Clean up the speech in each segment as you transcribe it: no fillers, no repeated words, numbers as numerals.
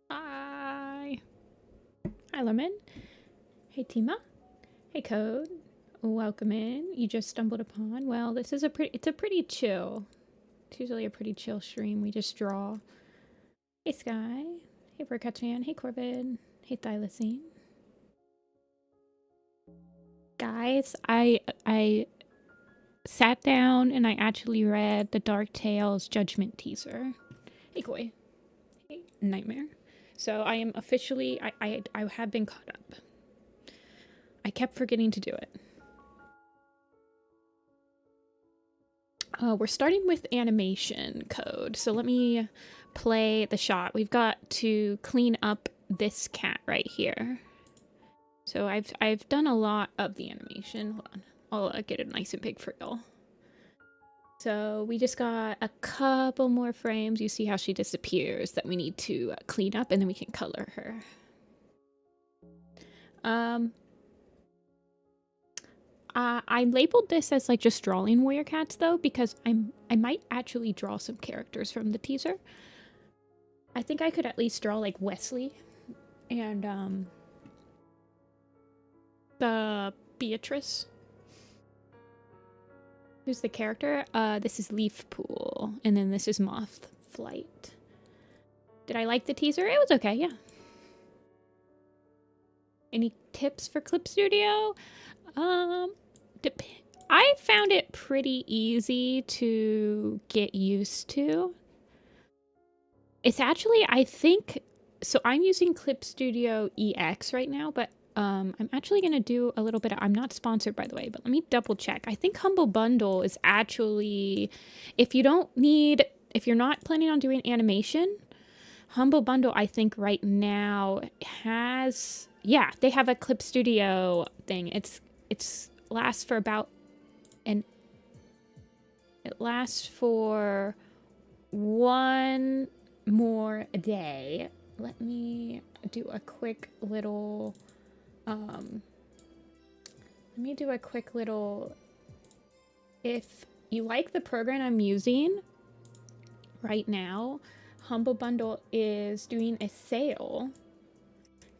Hi. Hi, Lemon. Hey, Tima. Hey, Code. Welcome in. You just stumbled upon. Well, this is it's a pretty chill. It's usually a pretty chill stream. We just draw. Hey, Sky. Hey, Burkatchan. Hey, Corbin. Hey, Thylacine. Guys, I sat down and I actually read the Dark Tales Judgment teaser. Hey, Koi. Hey, Nightmare. So I am officially, I have been caught up. I kept forgetting to do it. We're starting with animation code. So let me play the shot. We've got to clean up this cat right here. So I've done a lot of the animation. Hold on. I'll get it nice and big for y'all. So we just got a couple more frames. You see how she disappears that we need to clean up, and then we can color her. I labeled this as like just drawing warrior cats though, because I might actually draw some characters from the teaser. I think I could at least draw like Wesley and the Beatrice. Who's the character? This is Leaf Pool, and then this is Moth Flight. Did I like the teaser? It was okay, yeah. Any tips for Clip Studio? I found it pretty easy to get used to. It's actually, I think, so I'm using Clip Studio EX right now, but I'm actually going to do a little bit of, I'm not sponsored by the way, but let me double check. I think Humble Bundle is actually, if you're not planning on doing animation, Humble Bundle I think right now has, yeah, they have a Clip Studio thing. It's lasts for about it lasts for one more day. Let me do a quick little if you like the program I'm using right now, Humble Bundle is doing a sale.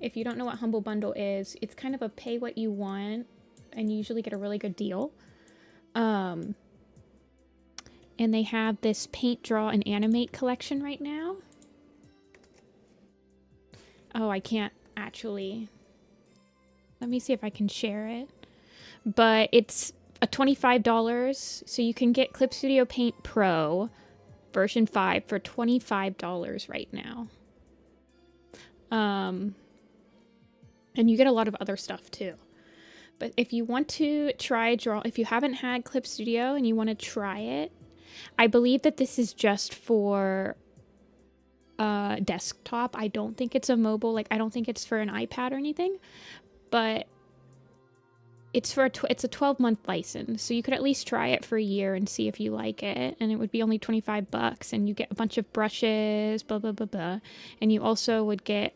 If you don't know what Humble Bundle is, it's kind of a pay what you want and you usually get a really good deal. And they have this paint, draw, and animate collection right now. Oh, I can't actually. Let me see if I can share it. But it's a $25, so you can get Clip Studio Paint Pro version 5 for $25 right now. And you get a lot of other stuff too. But if you want to try if you haven't had Clip Studio and you want to try it, I believe that this is just for desktop. I don't think it's a mobile, like I don't think it's for an iPad or anything, but it's for it's a 12-month license, so you could at least try it for a year and see if you like it, and it would be only $25, and you get a bunch of brushes, blah blah blah blah, and you also would get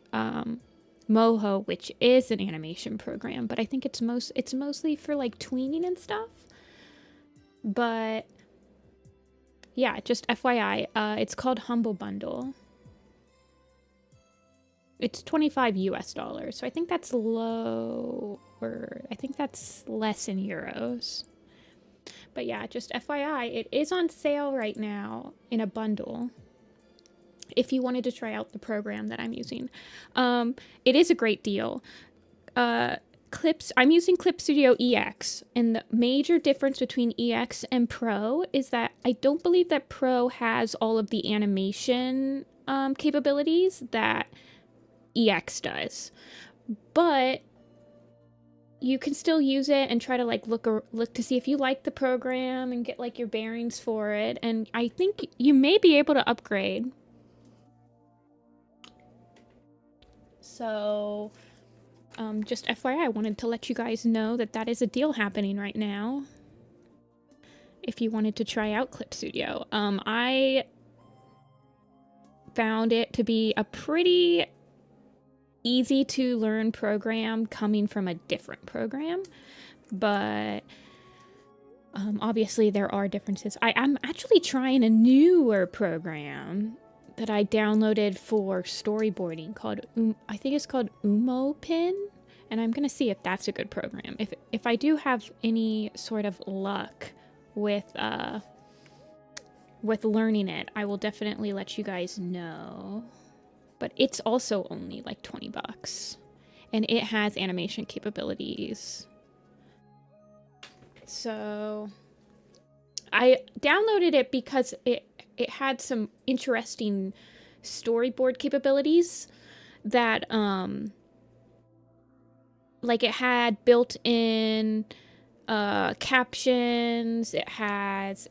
Moho, which is an animation program, but I think it's mostly for like tweening and stuff. But yeah, just FYI, it's called Humble Bundle. It's $25 US, so I think that's low, or I think that's less in euros. But yeah, just FYI, it is on sale right now in a bundle if you wanted to try out the program that I'm using. It is a great deal. I'm using Clip Studio EX, and the major difference between EX and Pro is that I don't believe that Pro has all of the animation capabilities that EX does. But you can still use it and try to like look to see if you like the program and get like your bearings for it. And I think you may be able to upgrade. So just FYI, I wanted to let you guys know that that is a deal happening right now. If you wanted to try out Clip Studio. I found it to be a pretty easy to learn program coming from a different program, but obviously there are differences. I'm actually trying a newer program that I downloaded for storyboarding called I think it's called UmoPin, and I'm gonna see if that's a good program. If I do have any sort of luck with learning it, I will definitely let you guys know. But it's also only like 20 bucks. And it has animation capabilities. So I downloaded it because it had some interesting storyboard capabilities that like it had built-in captions. It has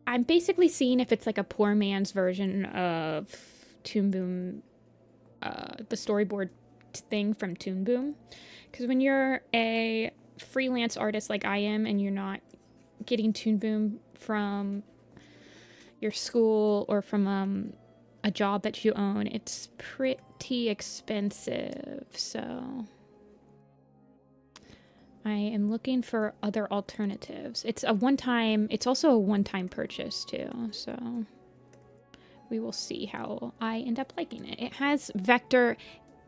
I'm basically seeing if it's like a poor man's version of Toon Boom, the storyboard thing from Toon Boom. Because when you're a freelance artist like I am and you're not getting Toon Boom from your school or from a job that you own, it's pretty expensive. So I am looking for other alternatives. It's also a one-time purchase too, so we will see how I end up liking it. It has vector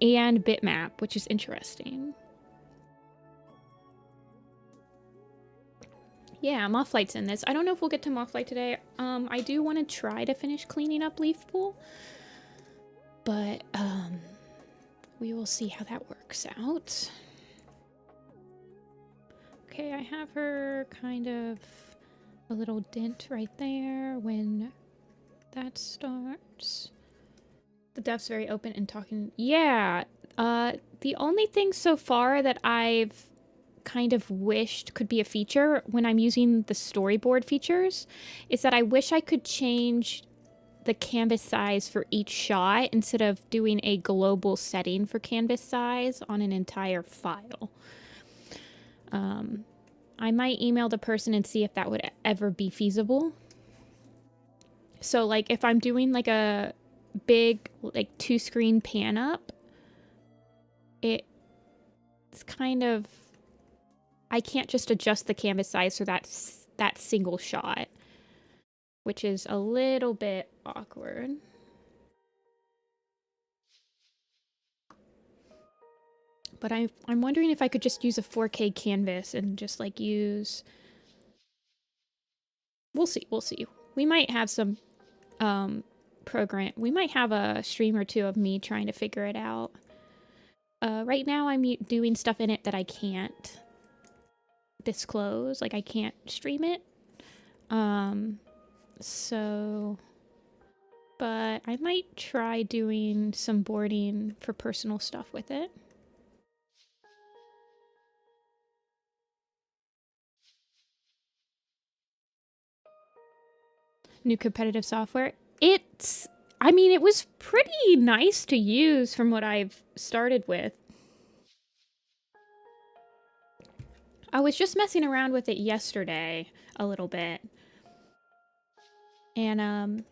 and bitmap, which is interesting. Yeah, Mothlight's in this. I don't know if we'll get to Mothlight today. I do want to try to finish cleaning up Leaf Pool, but we will see how that works out. Okay, I have her kind of a little dent right there when that starts. The dev's very open and talking. Yeah, the only thing so far that I've kind of wished could be a feature when I'm using the storyboard features is that I wish I could change the canvas size for each shot instead of doing a global setting for canvas size on an entire file. I might email the person and see if that would ever be feasible. So like if I'm doing like a big like 2-screen pan up, it's kind of, I can't just adjust the canvas size for that single shot, which is a little bit awkward. But I'm wondering if I could just use a 4K canvas and just like use... We'll see. We might have some we might have a stream or two of me trying to figure it out. Right now I'm doing stuff in it that I can't disclose. Like I can't stream it. So... But I might try doing some boarding for personal stuff with it. New competitive software. I mean, it was pretty nice to use from what I've started with. I was just messing around with it yesterday a little bit. And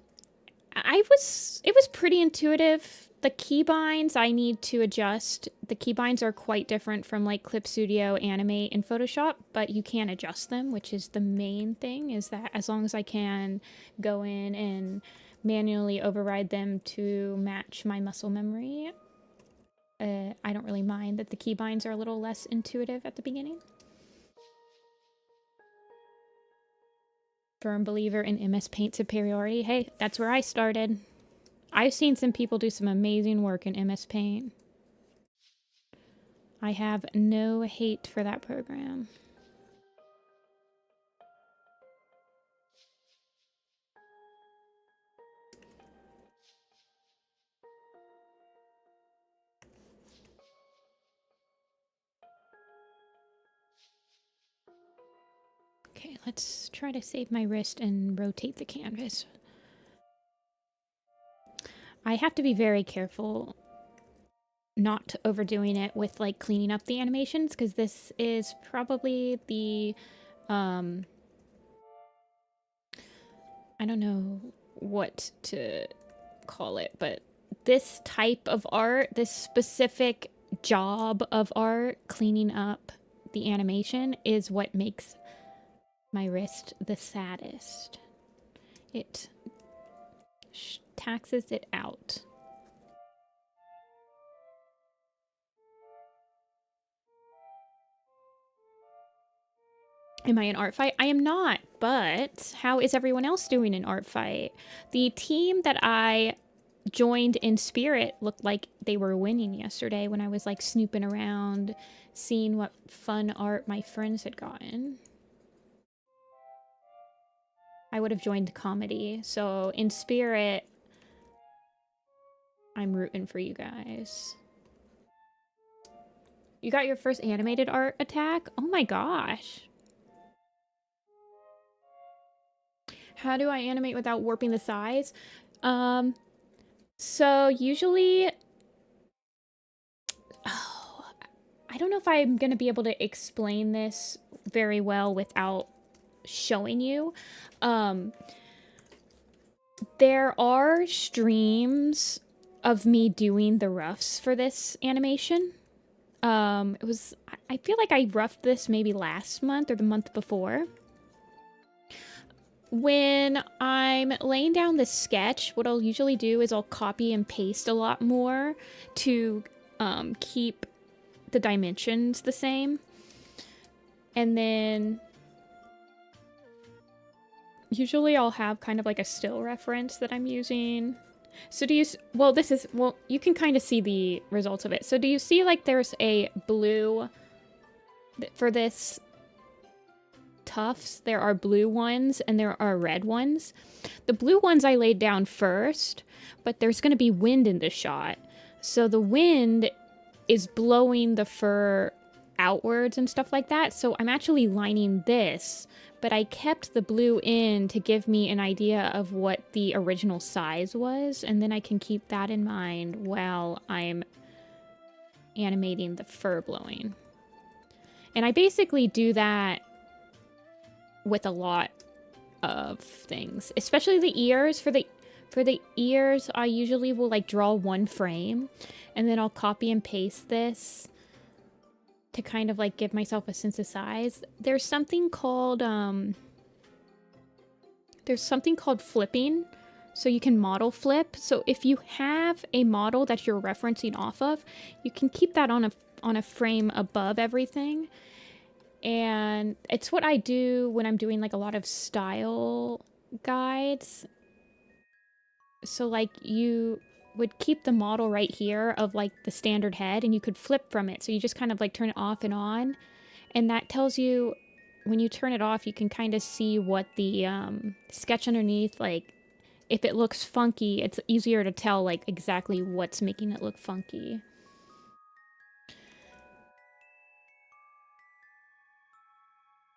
it was pretty intuitive. The keybinds I need to adjust. The keybinds are quite different from like Clip Studio, Animate, and Photoshop, but you can adjust them, which is the main thing, is that as long as I can go in and manually override them to match my muscle memory, I don't really mind that the keybinds are a little less intuitive at the beginning. Firm believer in MS Paint superiority. Hey, that's where I started. I've seen some people do some amazing work in MS Paint. I have no hate for that program. Okay, let's try to save my wrist and rotate the canvas. I have to be very careful not overdoing it with like cleaning up the animations, because this is probably the I don't know what to call it, but this type of art, this specific job of art, cleaning up the animation, is what makes my wrist the saddest. It taxes it out. Am I in art fight? I am not, but how is everyone else doing in art fight? The team that I joined in spirit looked like they were winning yesterday when I was like snooping around, seeing what fun art my friends had gotten. I would have joined comedy. So in spirit, I'm rooting for you guys. You got your first animated art attack? Oh my gosh. How do I animate without warping the size? So usually, oh, I don't know if I'm going to be able to explain this very well without showing you. There are streams of me doing the roughs for this animation. I feel like I roughed this maybe last month or the month before. When I'm laying down the sketch, what I'll usually do is I'll copy and paste a lot more to keep the dimensions the same. And then usually I'll have kind of like a still reference that I'm using. So do you, well, this is, well, you can kind of see the results of it. So do you see like there's a blue for this tufts? There are blue ones and there are red ones. The blue ones I laid down first, but there's going to be wind in the shot. So the wind is blowing the fur outwards and stuff like that. So I'm actually lining this, but I kept the blue in to give me an idea of what the original size was, and then I can keep that in mind while I'm animating the fur blowing. And I basically do that with a lot of things, especially the ears. For the ears, I usually will like draw one frame, and then I'll copy and paste this to kind of like give myself a sense of size. There's something called flipping, so you can model flip. So if you have a model that you're referencing off of, you can keep that on a frame above everything. And it's what I do when I'm doing like a lot of style guides. So like you would keep the model right here of like the standard head, and you could flip from it. So you just kind of like turn it off and on. And that tells you, when you turn it off, you can kind of see what the sketch underneath, like if it looks funky, it's easier to tell like exactly what's making it look funky.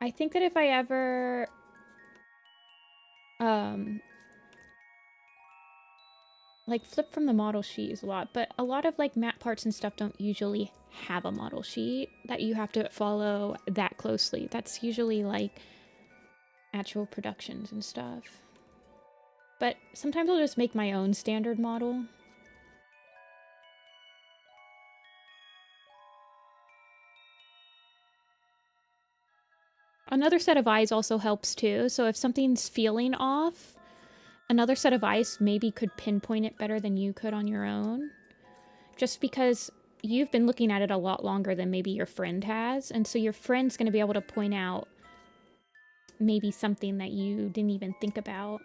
I think that if I ever like flip from the model sheet is a lot, but a lot of like matte parts and stuff don't usually have a model sheet that you have to follow that closely. That's usually like actual productions and stuff. But sometimes I'll just make my own standard model. Another set of eyes also helps too. So if something's feeling off, another set of eyes maybe could pinpoint it better than you could on your own. Just because you've been looking at it a lot longer than maybe your friend has. And so your friend's going to be able to point out maybe something that you didn't even think about.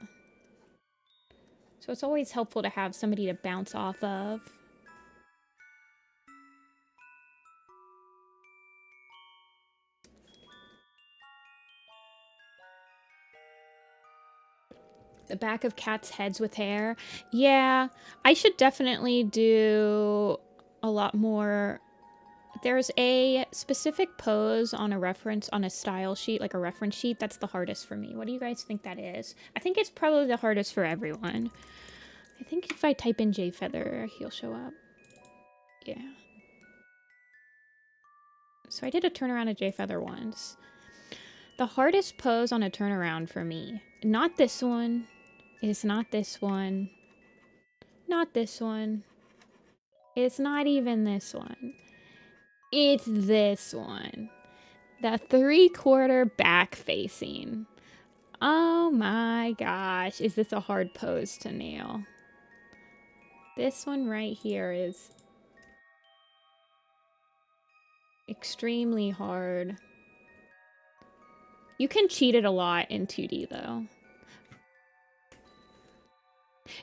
So it's always helpful to have somebody to bounce off of. The back of cats' heads with hair. Yeah, I should definitely do a lot more There's a specific pose on a style sheet, like a reference sheet, that's the hardest for me. What do you guys think that is? I think it's probably the hardest for everyone. I think if I type in J Feather, he'll show up. Yeah. So I did a turnaround of J Feather once. The hardest pose on a turnaround for me, not this one. It's not this one. Not this one. It's not even this one. It's this one. The 3/4 back facing. Oh my gosh. Is this a hard pose to nail? This one right here is extremely hard. You can cheat it a lot in 2D though.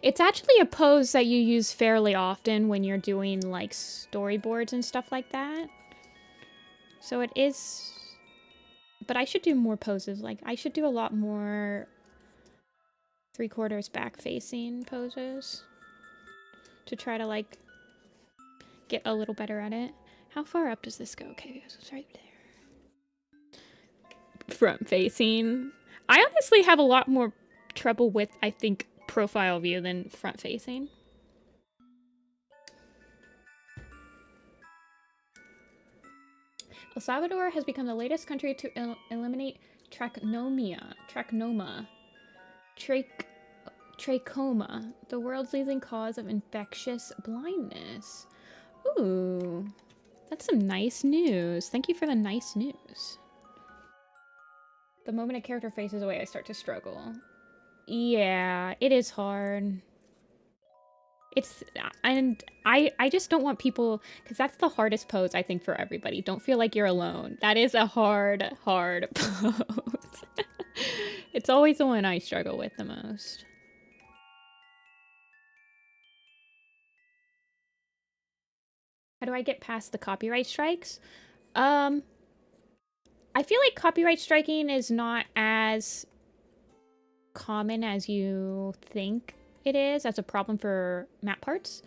It's actually a pose that you use fairly often when you're doing like storyboards and stuff like that. So it is, but I should do more poses. Like I should do a lot more 3/4 back facing poses to try to like get a little better at it. How far up does this go? Okay, it's right there. Front facing. I honestly have a lot more trouble with, I think, profile view than front facing. El Salvador has become the latest country to eliminate trachoma, the world's leading cause of infectious blindness. Ooh, that's some nice news. Thank you for the nice news. The moment a character faces away, I start to struggle. Yeah, it is hard. And I just don't want people, because that's the hardest pose, I think, for everybody. Don't feel like you're alone. That is a hard pose. It's always the one I struggle with the most. How do I get past the copyright strikes? I feel like copyright striking is not as common as you think it is as a problem for map parts.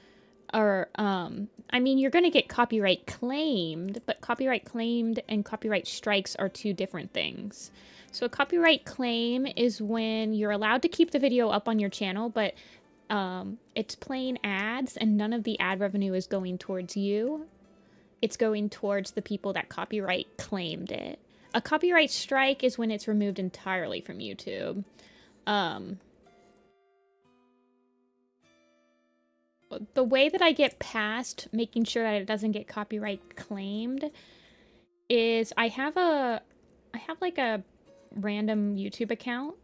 Or, I mean, you're going to get copyright claimed, but copyright claimed and copyright strikes are two different things. So a copyright claim is when you're allowed to keep the video up on your channel, but it's playing ads and none of the ad revenue is going towards you. It's going towards the people that copyright claimed it. A copyright strike is when it's removed entirely from YouTube. The way that I get past making sure that it doesn't get copyright claimed is I have like a random YouTube account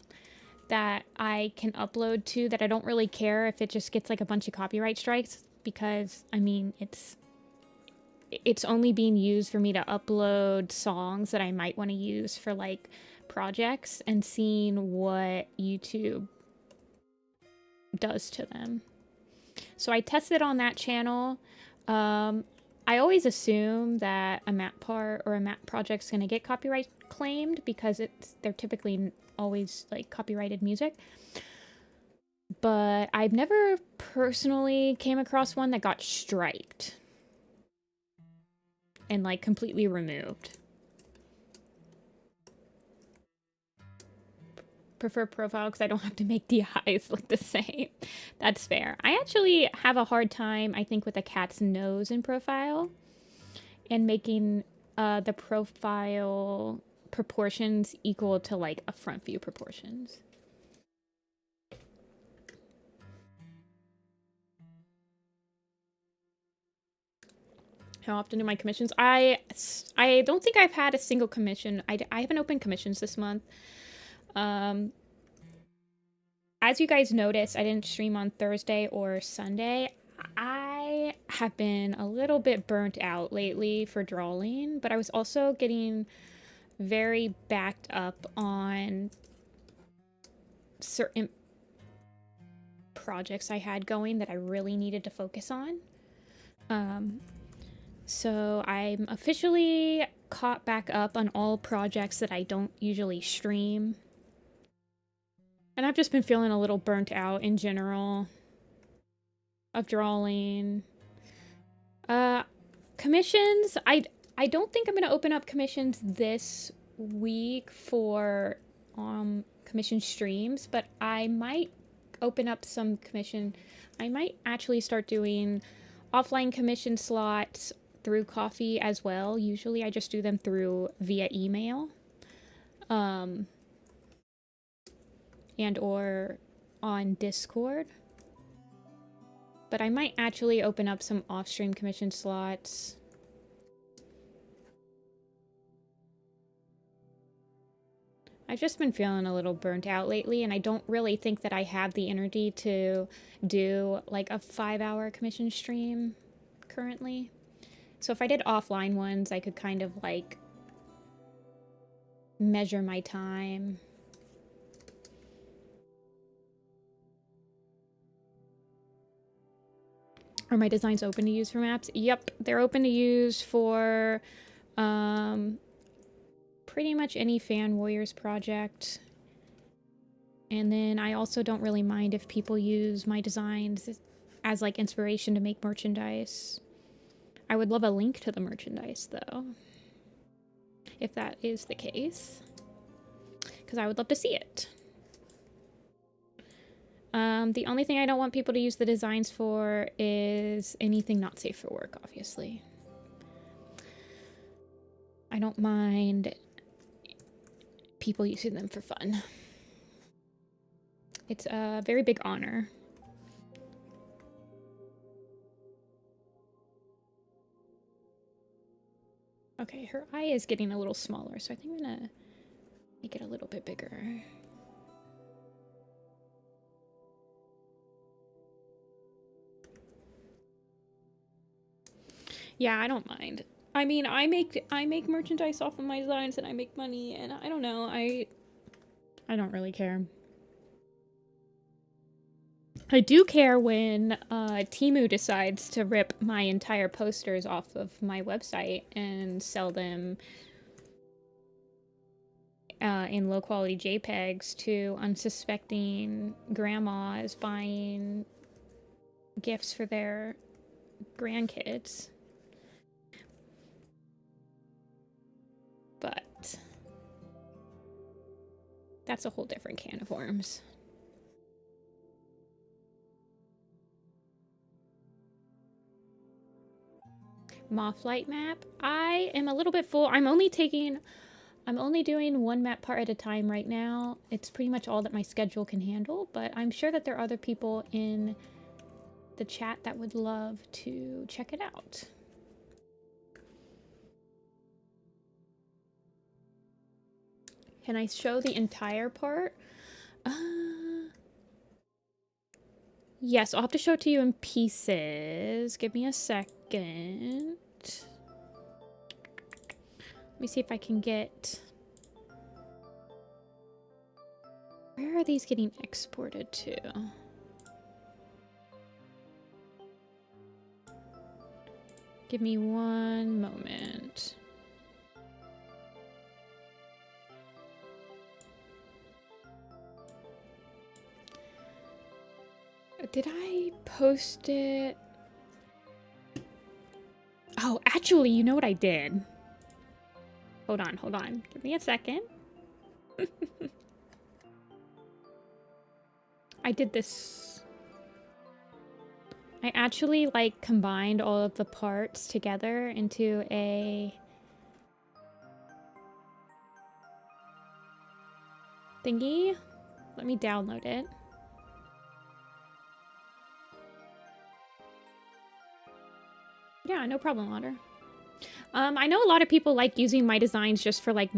that I can upload to that I don't really care if it just gets like a bunch of copyright strikes, because I mean it's only being used for me to upload songs that I might want to use for like projects and seeing what YouTube does to them. So I tested on that channel. I always assume that a map part or a map project's going to get copyright claimed because they're typically always like copyrighted music. But I've never personally came across one that got striked and like completely removed. Prefer profile because I don't have to make the eyes look the same. That's fair. I actually have a hard time, I think, with a cat's nose in profile and making the profile proportions equal to like a front view proportions. How often do my commissions? I don't think I've had a single commission. I haven't opened commissions this month. As you guys noticed, I didn't stream on Thursday or Sunday. I have been a little bit burnt out lately for drawing, but I was also getting very backed up on certain projects I had going that I really needed to focus on. So I'm officially caught back up on all projects that I don't usually stream. And I've just been feeling a little burnt out in general of drawing. Commissions, I don't think I'm going to open up commissions this week for commission streams, but I might open up some commission. I might actually start doing offline commission slots through Coffee as well. Usually I just do them via email. And or on Discord. But I might actually open up some off-stream commission slots. I've just been feeling a little burnt out lately, and I don't really think that I have the energy to do like a 5-hour commission stream currently. So if I did offline ones, I could kind of like measure my time. Are my designs open to use for maps? Yep, they're open to use for pretty much any Fan Warriors project. And then I also don't really mind if people use my designs as like inspiration to make merchandise. I would love a link to the merchandise though, if that is the case, because I would love to see it. The only thing I don't want people to use the designs for is anything not safe for work, obviously. I don't mind people using them for fun. It's a very big honor. Okay, her eye is getting a little smaller, so I think I'm gonna make it a little bit bigger. Yeah, I don't mind. I mean, I make merchandise off of my designs and I make money, and I don't know, I don't really care. I do care when Temu decides to rip my entire posters off of my website and sell them in low quality JPEGs to unsuspecting grandmas buying gifts for their grandkids. But that's a whole different can of worms. Mothlight map. I am a little bit full. I'm only doing one map part at a time right now. It's pretty much all that my schedule can handle, but I'm sure that there are other people in the chat that would love to check it out. Can I show the entire part? Yes, I'll have to show it to you in pieces. Give me a second. Let me see if I can get... Where are these getting exported to? Give me one moment. Did I post it? Oh, actually, you know what I did? Hold on. Give me a second. I did this. I actually, like, combined all of the parts together into a thingy. Let me download it. Yeah, no problem, Otter. I know a lot of people like using my designs just for, like,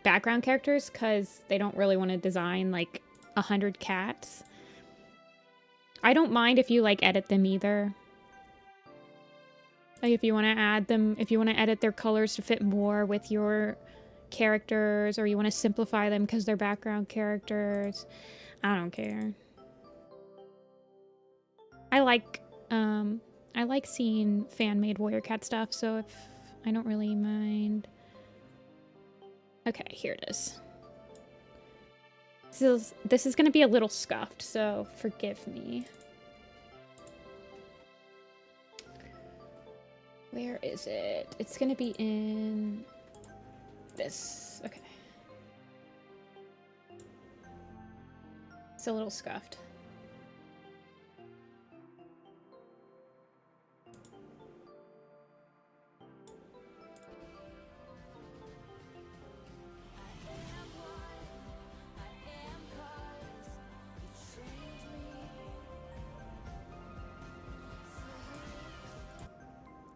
background characters because they don't really want to design, like, 100 cats. I don't mind if you, like, edit them either. Like, if you want to add them, if you want to edit their colors to fit more with your characters, or you want to simplify them because they're background characters, I don't care. I like seeing fan-made warrior cat stuff, so if I don't really mind. Okay, here it is. This is gonna be a little scuffed, so forgive me. Where is it? It's gonna be in this. Okay. It's a little scuffed.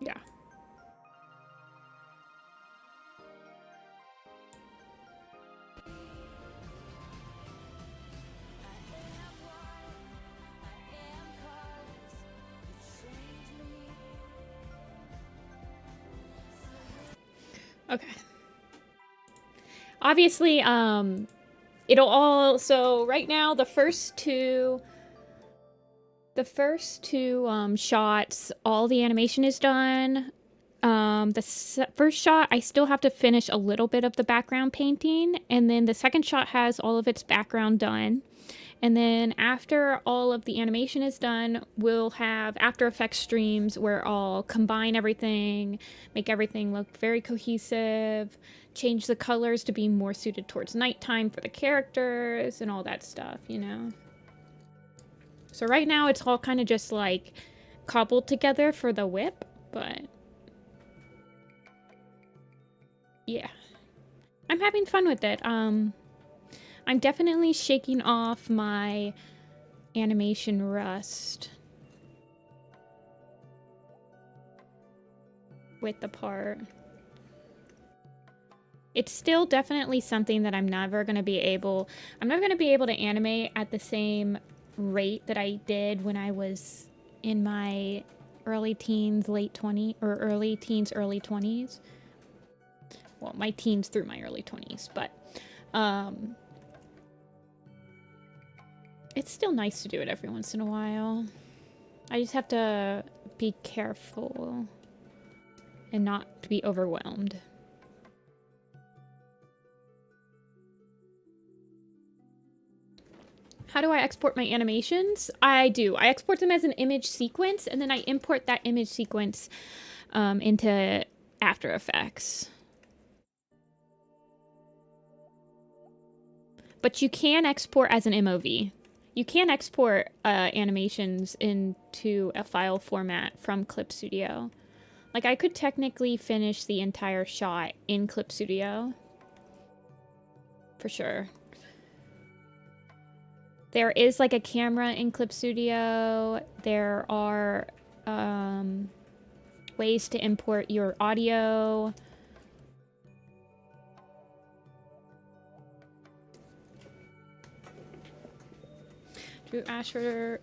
Yeah. Okay. Obviously, it'll all, so right now the first two shots, all the animation is done. The first shot, I still have to finish a little bit of the background painting, and then the second shot has all of its background done. And then after all of the animation is done, we'll have After Effects streams where I'll combine everything, make everything look very cohesive, change the colors to be more suited towards nighttime for the characters and all that stuff, you know? So right now it's all kind of just like cobbled together for the whip, but yeah. I'm having fun with it. I'm definitely shaking off my animation rust with the part. It's still definitely something that I'm never going to be able to animate at the same rate that I did when I was in my early teens, late 20s, or early teens, early 20s. Well, my teens through my early 20s, but it's still nice to do it every once in a while. I just have to be careful and not to be overwhelmed. How do I export my animations? I export them as an image sequence, and then I import that image sequence into After Effects. But you can export as an MOV. You can export animations into a file format from Clip Studio. Like, I could technically finish the entire shot in Clip Studio. For sure. There is, like, a camera in Clip Studio. There are ways to import your audio. Drew Asher,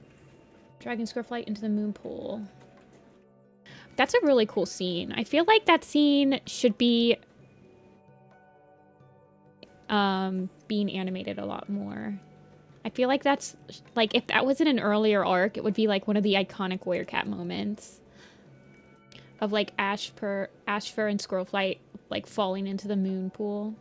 Dragon Square Flight into the moon pool. That's a really cool scene. I feel like that scene should be being animated a lot more. I feel like that's, like, if that was in an earlier arc, it would be, like, one of the iconic Warrior moments. Of, like, Ashfur and Squirrel Flight, like, falling into the moon pool.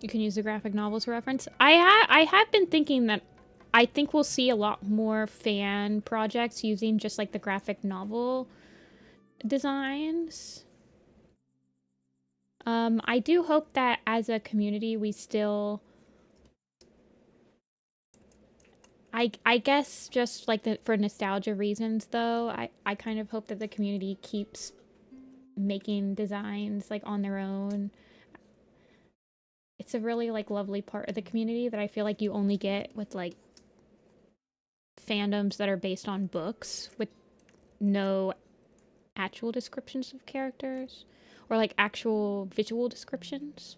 You can use the graphic novel to reference. I have been thinking that I think we'll see a lot more fan projects using just, like, the graphic novel designs. I do hope that as a community we still... I guess just, like, for nostalgia reasons, though, I kind of hope that the community keeps making designs, like, on their own. It's a really, like, lovely part of the community that I feel like you only get with, like, fandoms that are based on books with no actual descriptions of characters or, like, actual visual descriptions.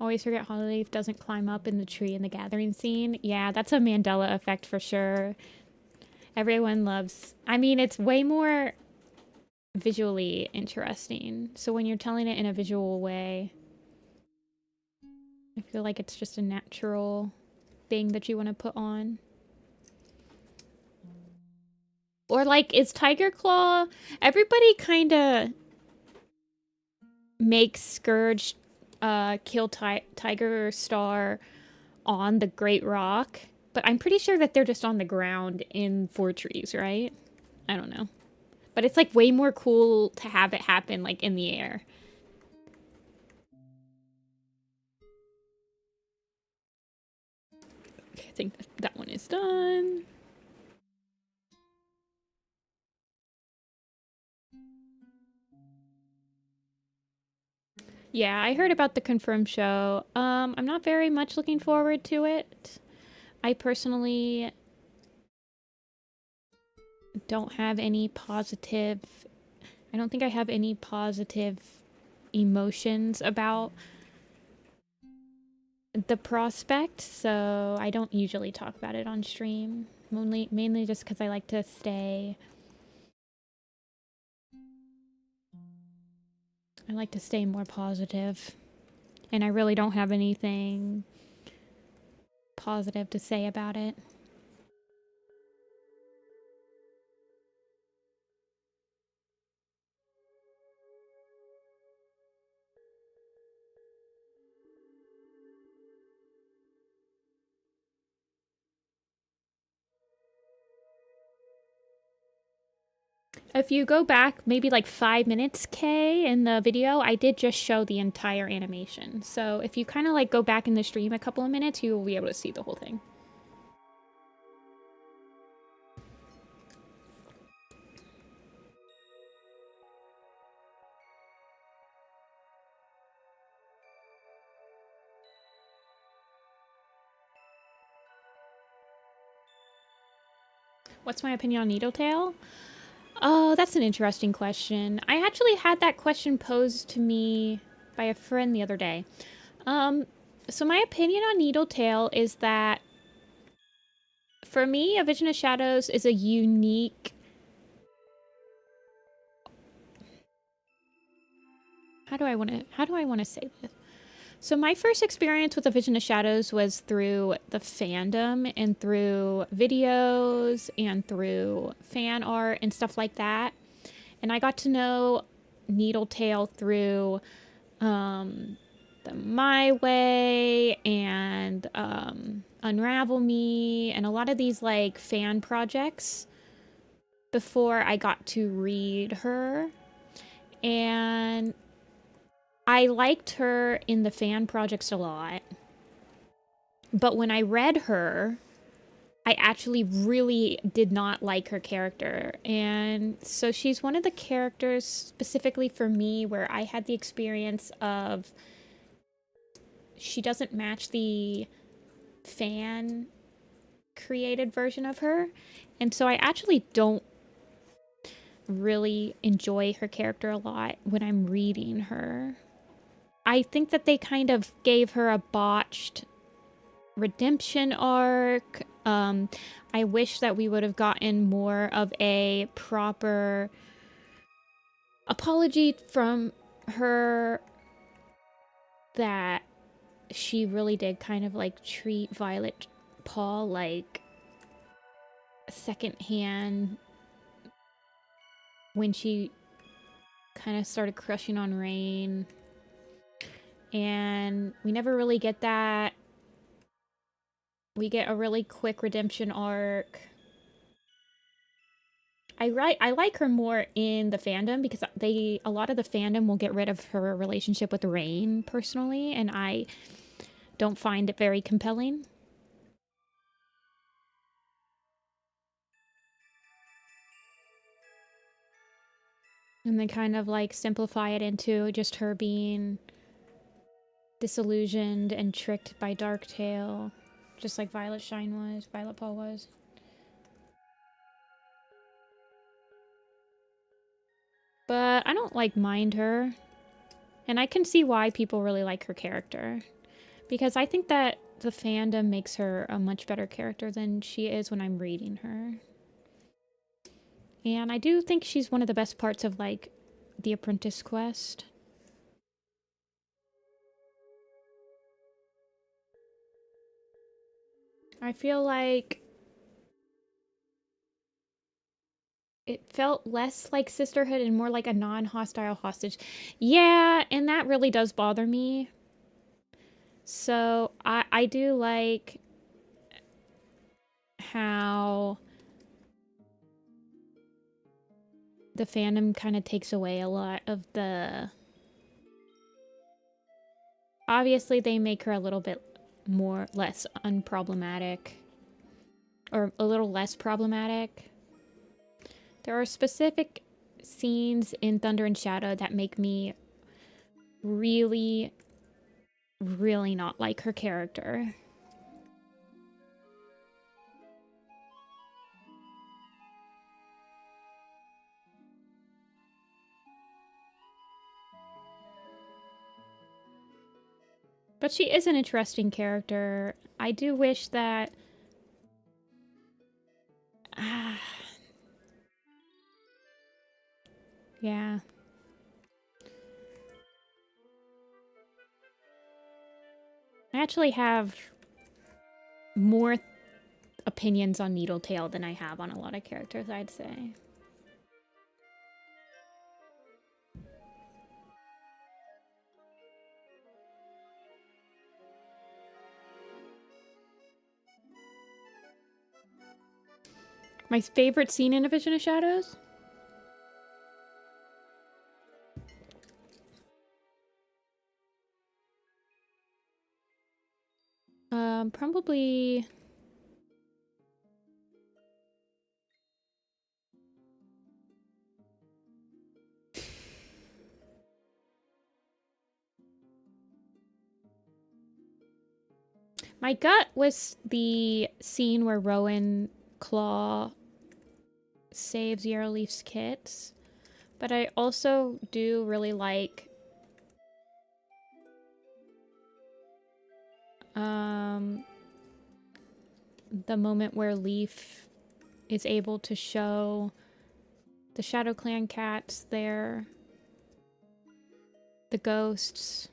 Always forget Hollyleaf doesn't climb up in the tree in the gathering scene. Yeah, that's a Mandela effect for sure. Everyone loves... I mean, it's way more visually interesting. So when you're telling it in a visual way, I feel like it's just a natural thing that you want to put on. Or like, is Tiger Claw... Everybody kind of makes Scourge kill Tiger Star on the Great Rock. But I'm pretty sure that they're just on the ground in 4 trees, right? I don't know. But it's like way more cool to have it happen like in the air. Okay, I think that one is done. Yeah, I heard about the confirmed show. I'm not very much looking forward to it. I personally don't have any positive... I don't think I have any positive emotions about the prospect, so I don't usually talk about it on stream. Mainly just because I like to stay... I like to stay more positive. And I really don't have anything positive to say about it. If you go back maybe like 5 minutes, Kay, in the video, I did just show the entire animation. So if you kind of like go back in the stream a couple of minutes, you will be able to see the whole thing. What's my opinion on Needletail? Oh, that's an interesting question. I actually had that question posed to me by a friend the other day. So my opinion on Needletail is that for me, A Vision of Shadows is a unique... How do I want to say this? So my first experience with A Vision of Shadows was through the fandom and through videos and through fan art and stuff like that. And I got to know Needletail through the My Way and Unravel Me and a lot of these like fan projects before I got to read her. And I liked her in the fan projects a lot. But when I read her, I actually really did not like her character. And so she's one of the characters specifically for me where I had the experience of she doesn't match the fan created version of her. And so I actually don't really enjoy her character a lot when I'm reading her. I think that they kind of gave her a botched redemption arc. I wish that we would have gotten more of a proper apology from her, that she really did kind of like treat Violet Paul like secondhand when she kind of started crushing on Rain. And we never really get that. We get a really quick redemption arc. I like her more in the fandom because a lot of the fandom will get rid of her relationship with Rain personally, and I don't find it very compelling. And they kind of like simplify it into just her being disillusioned and tricked by Darktail, just like Violet Paul was. But I don't like mind her. And I can see why people really like her character. Because I think that the fandom makes her a much better character than she is when I'm reading her. And I do think she's one of the best parts of, like, the Apprentice quest. I feel like it felt less like sisterhood and more like a non-hostile hostage. Yeah, and that really does bother me. So I do like how the fandom kind of takes away a lot of the... Obviously, they make her a little bit less unproblematic. Or a little less problematic. There are specific scenes in Thunder and Shadow that make me really, really not like her character. But she is an interesting character. I do wish that... yeah. I actually have more opinions on Needletail than I have on a lot of characters, I'd say. My favorite scene in A Vision of Shadows? Probably... my gut was the scene where Rowan Claw saves Yarrow Leaf's kits, but I also do really like the moment where Leaf is able to show the Shadow Clan cats the ghosts.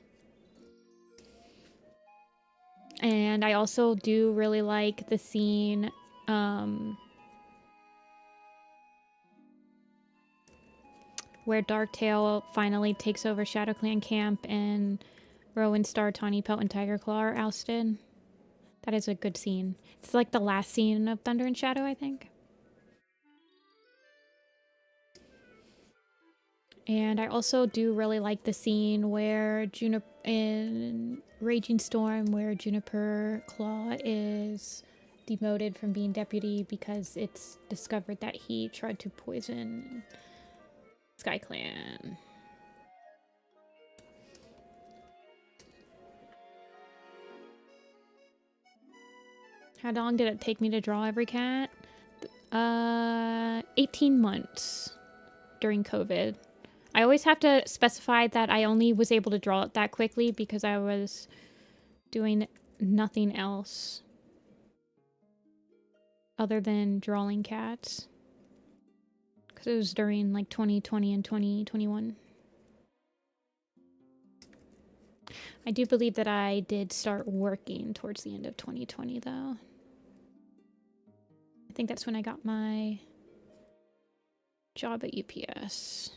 And I also do really like the scene where Darktail finally takes over Shadow Clan camp and Rowan, Star, Tawny Pelt, and Tiger Claw are ousted. That is a good scene. It's like the last scene of Thunder and Shadow, I think. And I also do really like the scene where in Raging Storm, where Juniper Claw is demoted from being deputy because it's discovered that he tried to poison Sky Clan. How long did it take me to draw every cat? 18 months during COVID. I always have to specify that I only was able to draw it that quickly because I was doing nothing else other than drawing cats. Because it was during like 2020 and 2021. I do believe that I did start working towards the end of 2020 though. I think that's when I got my job at UPS.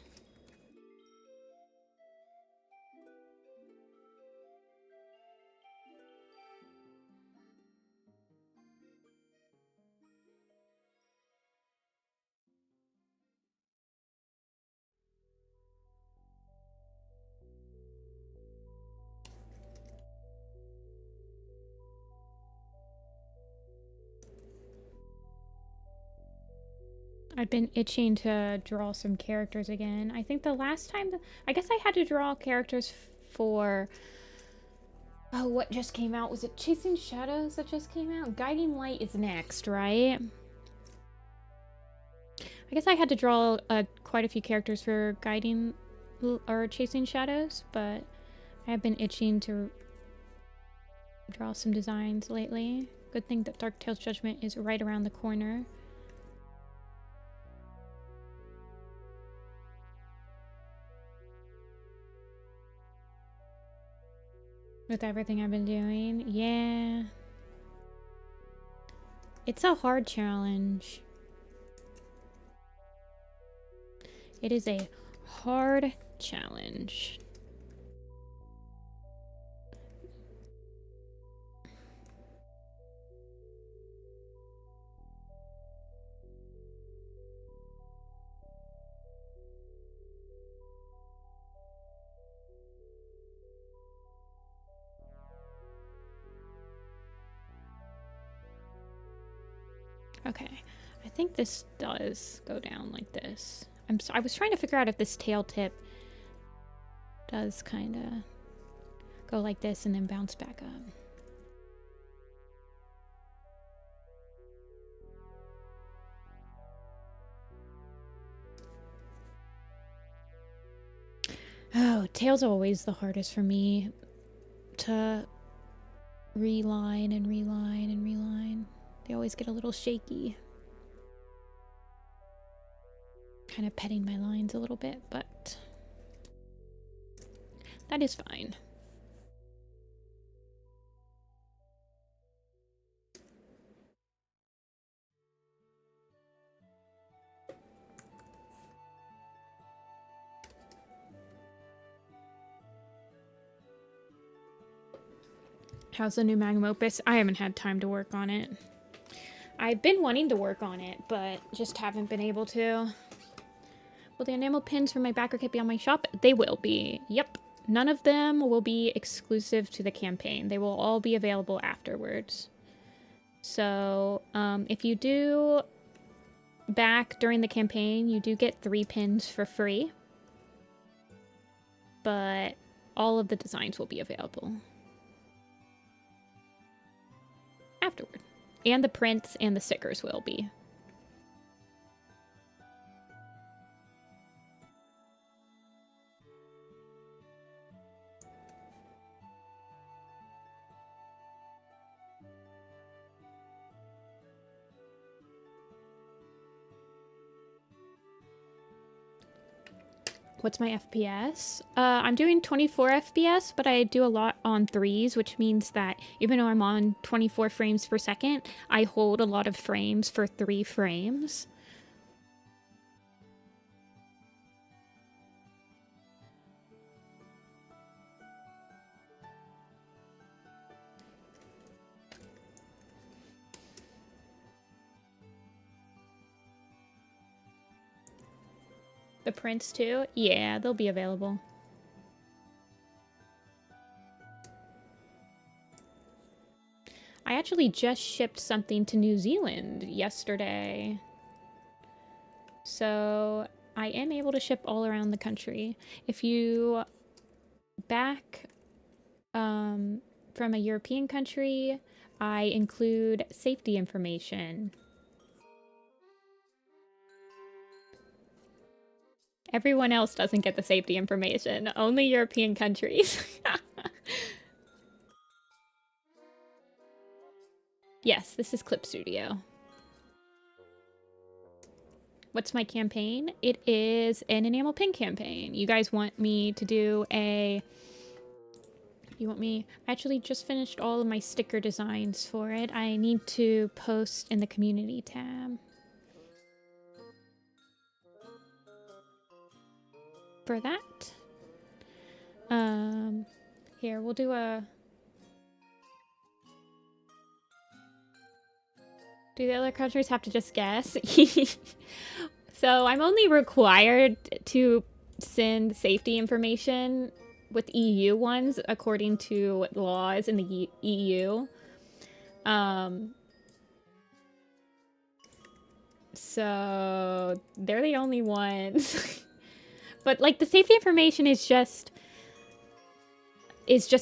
I've been itching to draw some characters again. I think the last time... I guess I had to draw characters for... oh, what just came out? Was it Chasing Shadows that just came out? Guiding Light is next, right? I guess I had to draw quite a few characters for Guiding... or Chasing Shadows, but I have been itching to draw some designs lately. Good thing that Darktail's Judgment is right around the corner. With everything I've been doing, yeah. It's a hard challenge. It is a hard challenge. Okay, I think this does go down like this. I was trying to figure out if this tail tip does kind of go like this and then bounce back up. Oh, tails are always the hardest for me to reline and reline and reline. They always get a little shaky. Kind of petting my lines a little bit, but that is fine. How's the new magnum opus? I haven't had time to work on it. I've been wanting to work on it, but just haven't been able to. Will the enamel pins from my backer kit be on my shop? They will be. Yep. None of them will be exclusive to the campaign. They will all be available afterwards. So, if you do back during the campaign, you do get 3 pins for free. But all of the designs will be available afterward. And the prints and the stickers will be. What's my FPS? I'm doing 24 FPS, but I do a lot on 3s, which means that even though I'm on 24 frames per second, I hold a lot of frames for 3 frames. The prints too? Yeah, they'll be available. I actually just shipped something to New Zealand yesterday. So I am able to ship all around the country. If you back from a European country, I include safety information. Everyone else doesn't get the safety information, only European countries. Yes, this is Clip Studio. What's my campaign? It is an enamel pin campaign. You guys want me to do a... I actually just finished all of my sticker designs for it. I need to post in the community tab. For that. Here, we'll do a... Do the other countries have to just guess? So I'm only required to send safety information with EU ones according to laws in the EU. So they're the only ones. But like the safety information is just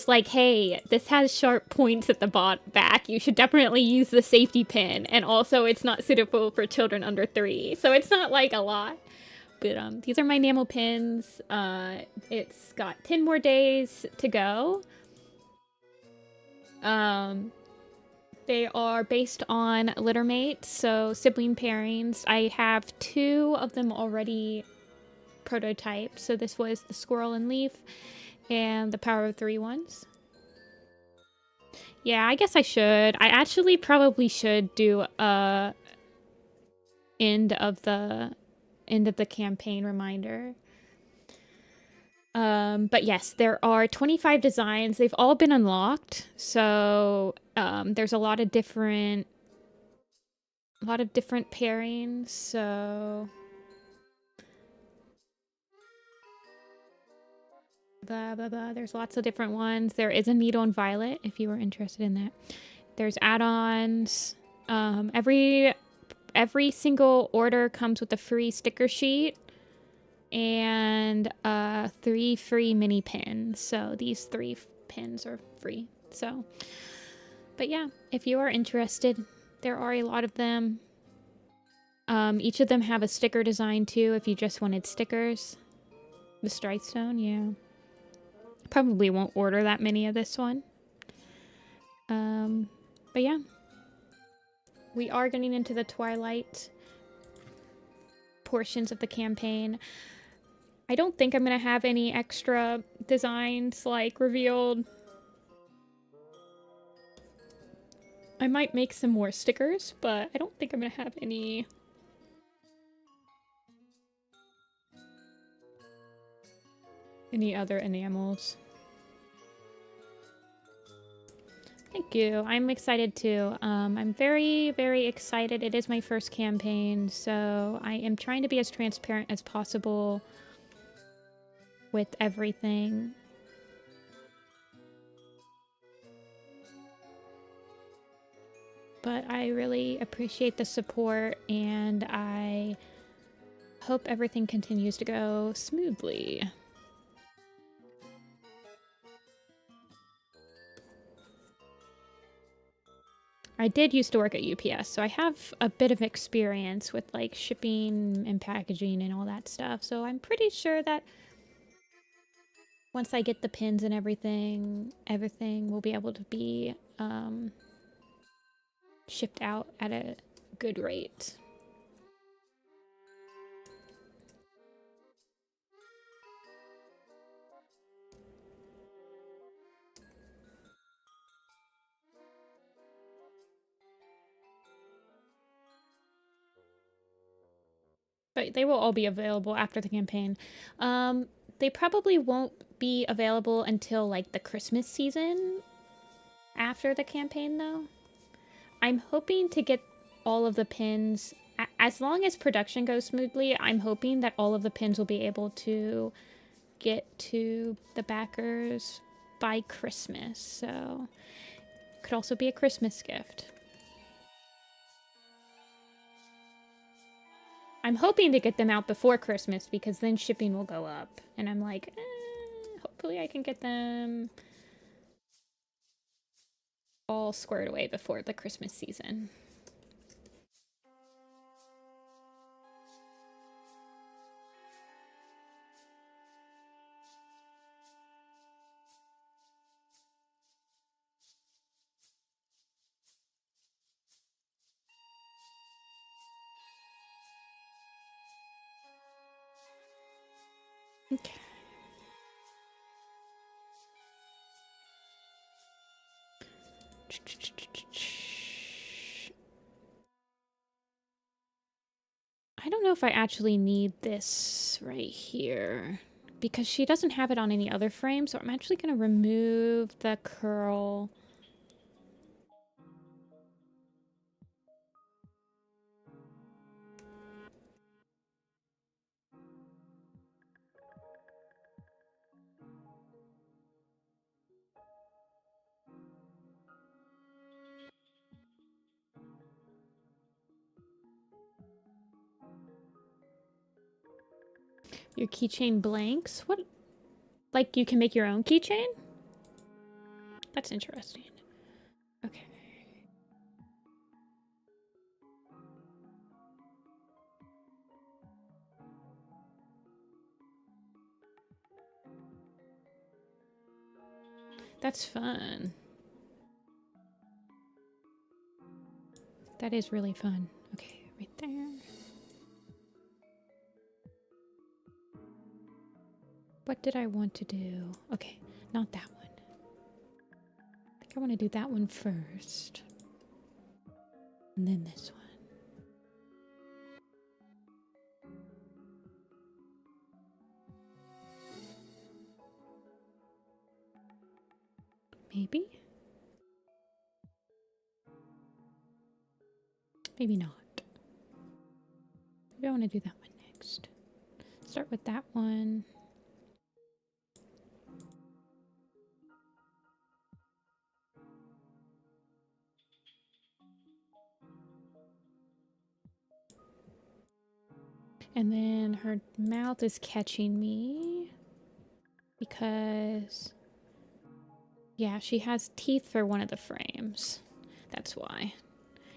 like, hey, this has sharp points at the back. You should definitely use the safety pin. And also, it's not suitable for children under 3. So it's not like a lot. But these are my enamel pins. It's got 10 more days to go. They are based on littermates, so sibling pairings. I have 2 of them already prototyped. So this was the squirrel and leaf. And the power of 3 ones. Yeah, I guess I should. I actually probably should do a end of the end of the campaign reminder. But yes, there are 25 designs. They've all been unlocked. So there's a lot of different pairings. So blah blah blah. There's lots of different ones. There is a Needle and Violet if you were interested in that. There's add-ons. Every single order comes with a free sticker sheet and 3 free mini pins. So these 3 pins are free. So, but yeah, if you are interested, there are a lot of them. Each of them have a sticker design too if you just wanted stickers. The Strike Stone, yeah. Probably won't order that many of this one. But yeah. We are getting into the Twilight portions of the campaign. I don't think I'm going to have any extra designs, like, revealed. I might make some more stickers, but I don't think I'm going to have any other enamels. Thank you. I'm excited too. I'm very, very excited. It is my first campaign, so I am trying to be as transparent as possible with everything. But I really appreciate the support, and I hope everything continues to go smoothly. I did used to work at UPS, so I have a bit of experience with like shipping and packaging and all that stuff. So I'm pretty sure that once I get the pins and everything will be able to be shipped out at a good rate. But they will all be available after the campaign. They probably won't be available until like the Christmas season after the campaign though. I'm hoping to get all of the pins, as long as production goes smoothly, I'm hoping that all of the pins will be able to get to the backers by Christmas. So it could also be a Christmas gift. I'm hoping to get them out before Christmas because then shipping will go up. And I'm like, hopefully I can get them all squared away before the Christmas season. Okay. I don't know if I actually need this right here because she doesn't have it on any other frame, so I'm actually going to remove the curl. Your keychain blanks? What? Like you can make your own keychain? That's interesting. Okay. That's fun. That is really fun. Okay, right there. What did I want to do? Okay, not that one. I think I want to do that one first. And then this one. Maybe? Maybe not. Maybe I want to do that one next. Start with that one. And then her mouth is catching me because, yeah, she has teeth for one of the frames. That's why.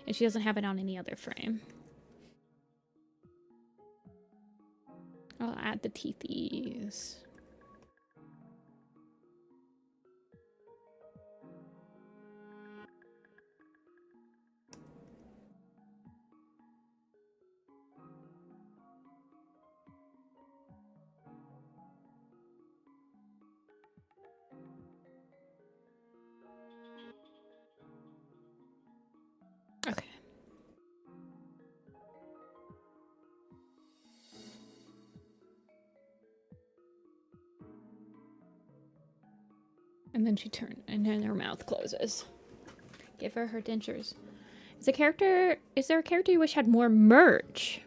And she doesn't have it on any other frame. I'll add the teethies. Okay. And then she turned, and then her mouth closes. Give her her dentures. Is there a character you wish had more merch?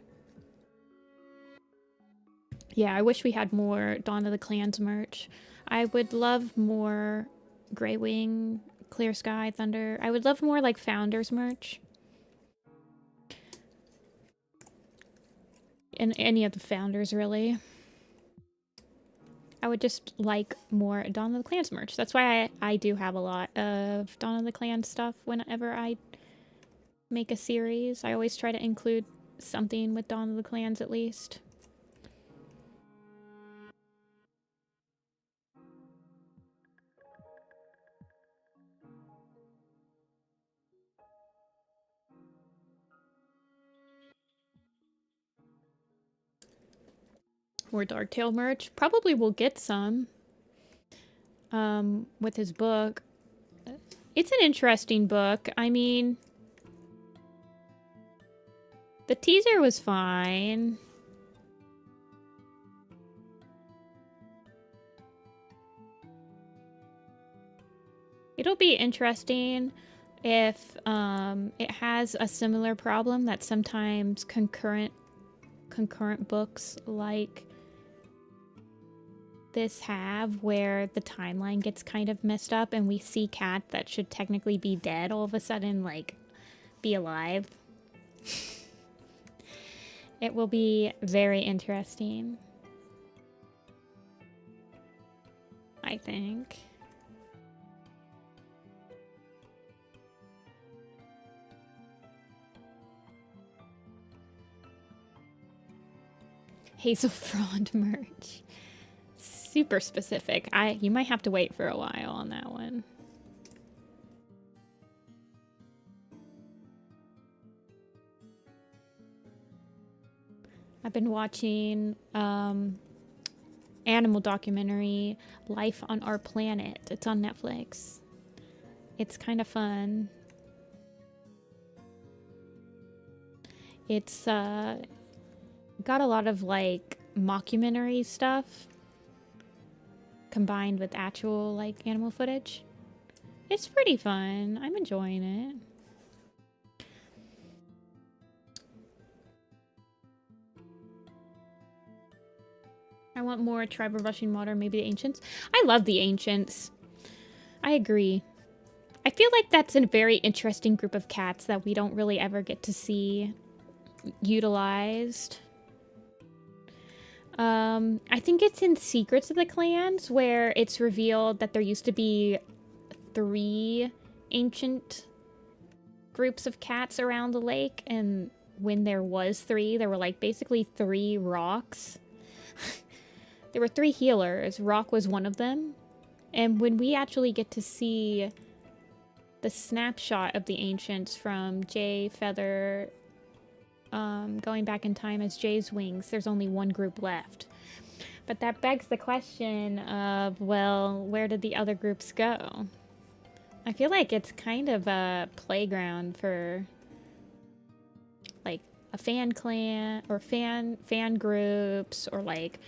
Yeah, I wish we had more Dawn of the Clans merch. I would love more Grey Wing, Clear Sky, Thunder. I would love more like Founders merch. And any of the Founders, really. I would just like more Dawn of the Clans merch. That's why I do have a lot of Dawn of the Clans stuff whenever I make a series. I always try to include something with Dawn of the Clans at least. More Darktail merch. Probably will get some with his book. It's an interesting book. I mean, the teaser was fine. It'll be interesting if it has a similar problem that sometimes concurrent books like this have, where the timeline gets kind of messed up and we see Cat that should technically be dead all of a sudden like be alive. It will be very interesting, I think. Hazel Frond merch. Super specific. You might have to wait for a while on that one. I've been watching animal documentary Life on Our Planet. It's on Netflix. It's kind of fun. It's got a lot of like mockumentary stuff combined with actual like animal footage. It's pretty fun. I'm enjoying it. I want more Tribe of Rushing Water, maybe the Ancients. I love the Ancients. I agree. I feel like that's a very interesting group of cats that we don't really ever get to see utilized. I think it's in Secrets of the Clans where it's revealed that there used to be 3 ancient groups of cats around the lake, and when there was 3, there were like basically 3 rocks. There were 3 healers. Rock was one of them. And when we actually get to see the snapshot of the ancients from Jay Feather going back in time as Jay's Wings, there's only 1 group left. But that begs the question of, well, where did the other groups go? I feel like it's kind of a playground for like a fan clan or fan groups or like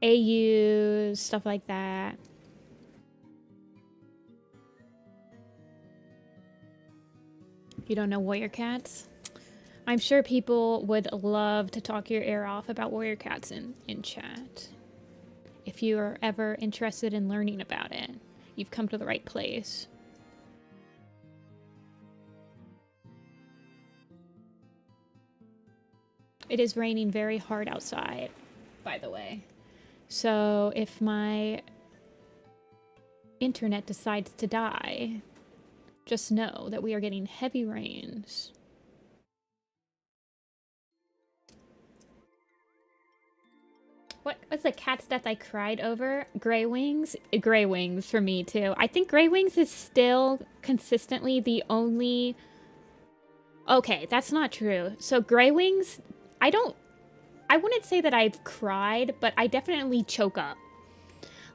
AUs, stuff like that. You don't know Warrior Cats? I'm sure people would love to talk your ear off about Warrior Cats in chat. If you are ever interested in learning about it, you've come to the right place. It is raining very hard outside, by the way. So if my internet decides to die, just know that we are getting heavy rains. What's the cat's death I cried over? Grey Wings? Grey Wings for me too. I think Grey Wings is still consistently the only... Okay, that's not true. So Grey Wings, I wouldn't say that I've cried, but I definitely choke up.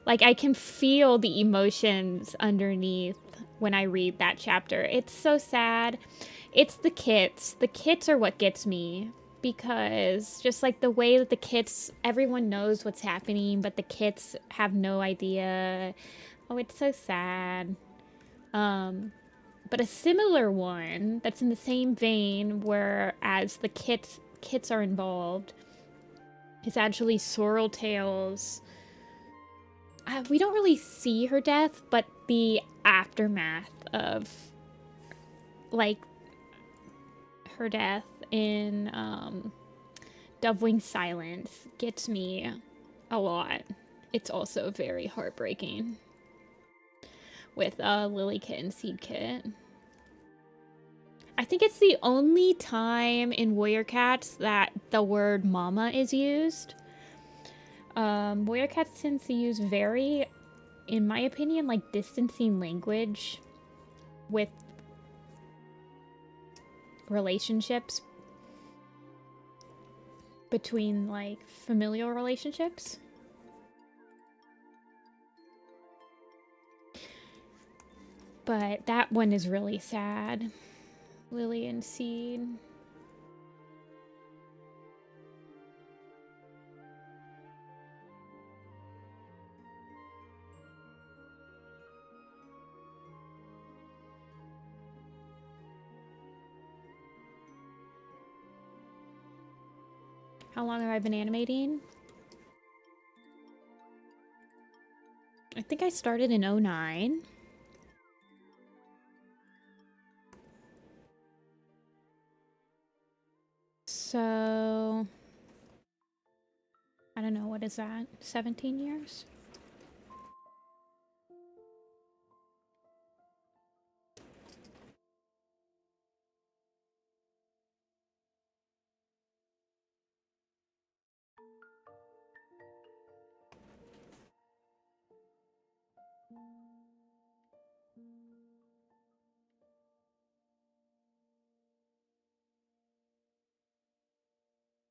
Like, I can feel the emotions underneath when I read that chapter. It's so sad. It's the kits. The kits are what gets me. Because just like the way that the kits, everyone knows what's happening, but the kits have no idea. Oh, it's so sad. But a similar one that's in the same vein, whereas the kits are involved, is actually Sorrel Tales. We don't really see her death, but the aftermath of, like, her death in Dovewing Silence gets me a lot. It's also very heartbreaking with Lily Kit and Seed Kit. I think it's the only time in Warrior Cats that the word mama is used. Warrior Cats tends to use very, in my opinion, like distancing language with relationships between like familial relationships. But that one is really sad. Lily and Seed. How long have I been animating? I think I started in 2009. So, I don't know, what is that? 17 years?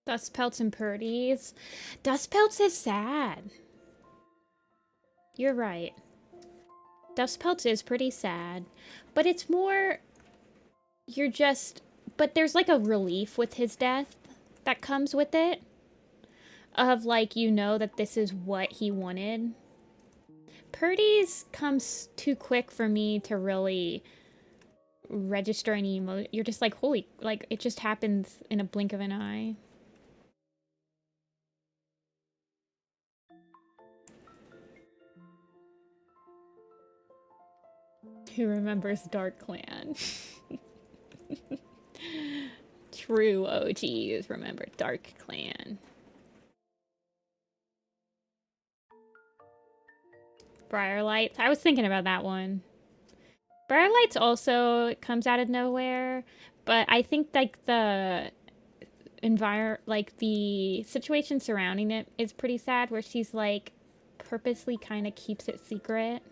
Dust Pelts and Purdy's. Dust Pelts is sad. You're right. Dust Pelts is pretty sad. But it's more... You're just... But there's like a relief with his death that comes with it. Of like, you know that this is what he wanted. Purdy's comes too quick for me to really register any emotion. You're just like, holy... Like, it just happens in a blink of an eye. Who remembers Dark Clan? True OGs remember Dark Clan. Briarlights. I was thinking about that one. Briarlights also comes out of nowhere, but I think like the the situation surrounding it is pretty sad, where she's like purposely kind of keeps it secret.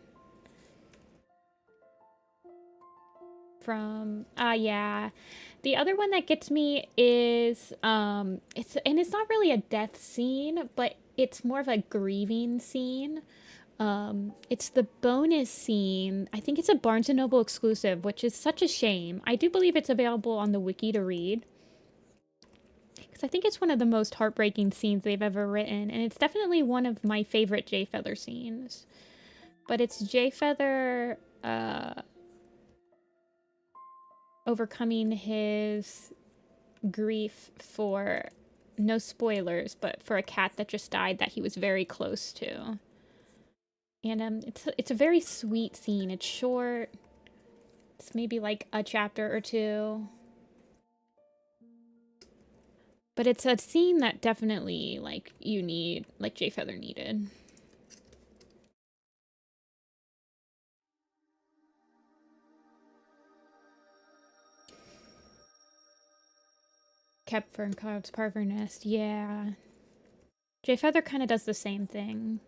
From yeah, the other one that gets me is it's not really a death scene, but it's more of a grieving scene. It's the bonus scene. I think it's a Barnes & Noble exclusive, which is such a shame. I do believe it's available on the wiki to read, because I think it's one of the most heartbreaking scenes they've ever written, and it's definitely one of my favorite J Feather scenes. But it's J Feather overcoming his grief for, no spoilers, but for a cat that just died that he was very close to. And it's a very sweet scene. It's short. It's maybe like a chapter or two. But it's a scene that definitely, like, you need, like Jay Feather needed. Kept Fern Cloud's Parver Nest, yeah. Jay Feather kind of does the same thing.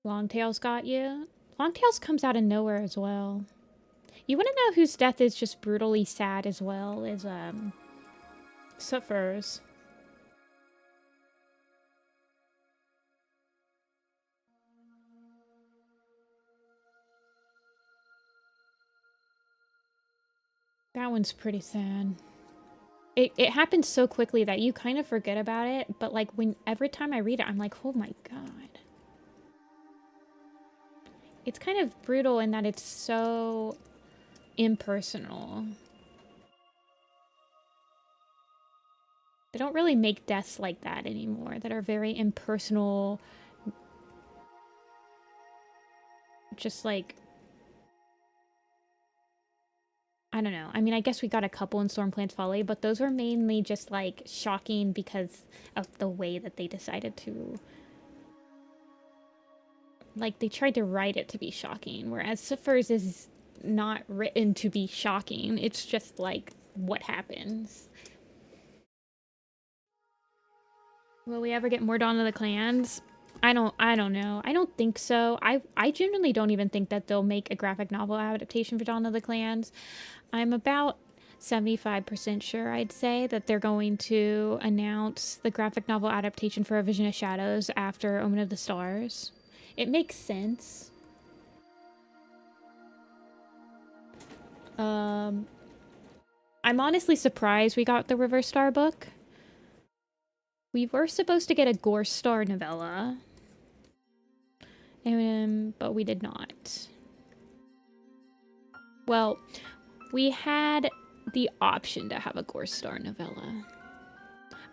Longtail's got you. Longtail's comes out of nowhere as well. You want to know whose death is just brutally sad as well is, Suffers. That one's pretty sad. It happens so quickly that you kind of forget about it, but like every time I read it, I'm like, oh my god. It's kind of brutal in that it's so impersonal. They don't really make deaths like that anymore, that are very impersonal. Just like, I don't know. I mean, I guess we got a couple in Stormplant's Folly, but those were mainly just like shocking because of the way that they decided to, like, they tried to write it to be shocking, whereas Sifers is not written to be shocking. It's just like what happens. Will we ever get more Dawn of the Clans? I don't know. I don't think so. I genuinely don't even think that they'll make a graphic novel adaptation for Dawn of the Clans. I'm about 75% sure, I'd say, that they're going to announce the graphic novel adaptation for A Vision of Shadows after Omen of the Stars. It makes sense. I'm honestly surprised we got the Reverse Star book. We were supposed to get a Gore Star novella, but we did not. Well, we had the option to have a Gore Star novella.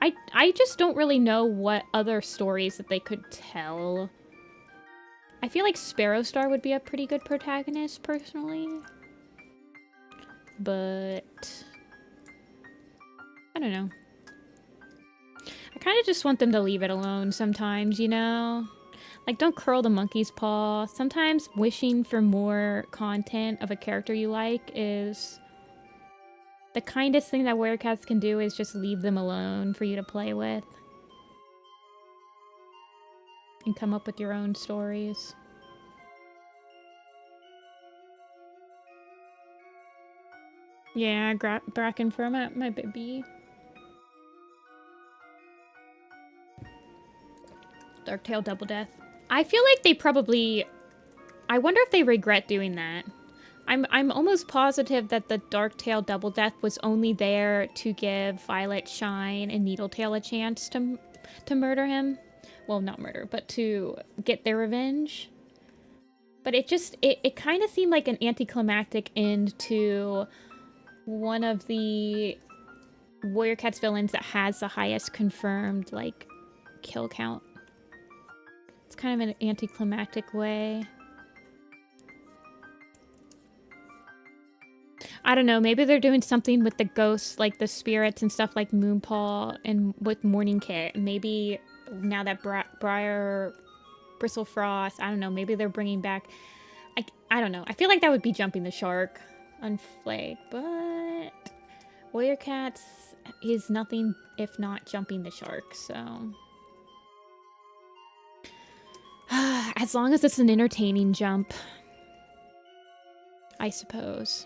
I just don't really know what other stories that they could tell. I feel like Sparrow Star would be a pretty good protagonist, personally. But I don't know. I kind of just want them to leave it alone sometimes, you know? Like, don't curl the monkey's paw. Sometimes wishing for more content of a character you like is... the kindest thing that Werecats can do is just leave them alone for you to play with. And come up with your own stories. Yeah, Bracken for my baby. Darktail Double Death. I feel like they probably... I wonder if they regret doing that. I'm almost positive that the Darktail Double Death was only there to give Violet, Shine, and Needletail a chance to murder him. Well, not murder, but to get their revenge. But it kind of seemed like an anticlimactic end to one of the Warrior Cats villains that has the highest confirmed, like, kill count. It's kind of an anticlimactic way. I don't know, maybe they're doing something with the ghosts, like the spirits and stuff like Moonpaw and with Morning Kit. Maybe now that Briar, Bristlefrost, I don't know, maybe they're bringing back... I don't know. I feel like that would be jumping the shark on Flake, but Warrior Cats is nothing if not jumping the shark, so... as long as it's an entertaining jump, I suppose.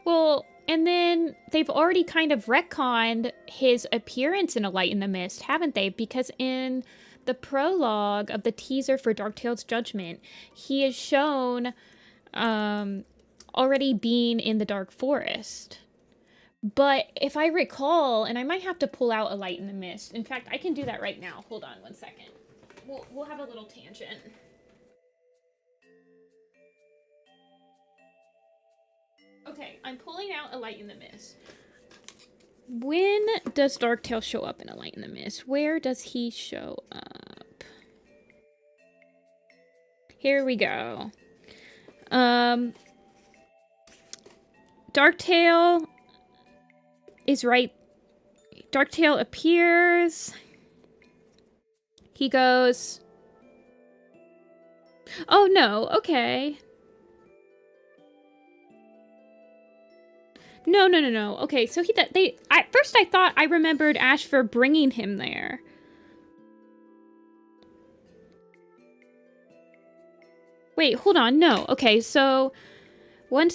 Well, and then they've already kind of retconned his appearance in A Light in the Mist, haven't they? Because in the prologue of the teaser for Darktail's Judgment, he is shown already being in the Dark Forest. But if I recall, and I might have to pull out A Light in the Mist. In fact, I can do that right now. Hold on one second. We'll have a little tangent. Okay, I'm pulling out A Light in the Mist. When does Darktail show up in A Light in the Mist? Where does he show up? Here we go. Darktail is right. Darktail appears. He goes, oh no, okay. No. Okay, so at first I thought I remembered Ashfur bringing him there. Wait, hold on, no. Okay, so one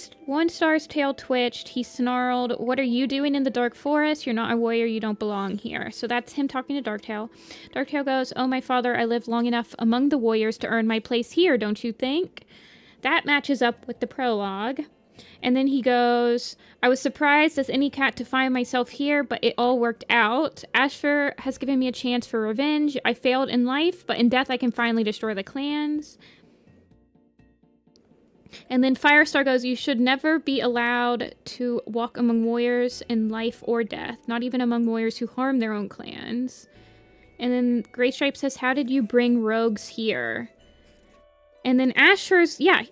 star's tail twitched. He snarled, "What are you doing in the dark forest? You're not a warrior. You don't belong here." So that's him talking to Darktail. Darktail goes, "Oh, my father, I lived long enough among the warriors to earn my place here, don't you think?" That matches up with the prologue. And then he goes, "I was surprised as any cat to find myself here, but it all worked out. Ashfur has given me a chance for revenge. I failed in life, but in death I can finally destroy the clans." And then Firestar goes, "You should never be allowed to walk among warriors in life or death, not even among warriors who harm their own clans." And then Grey Stripe says, "How did you bring rogues here?" And then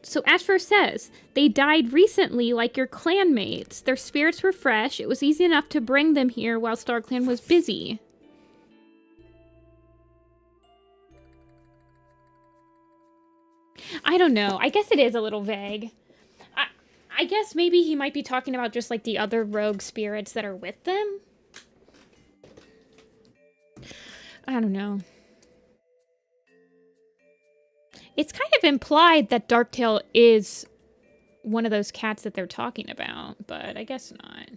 so Ashfur says, "They died recently like your clanmates. Their spirits were fresh. It was easy enough to bring them here while StarClan was busy." I don't know. I guess it is a little vague. I guess maybe he might be talking about just like the other rogue spirits that are with them. I don't know. It's kind of implied that Darktail is one of those cats that they're talking about, but I guess not.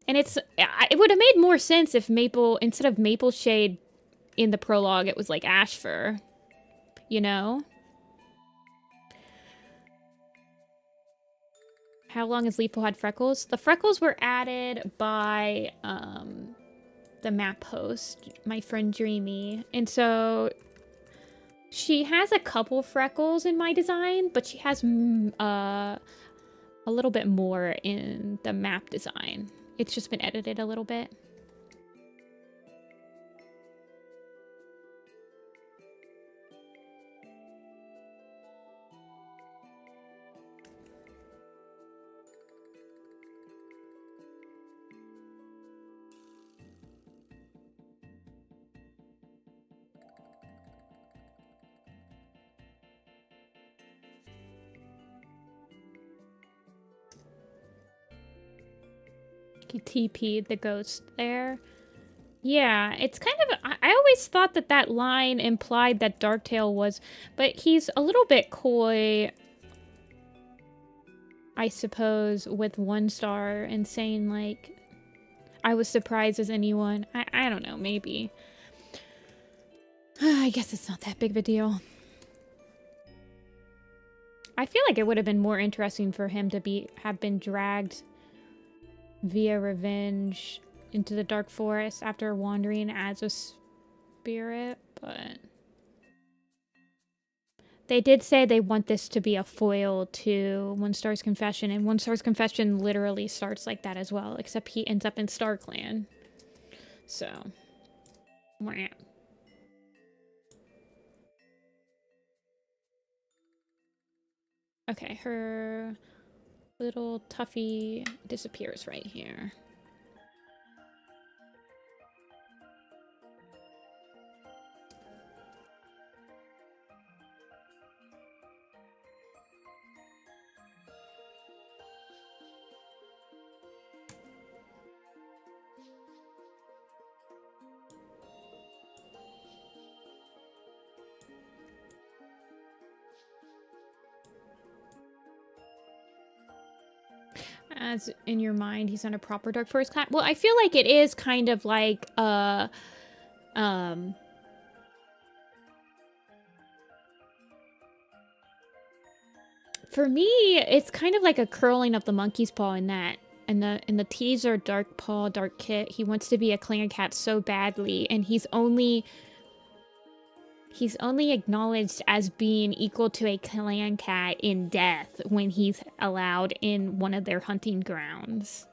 And it would have made more sense if instead of Maple Shade in the prologue, it was like Ashfur, you know? How long has Leafo had freckles? The freckles were added by the map host, my friend Dreamy. And so she has a couple freckles in my design, but she has a little bit more in the map design. It's just been edited a little bit. He TP'd the ghost there. Yeah, it's kind of... I always thought that line implied that Darktail was... But he's a little bit coy, I suppose, with one star and saying, like, "I was surprised as anyone." I don't know, maybe. I guess it's not that big of a deal. I feel like it would have been more interesting for him to have been dragged via revenge into the dark forest after wandering as a spirit, but they did say they want this to be a foil to One Star's Confession, and One Star's Confession literally starts like that as well, except he ends up in StarClan. So, wah. Okay, her little Tuffy disappears right here. As in your mind, he's on a proper Dark Forest clan. Well, I feel like it is kind of like For me, it's kind of like a curling of the monkey's paw in that. In the teaser, Dark Paw, Dark Kit, he wants to be a clan cat so badly, and he's only acknowledged as being equal to a clan cat in death when he's allowed in one of their hunting grounds.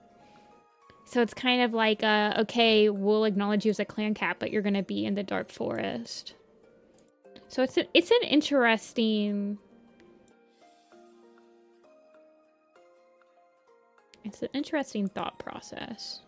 So it's kind of like, okay, we'll acknowledge you as a clan cat, but you're gonna be in the dark forest. So it's an interesting... It's an interesting thought process.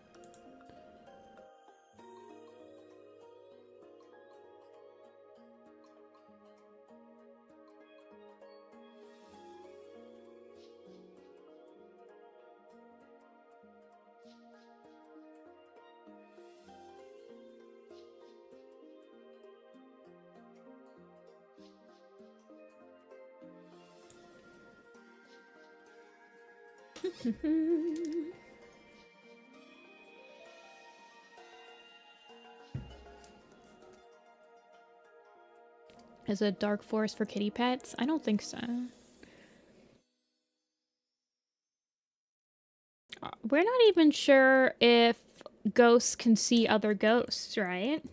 Is a dark forest for kitty pets? I don't think so. We're not even sure if ghosts can see other ghosts, right?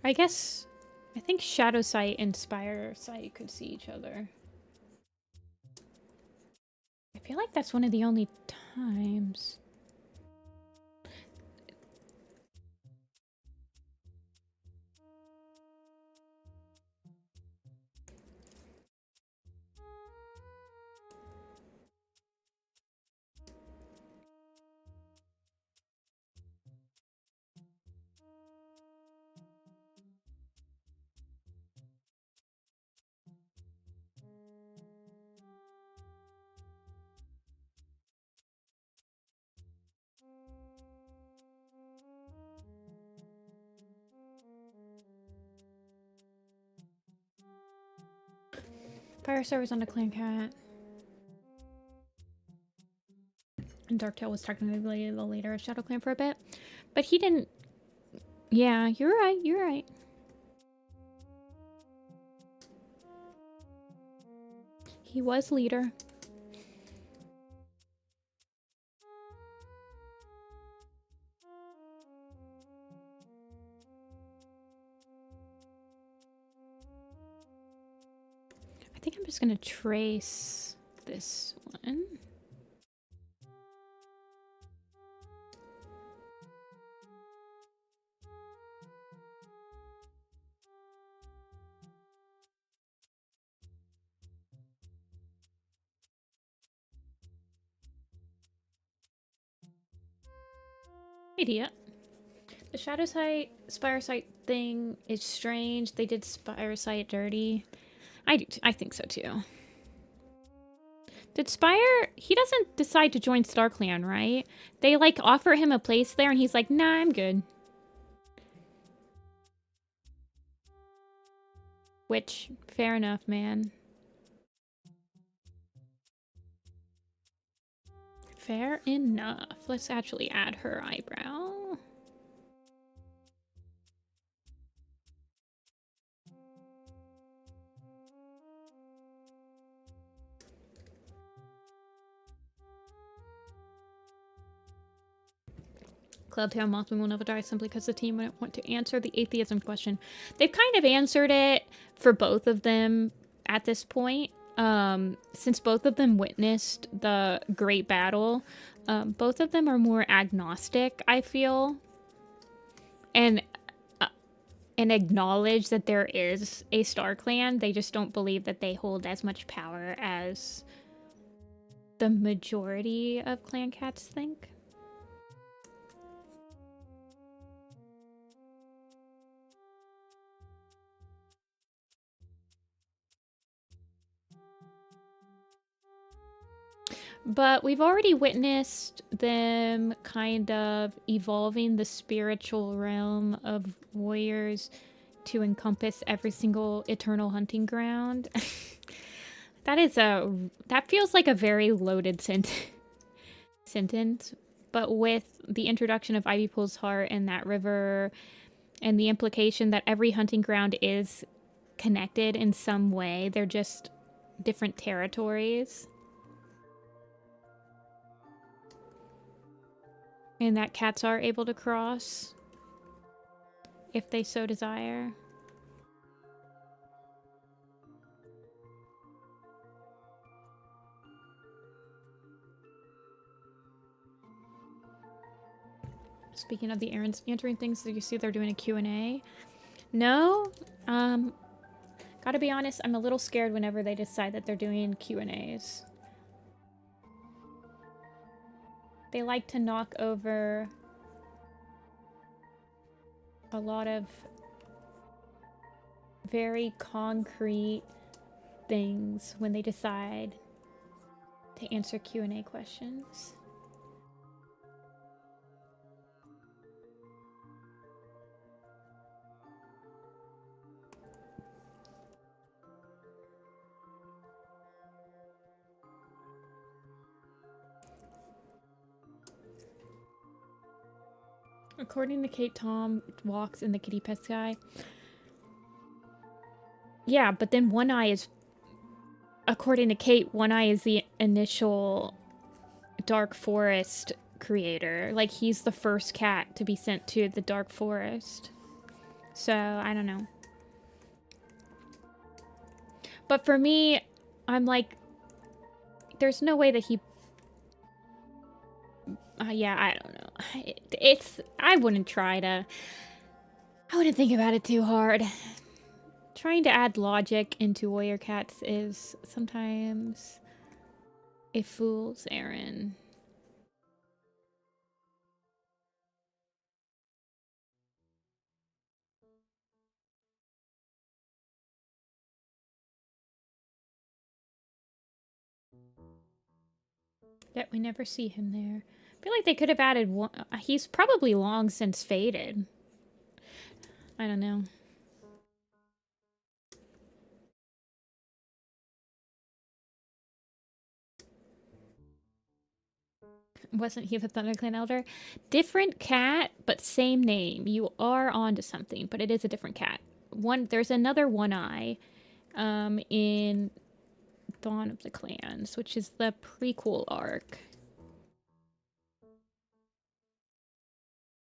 I think Shadow Sight and Spire Sight could see each other. I feel like that's one of the only times. Firestar was on a clan cat. And Darktail was technically the leader of Shadow Clan for a bit. But he didn't... Yeah, you're right, you're right. He was leader. I think I'm just gonna trace this one. Idiot. The Shadow Sight, Spire Sight thing is strange. They did Spire Sight dirty. I think so too. Did Spire... He doesn't decide to join StarClan, right? They, like, offer him a place there, and he's like, nah, I'm good. Which, fair enough, man. Fair enough. Let's actually add her eyebrow. Cloudtail Mothman will never die simply because the team wouldn't want to answer the atheism question. They've kind of answered it for both of them at this point. Since both of them witnessed the great battle, both of them are more agnostic, I feel. And acknowledge that there is a Star Clan. They just don't believe that they hold as much power as the majority of clan cats think. But we've already witnessed them kind of evolving the spiritual realm of warriors to encompass every single eternal hunting ground. That feels like a very loaded sentence. But with the introduction of Ivy Pool's Heart and that river, and the implication that every hunting ground is connected in some way, they're just different territories. And that cats are able to cross if they so desire. Speaking of the answering things, did you see they're doing a Q&A? No. Gotta be honest, I'm a little scared whenever they decide that they're doing Q&As. They like to knock over a lot of very concrete things when they decide to answer Q&A questions. According to Kate, Tom walks in the kitty pet sky. Yeah, but then One Eye is... According to Kate, One Eye is the initial Dark Forest creator. Like, he's the first cat to be sent to the Dark Forest. So, I don't know. But for me, I'm like... There's no way that he... yeah, I don't know. I wouldn't try to... I wouldn't think about it too hard. Trying to add logic into warrior cats is sometimes a fool's errand. Yet we never see him there. I feel like they could have added one. He's probably long since faded. I don't know. Wasn't he the ThunderClan Elder? Different cat, but same name. You are onto something, but it is a different cat. There's another One Eye in Dawn of the Clans, which is the prequel arc.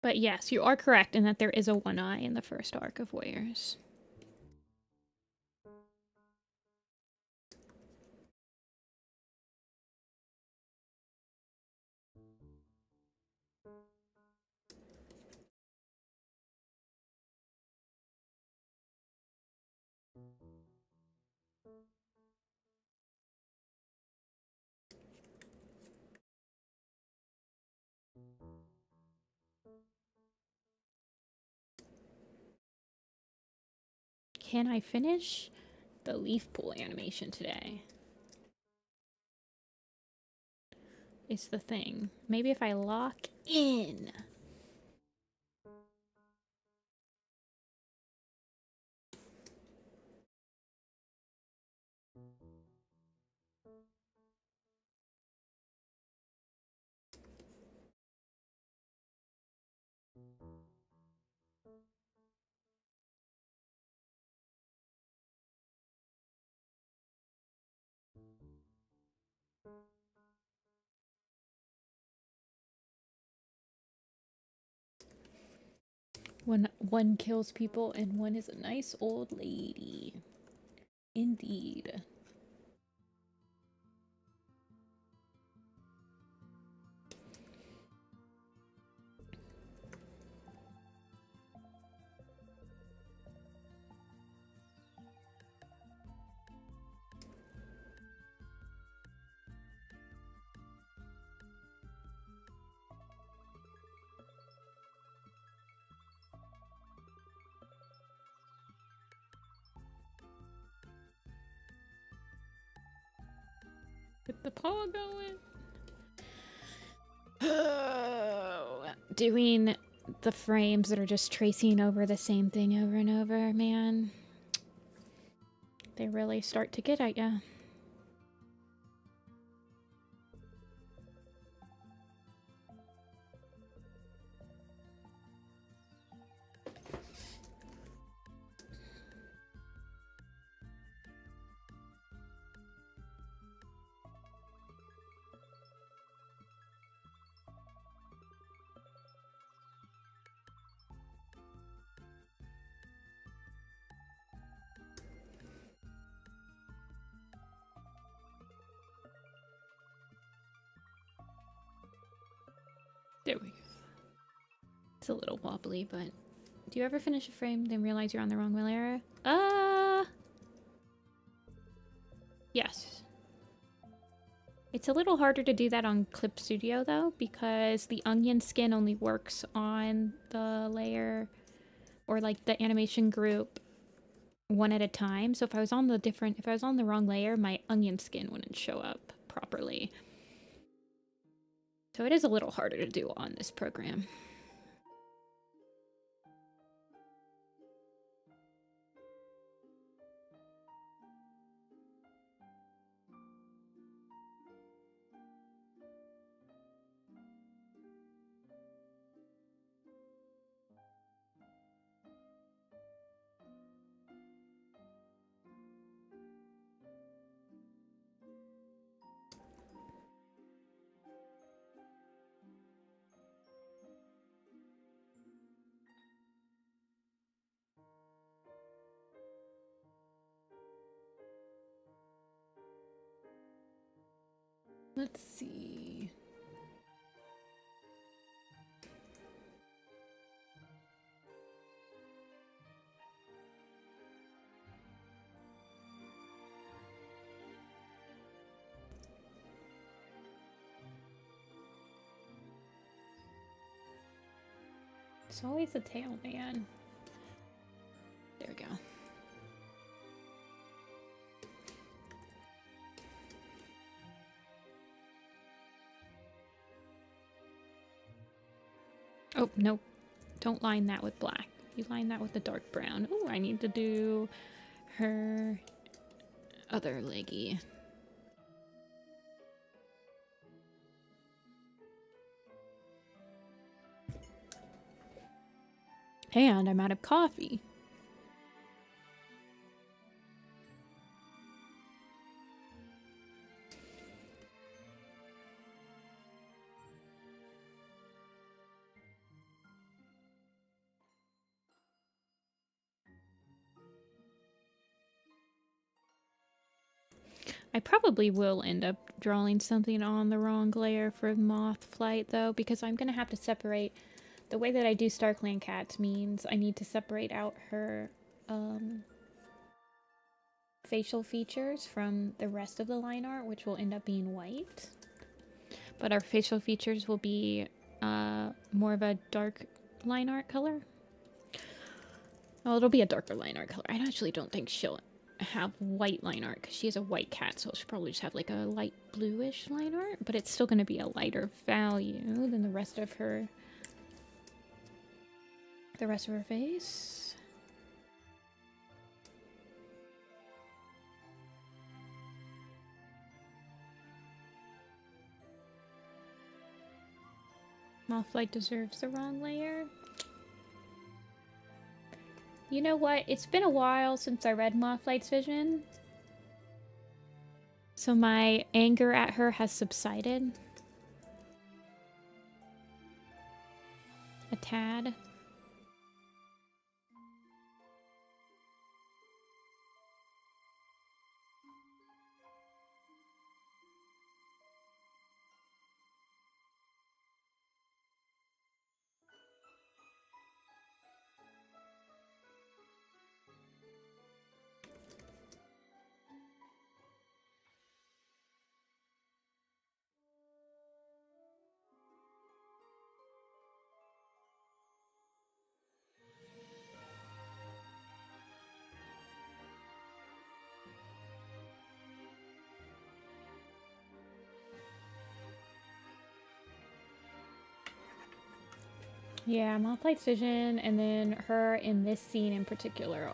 But yes, you are correct in that there is a One Eye in the first arc of Warriors. Can I finish the leaf pool animation today? Is the thing. Maybe if I lock in. When one kills people and one is a nice old lady. Indeed. Get the paw going. Oh, doing the frames that are just tracing over the same thing over and over, man. They really start to get at ya. There we go. It's a little wobbly, but do you ever finish a frame then realize you're on the wrong layer? Yes. It's a little harder to do that on Clip Studio though, because the onion skin only works on the layer or like the animation group one at a time. So if I was on the wrong layer, my onion skin wouldn't show up properly. So it is a little harder to do on this program. Let's see. It's always the tail, man. There we go. Oh, nope. Don't line that with black. You line that with the dark brown. Oh, I need to do her other leggy. And I'm out of coffee. I probably will end up drawing something on the wrong layer for Moth Flight, though, because I'm going to have to separate... The way that I do Starkland Cats means I need to separate out her facial features from the rest of the line art, which will end up being white. But our facial features will be more of a dark line art color. Well, it'll be a darker line art color. I actually don't think she'll have white line art because she is a white cat, so she'll probably just have like a light bluish line art, but it's still going to be a lighter value than the rest of her face. Mothlight deserves the wrong layer. You know what? It's been a while since I read Mothlight's vision, so my anger at her has subsided a tad. Yeah, Mothlight's vision, and then her in this scene in particular,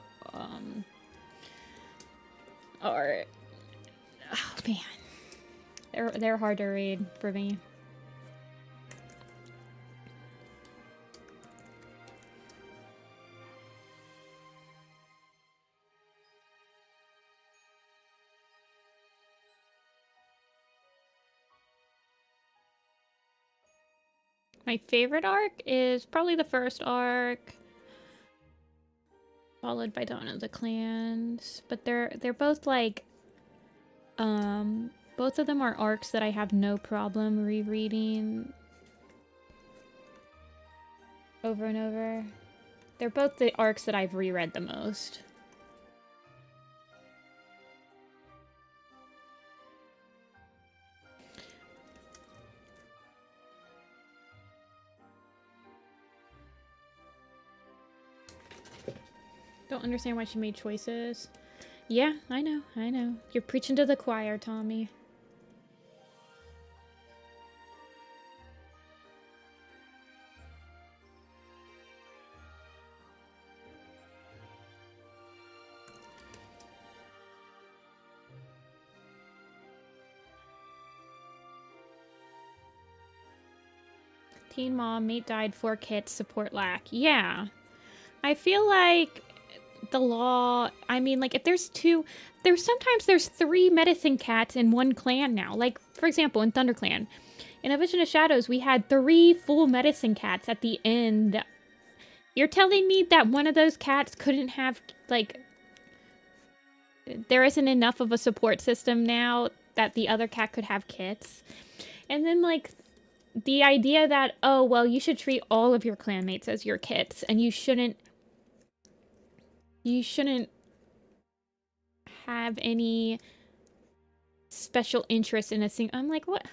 are, oh man, they're hard to read for me. My favorite arc is probably the first arc, followed by Dawn of the Clans. But they're both like, both of them are arcs that I have no problem rereading over and over. They're both the arcs that I've reread the most. Don't understand why she made choices. Yeah, I know. You're preaching to the choir, Tommy. Teen mom, mate died, 4 kits, support lack. Yeah. I feel like the law, I mean, like, if there's sometimes there's 3 medicine cats in one clan now. Like, for example, in ThunderClan. In A Vision of Shadows, we had 3 full medicine cats at the end. You're telling me that one of those cats couldn't have, like, there isn't enough of a support system now that the other cat could have kits? And then, like, the idea that, oh, well, you should treat all of your clanmates as your kits, and you shouldn't have any special interest in a thing. I'm like, what?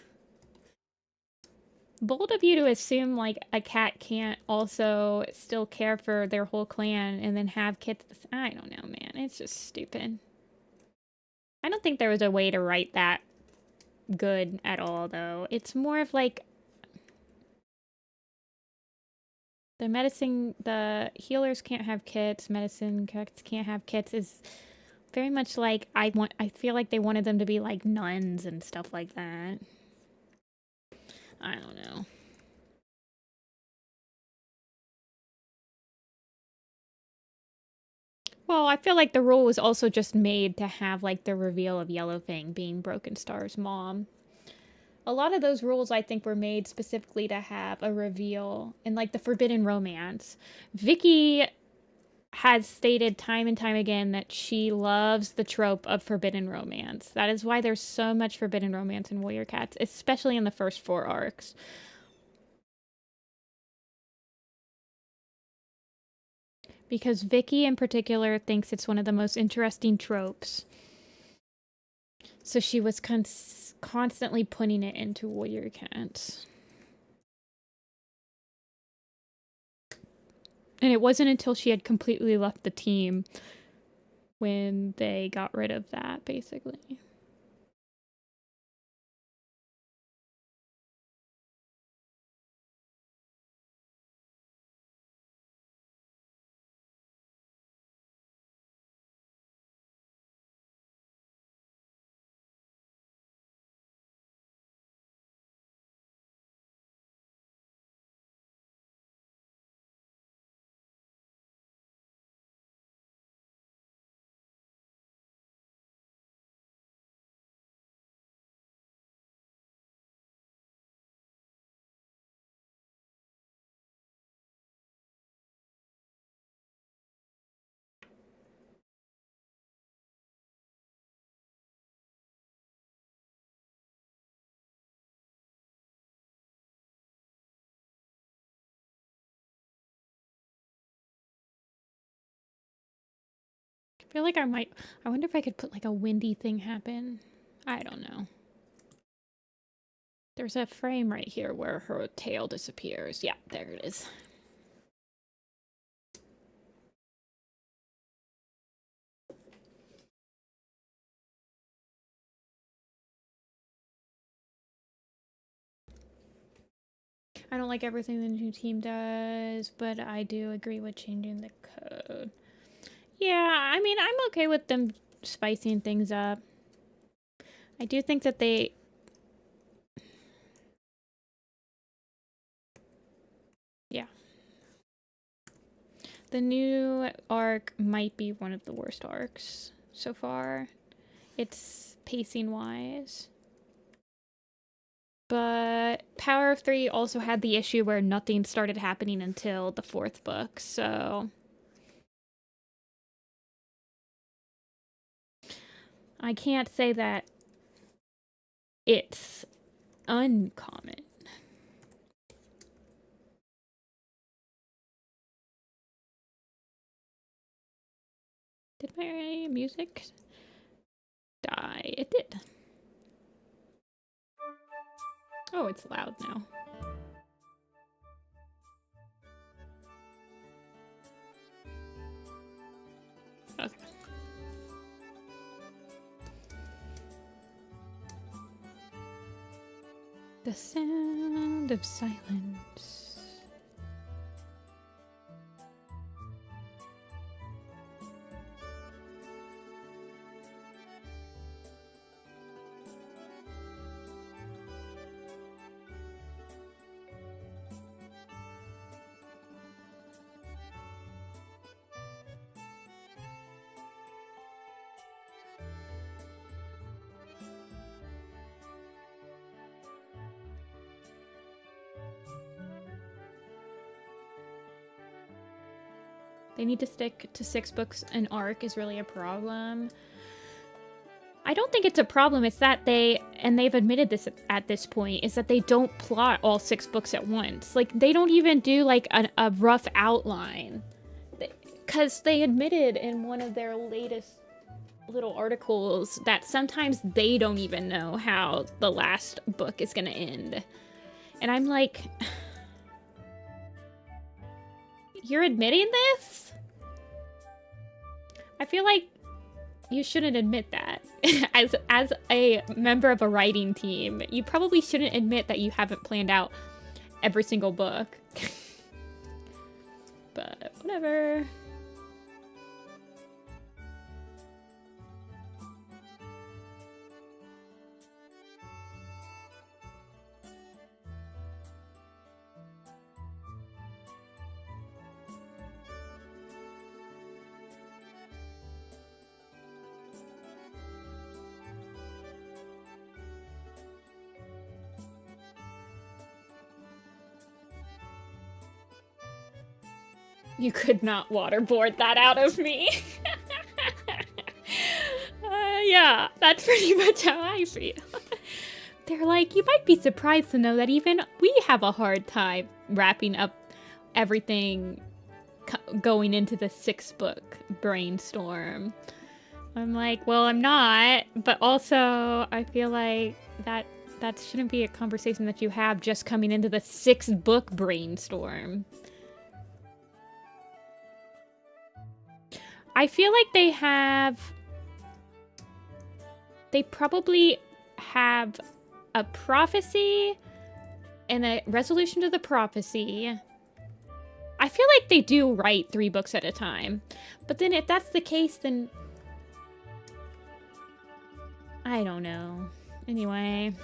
Bold of you to assume, like, a cat can't also still care for their whole clan and then have kits. I don't know, man. It's just stupid. I don't think there was a way to write that good at all, though. It's more of, like, the healers can't have kits, medicine cats can't have kits is very much like, I feel like they wanted them to be like nuns and stuff like that. I don't know. Well, I feel like the rule was also just made to have like the reveal of Yellowfang being Broken Star's mom. A lot of those rules, I think, were made specifically to have a reveal in like the Forbidden Romance. Vicky has stated time and time again that she loves the trope of forbidden romance. That is why there's so much forbidden romance in Warrior Cats, especially in the first 4 arcs. Because Vicky in particular thinks it's one of the most interesting tropes. So she was constantly putting it into Warrior Cats. And it wasn't until she had completely left the team when they got rid of that, basically. I feel like I wonder if I could put like a windy thing happen. I don't know. There's a frame right here where her tail disappears. Yeah, there it is. I don't like everything the new team does, but I do agree with changing the code. Yeah, I mean, I'm okay with them spicing things up. I do think that they... Yeah. The new arc might be one of the worst arcs so far. It's pacing-wise. But Power of Three also had the issue where nothing started happening until the 4th book, so... I can't say that it's uncommon. Did my music die? It did. Oh, it's loud now. Okay. The sound of silence. They need to stick to 6 books an arc is really a problem. I don't think it's a problem. It's that they've admitted this at this point, is that they don't plot all 6 books at once. Like, they don't even do, like, a rough outline. Because they admitted in one of their latest little articles that sometimes they don't even know how the last book is going to end. And I'm like... You're admitting this? I feel like you shouldn't admit that. As a member of a writing team, you probably shouldn't admit that you haven't planned out every single book. But whatever. You could not waterboard that out of me. Yeah, that's pretty much how I feel. They're like, you might be surprised to know that even we have a hard time wrapping up everything going into the 6th book brainstorm. I'm like, well, I'm not, but also I feel like that shouldn't be a conversation that you have just coming into the 6th book brainstorm. I feel like they probably have a prophecy and a resolution to the prophecy. I feel like they do write 3 books at a time. But then if that's the case, then... I don't know. Anyway...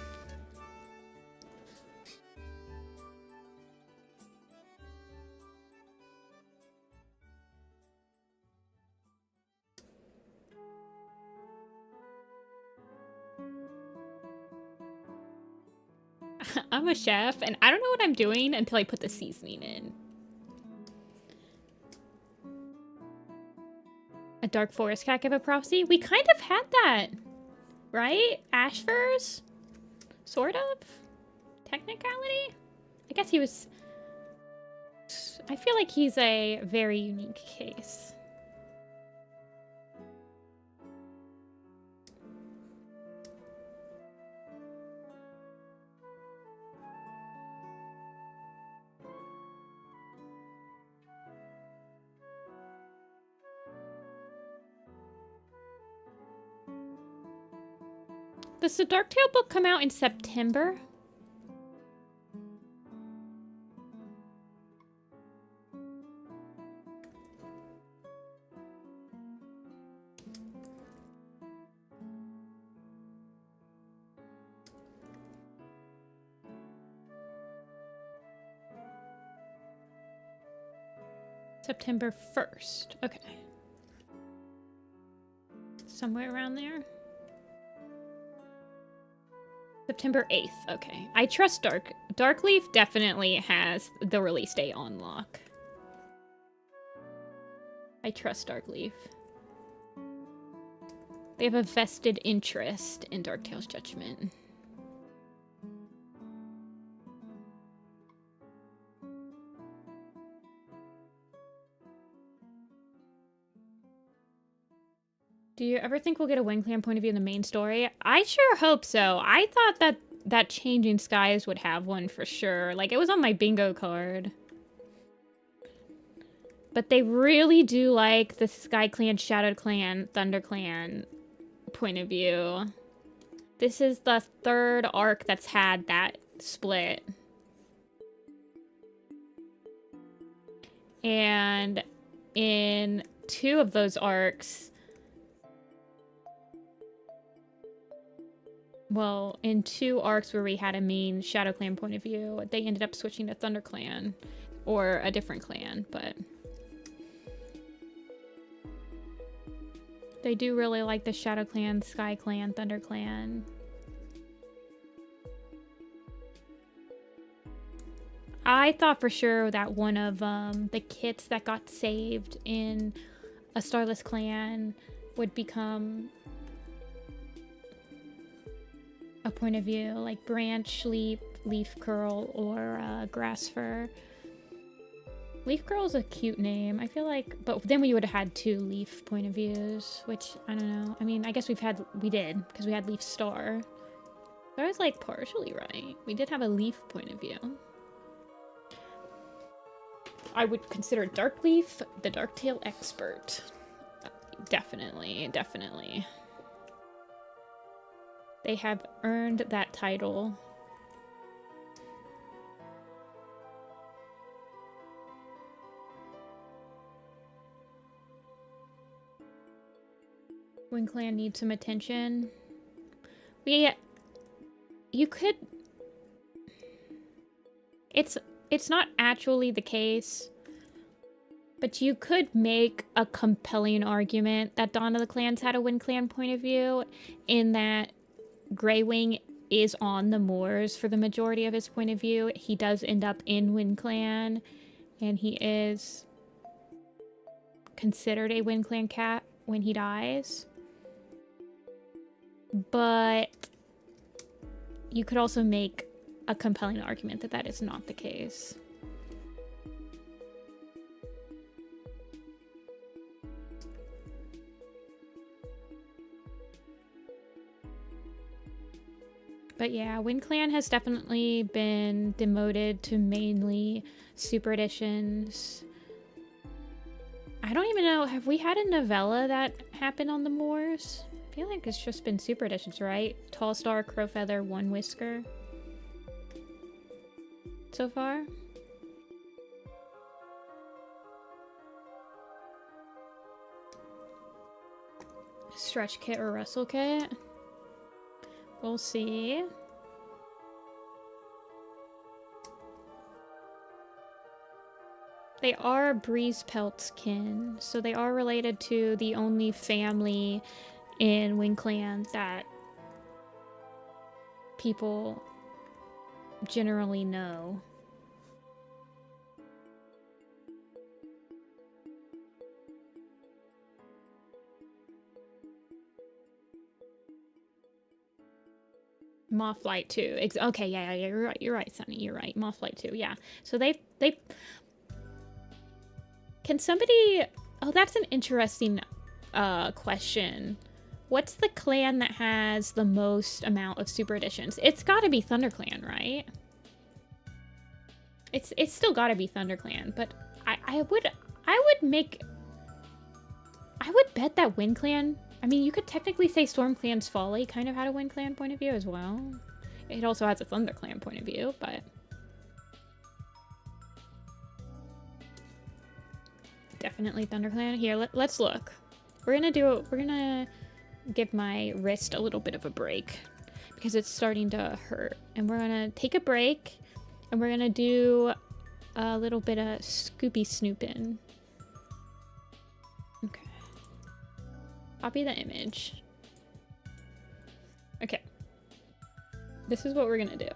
I'm a chef, and I don't know what I'm doing until I put the seasoning in. A dark forest cat give a prophecy? We kind of had that, right? Ashfurs? Sort of? Technicality? I guess he was... I feel like he's a very unique case. Does the Darktail book come out in September? September 1st. Okay. Somewhere around there. September 8th. Okay. I trust Darkleaf definitely has the release date on lock. I trust Darkleaf. They have a vested interest in Darktail's Judgment. Do you ever think we'll get a Wind Clan point of view in the main story? I sure hope so. I thought that Changing Skies would have one for sure. Like, it was on my bingo card. But they really do like the Sky Clan, Shadow Clan, Thunder Clan point of view. This is the third arc that's had that split. And in 2 of those arcs... Well, in 2 arcs where we had a main Shadow Clan point of view, they ended up switching to Thunder Clan. Or a different clan, but... They do really like the Shadow Clan, Sky Clan, Thunder Clan. I thought for sure that one of the kits that got saved in a Starless Clan would become a point of view, like Branch, Leaf Curl, or Grass Fur. Leaf Curl is a cute name. I feel like, but then we would have had 2 Leaf point of views, which I don't know. I mean, I guess we did because we had Leaf Star. So I was like partially right. We did have a Leaf point of view. I would consider Darkleaf the Darktail expert. Definitely, definitely. They have earned that title. Wind Clan needs some attention. You could... It's not actually the case, but you could make a compelling argument that Dawn of the Clans had a Wind Clan point of view, in that Greywing is on the moors for the majority of his point of view. He does end up in Wind Clan, and he is considered a Wind Clan cat when he dies. But you could also make a compelling argument that that is not the case. But yeah, Wind Clan has definitely been demoted to mainly Super Editions. I don't even know, have we had a novella that happened on the moors? I feel like it's just been Super Editions, right? Tall Star, Crowfeather, One Whisker. So far. Stretch kit or wrestle kit? We'll see. They are Breeze Pelt's kin, so they are related to the only family in Wind Clan that people generally know. Mothlight too. Okay, yeah, you're right, Sunny. You're right. Mothlight too. Yeah. So they. Can somebody? Oh, that's an interesting question. What's the clan that has the most amount of Super Editions? It's got to be ThunderClan, right? It's still got to be ThunderClan, but I would bet that Wind Clan. I mean, you could technically say Storm Clan's Folly kind of had a Wind Clan point of view as well. It also has a Thunder Clan point of view, but definitely ThunderClan. Here, let's look. We're gonna give my wrist a little bit of a break because it's starting to hurt. And we're gonna take a break and we're gonna do a little bit of Scoopy snooping. Copy the image. Okay. This is what we're gonna do.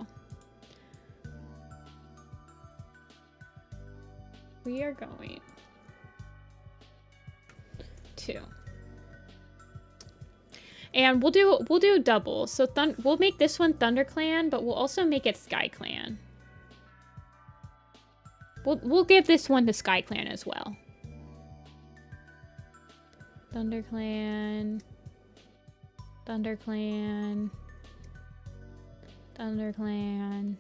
We are going to, and we'll do double. So we'll make this one ThunderClan, but we'll also make it SkyClan. We'll give this one to SkyClan as well. ThunderClan, ThunderClan, ThunderClan,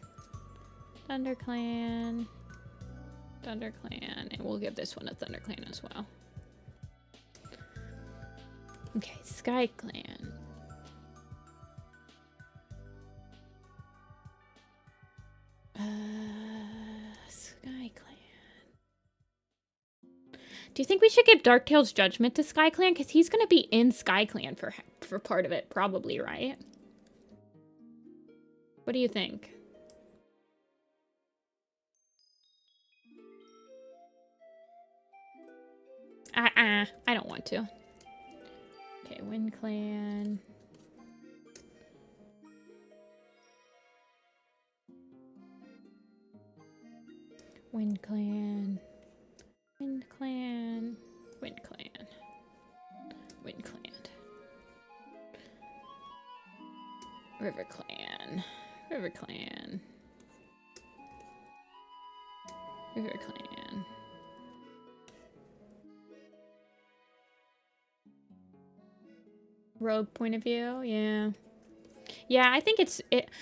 ThunderClan, ThunderClan, and we'll give this one a ThunderClan as well. Okay, SkyClan. SkyClan. Do you think we should give Darktail's Judgment to SkyClan? Because he's going to be in SkyClan for part of it, probably, right? What do you think? I don't want to. Okay, WindClan. WindClan. WindClan. WindClan. WindClan. RiverClan. RiverClan. RiverClan. Rogue point of view, yeah. Yeah, I think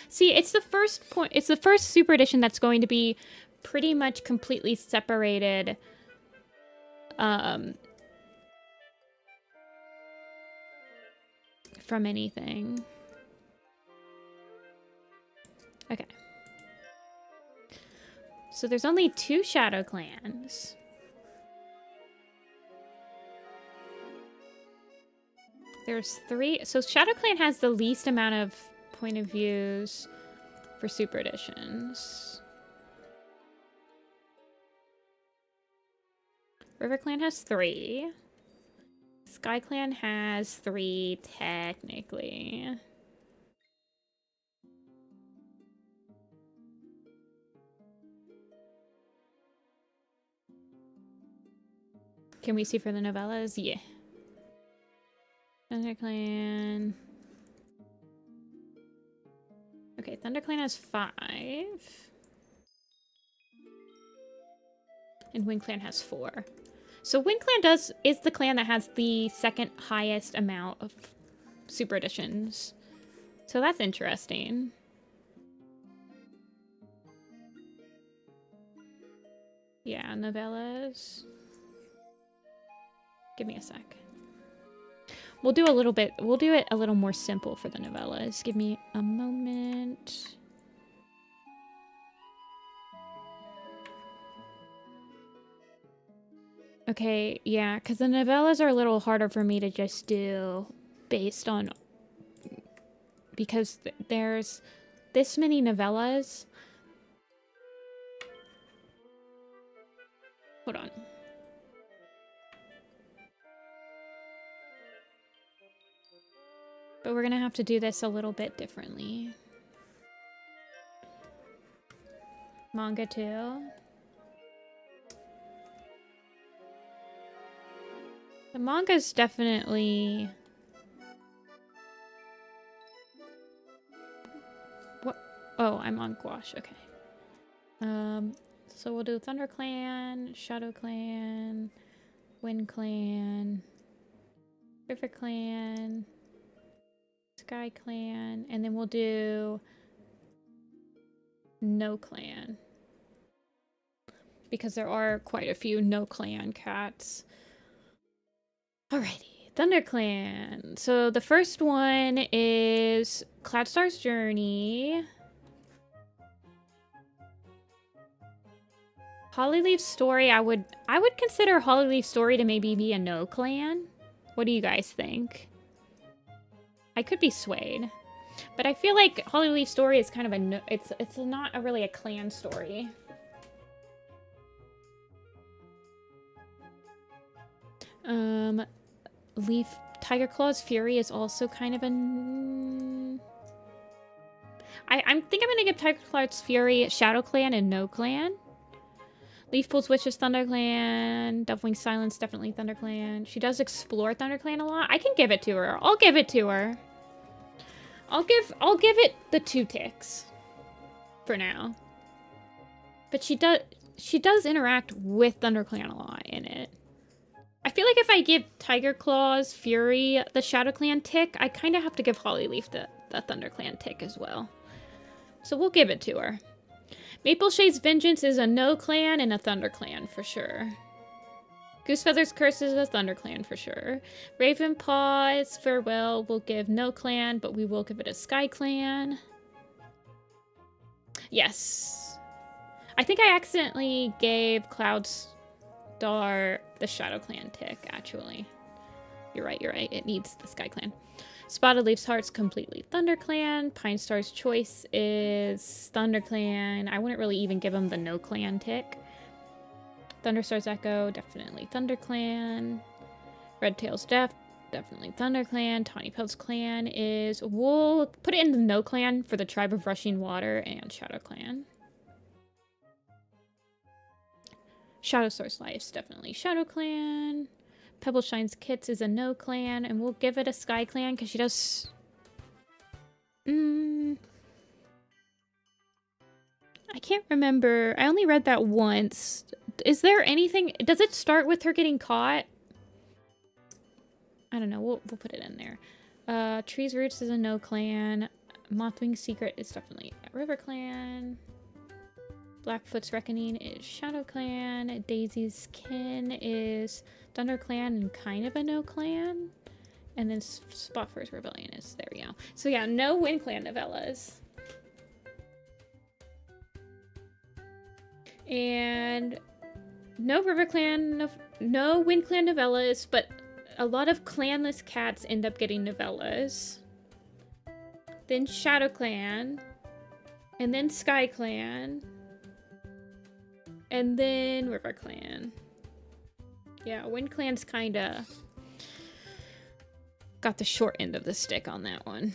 see, it's the first point, it's the first Super Edition that's going to be pretty much completely separated from anything. Okay. So there's only 2 Shadow Clans. There's 3. So Shadow Clan has the least amount of point of views for Super Editions. River Clan has 3. Sky Clan has 3, technically. Can we see for the novellas? Yeah. ThunderClan. Okay, ThunderClan has 5. And WindClan has 4. So WindClan is the clan that has the second highest amount of Super Editions. So that's interesting. Yeah, novellas. Give me a sec. We'll do it a little more simple for the novellas. Give me a moment. Okay, yeah, because the novellas are a little harder for me to just do based on... Because there's this many novellas. Hold on. But we're gonna have to do this a little bit differently. Manga too. The manga's definitely... What? Oh, I'm on gouache, okay. So we'll do ThunderClan, ShadowClan, WindClan, RiverClan, SkyClan, and then we'll do No Clan. Because there are quite a few No Clan cats. Alrighty, ThunderClan. So the first one is Cloudstar's Journey. Hollyleaf's Story, I would consider Hollyleaf's Story to maybe be a No Clan. What do you guys think? I could be swayed, but I feel like Hollyleaf's Story is kind of a no, it's not really a clan story. Leaf Tiger Claw's Fury is also kind of I think I'm gonna give Tiger Claw's Fury Shadow Clan and No Clan. Leaf Pool's Witch is ThunderClan. Deathwing Silence, definitely ThunderClan. She does explore ThunderClan a lot. I can give it to her. I'll give it to her. I'll give it the 2 ticks for now. But she does interact with ThunderClan a lot in it. I feel like if I give Tiger Claw's Fury the Shadow Clan tick, I kind of have to give Hollyleaf the ThunderClan tick as well. So we'll give it to her. Maple Shade's Vengeance is a No Clan and a ThunderClan for sure. Goosefeather's Curse is a ThunderClan for sure. Ravenpaw's Farewell will give No Clan, but we will give it a Sky Clan. Yes. I think I accidentally gave Cloudstar the Shadow Clan tick, actually. You're right. It needs the Sky Clan. Spotted Leaf's Heart's completely ThunderClan. Pine Star's Choice is ThunderClan. I wouldn't really even give him the No Clan tick. Thunderstar's Echo, definitely ThunderClan. Redtail's definitely ThunderClan. Tawny Pelt's Clan is... We'll put it in the No Clan for the Tribe of Rushing Water and Shadow Clan. Shadow Source Life's definitely Shadow Clan. Pebble Shine's Kits is a No Clan, and we'll give it a Sky Clan because she does... I can't remember. I only read that once. Is there anything... Does it start with her getting caught? I don't know. We'll put it in there. Tree's Roots is a No Clan. Mothwing's Secret is definitely a River Clan. Blackfoot's Reckoning is Shadow Clan. Daisy's Kin is Thunder Clan and kind of a No Clan. And then Spotfur's Rebellion is... There we go. So yeah, no Wind Clan novellas. And no River Clan, no Wind Clan novellas, but a lot of clanless cats end up getting novellas. Then Shadow Clan. And then Sky Clan. And then River Clan. Yeah, Wind Clan's kinda got the short end of the stick on that one.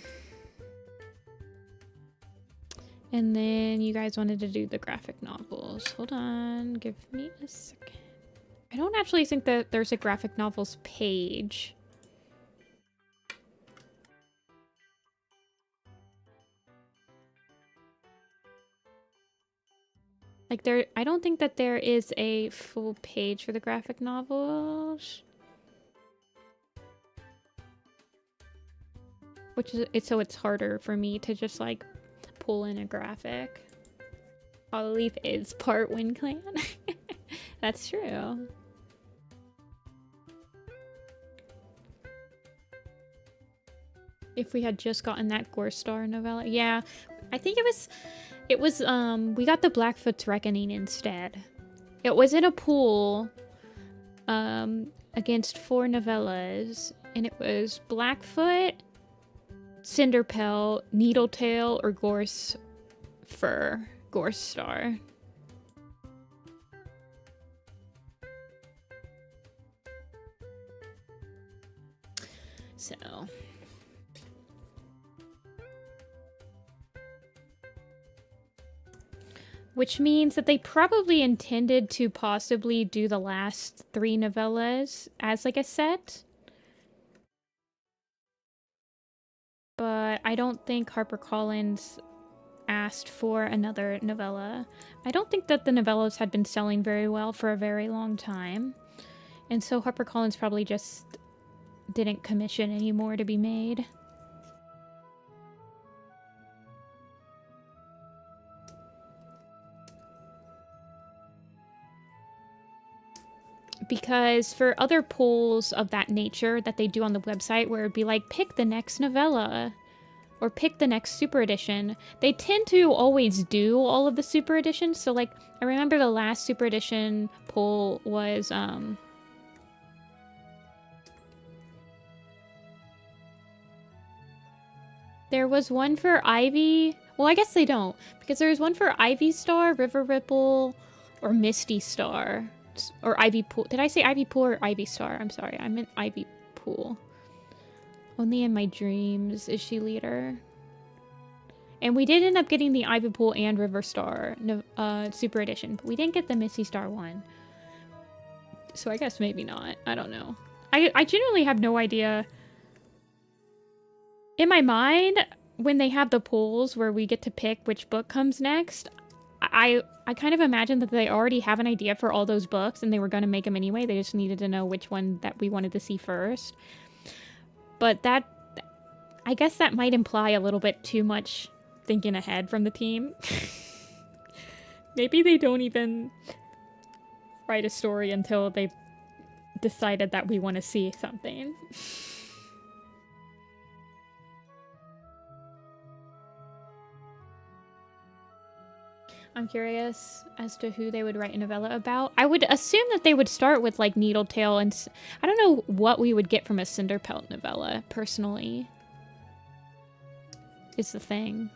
And then you guys wanted to do the graphic novels. Hold on, give me a second. I don't actually think that there's a graphic novels page. Like I don't think that there is a full page for the graphic novels. Which is, so it's harder for me to just like pull in a graphic. Hollyleaf is part Wind Clan. That's true. If we had just gotten that Gorestar novella. Yeah, I think it was we got the Blackfoot's Reckoning instead. It was in a pool against 4 novellas, and it was Blackfoot, Cinderpelt, Needletail, or Gorestar. So which means that they probably intended to possibly do the last 3 novellas as like a set. But I don't think HarperCollins asked for another novella. I don't think that the novellas had been selling very well for a very long time. And so HarperCollins probably just didn't commission any more to be made. Because for other polls of that nature that they do on the website, where it'd be like, pick the next novella or pick the next super edition, they tend to always do all of the super editions. So like, I remember the last super edition poll was there was one for Ivy. Well, I guess they don't, because there was one for Ivy Star, River Ripple, or Misty Star. Or Ivy Pool. Did I say Ivy Pool or Ivy Star? I'm sorry, I meant Ivy Pool. Only in my dreams is she leader. And we did end up getting the Ivy Pool and River Star Super Edition, but we didn't get the Misty Star one. So I guess maybe not. I don't know. I genuinely have no idea. In my mind, when they have the polls where we get to pick which book comes next, I kind of imagine that they already have an idea for all those books and they were going to make them anyway. They just needed to know which one that we wanted to see first. But that, I guess that might imply a little bit too much thinking ahead from the team. Maybe they don't even write a story until they've decided that we want to see something. I'm curious as to who they would write a novella about. I would assume that they would start with like Needletail, and I don't know what we would get from a Cinderpelt novella, personally. Is the thing.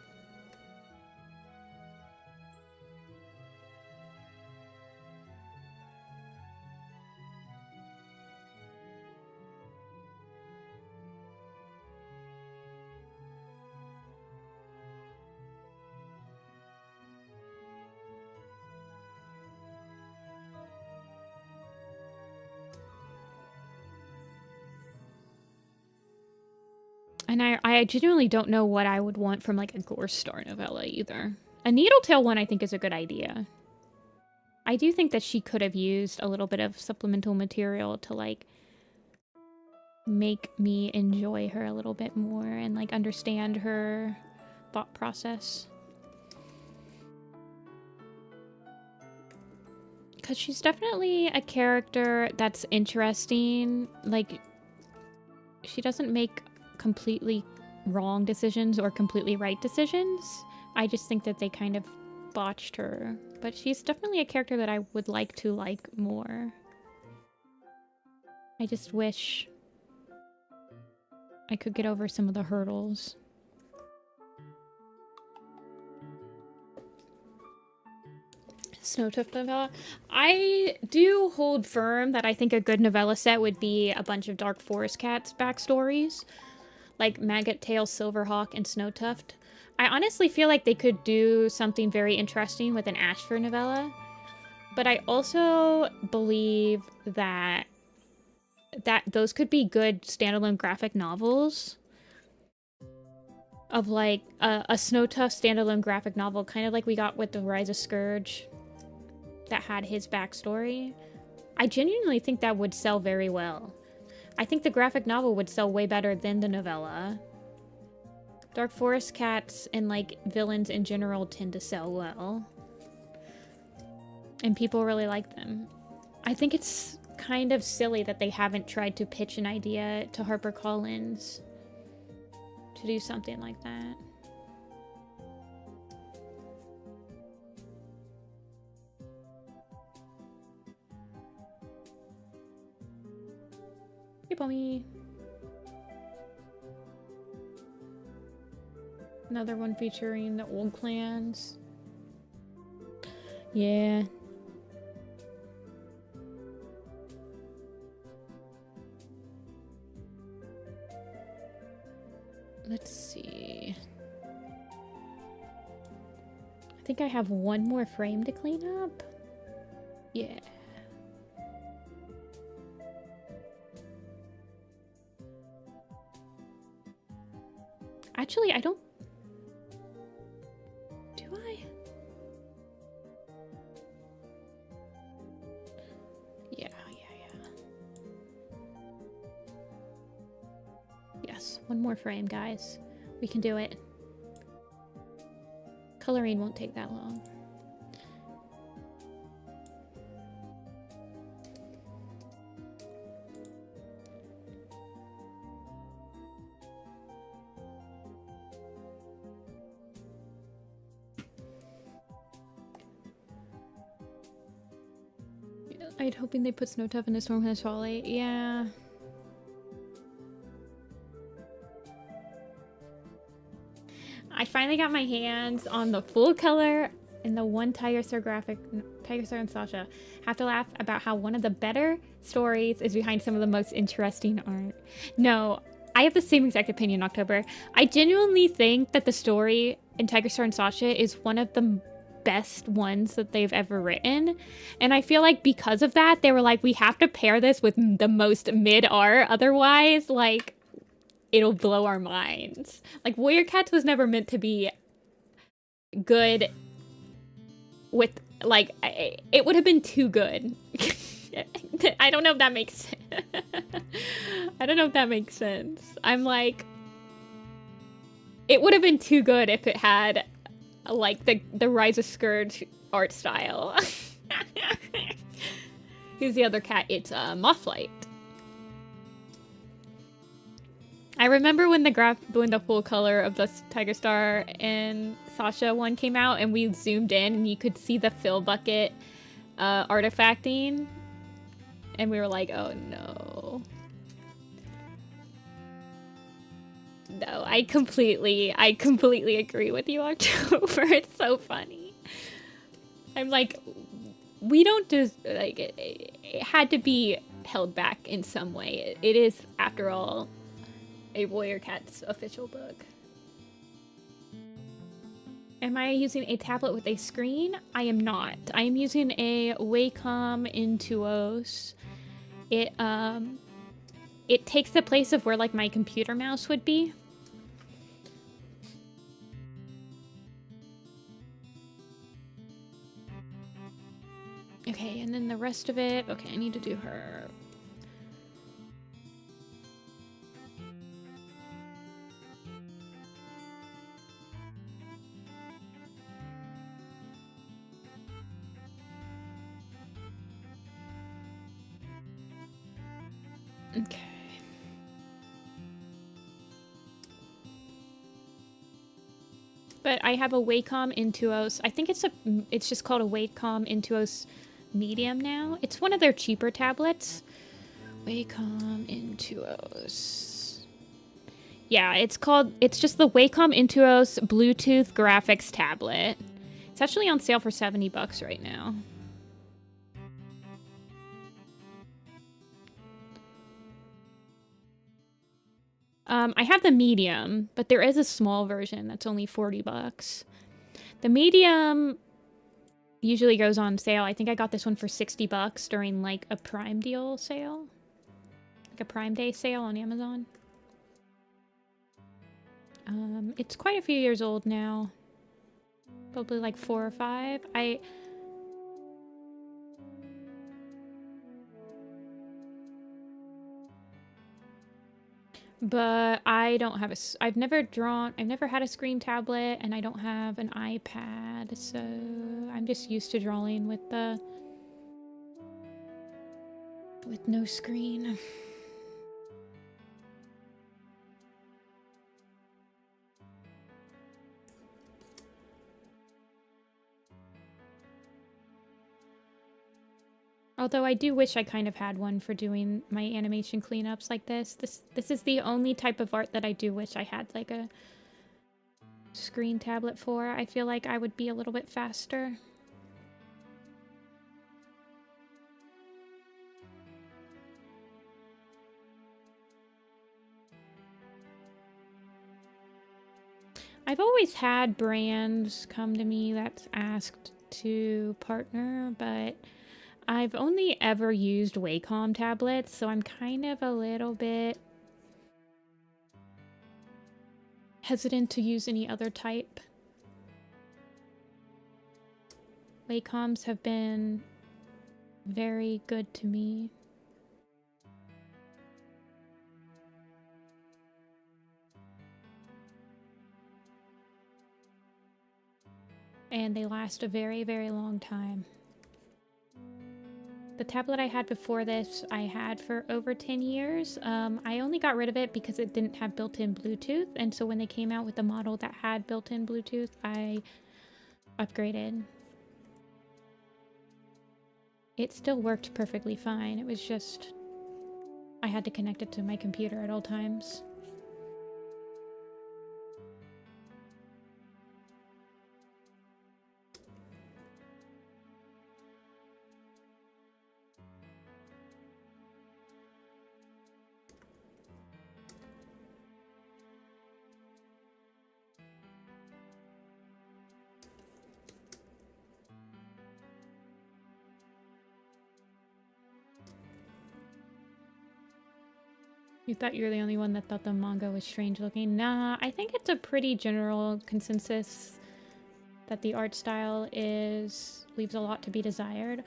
And I genuinely don't know what I would want from like a Gore Star novella either. A Needletail one I think is a good idea. I do think that she could have used a little bit of supplemental material to like make me enjoy her a little bit more and like understand her thought process. Because she's definitely a character that's interesting. Like, she doesn't make completely wrong decisions or completely right decisions. I just think that they kind of botched her. But she's definitely a character that I would like to like more. I just wish I could get over some of the hurdles. Snowtuft novella. I do hold firm that I think a good novella set would be a bunch of Dark Forest Cats backstories. Like Maggot Tail, Silverhawk, and Snowtuft. I honestly feel like they could do something very interesting with an Ashfur novella. But I also believe that those could be good standalone graphic novels. Of like a Snowtuft standalone graphic novel, kind of like we got with the Rise of Scourge. That had his backstory. I genuinely think that would sell very well. I think the graphic novel would sell way better than the novella. Dark Forest Cats and like villains in general tend to sell well. And people really like them. I think it's kind of silly that they haven't tried to pitch an idea to HarperCollins to do something like that. Hey, Pommy. Another one featuring the old clans. Yeah. Let's see. I think I have one more frame to clean up. Yeah. Actually, I don't... Do I? Yeah. Yes, one more frame, guys. We can do it. Coloring won't take that long. I'd hoping they put Snowtuft in a Stormcast Folly. Yeah. I finally got my hands on the full color in the one Tiger Star graphic. Tiger Star and Sasha. Have to laugh about how one of the better stories is behind some of the most interesting art. No, I have the same exact opinion, October. I genuinely think that the story in Tiger Star and Sasha is one of the best ones that they've ever written. And I feel like because of that, they were like, we have to pair this with the most mid art. Otherwise, like, it'll blow our minds. Like, Warrior Cats was never meant to be good with, like, it would have been too good. I don't know if that makes sense. I don't know if that makes sense. I'm like, it would have been too good if it had like the Rise of Scourge art style. Who's the other cat? It's Mothlight. I remember when the full color of the Tiger Star and Sasha one came out, and we zoomed in, and you could see the fill bucket artifacting, and we were like, "Oh no." No, I completely agree with you, October. It's so funny. I'm like, we don't just, like, it had to be held back in some way. It is, after all, a Warrior Cats official book. Am I using a tablet with a screen? I am not. I am using a Wacom Intuos. It takes the place of where, like, my computer mouse would be. Okay, and then the rest of it... Okay, I need to do her. Okay. But I have a Wacom Intuos. I think it's just called a Wacom Intuos Medium now. It's one of their cheaper tablets. Wacom Intuos. Yeah, it's just the Wacom Intuos Bluetooth graphics tablet. It's actually on sale for $70 right now. I have the medium, but there is a small version that's only $40. The medium usually goes on sale. I think I got this one for $60 during like a Prime deal sale. Like a Prime Day sale on Amazon. It's quite a few years old now. Probably like 4 or 5. But I don't have I've never had a screen tablet, and I don't have an iPad, so I'm just used to drawing with no screen. Although I do wish I kind of had one for doing my animation cleanups like this. This is the only type of art that I do wish I had like a screen tablet for. I feel like I would be a little bit faster. I've always had brands come to me that's asked to partner, but I've only ever used Wacom tablets, so I'm kind of a little bit hesitant to use any other type. Wacoms have been very good to me. And they last a very, very long time. The tablet I had before this, I had for over 10 years. I only got rid of it because it didn't have built-in Bluetooth, and so when they came out with the model that had built-in Bluetooth, I upgraded. It still worked perfectly fine. It was just, I had to connect it to my computer at all times. You thought you were the only one that thought the manga was strange looking? Nah, I think it's a pretty general consensus that the art style leaves a lot to be desired.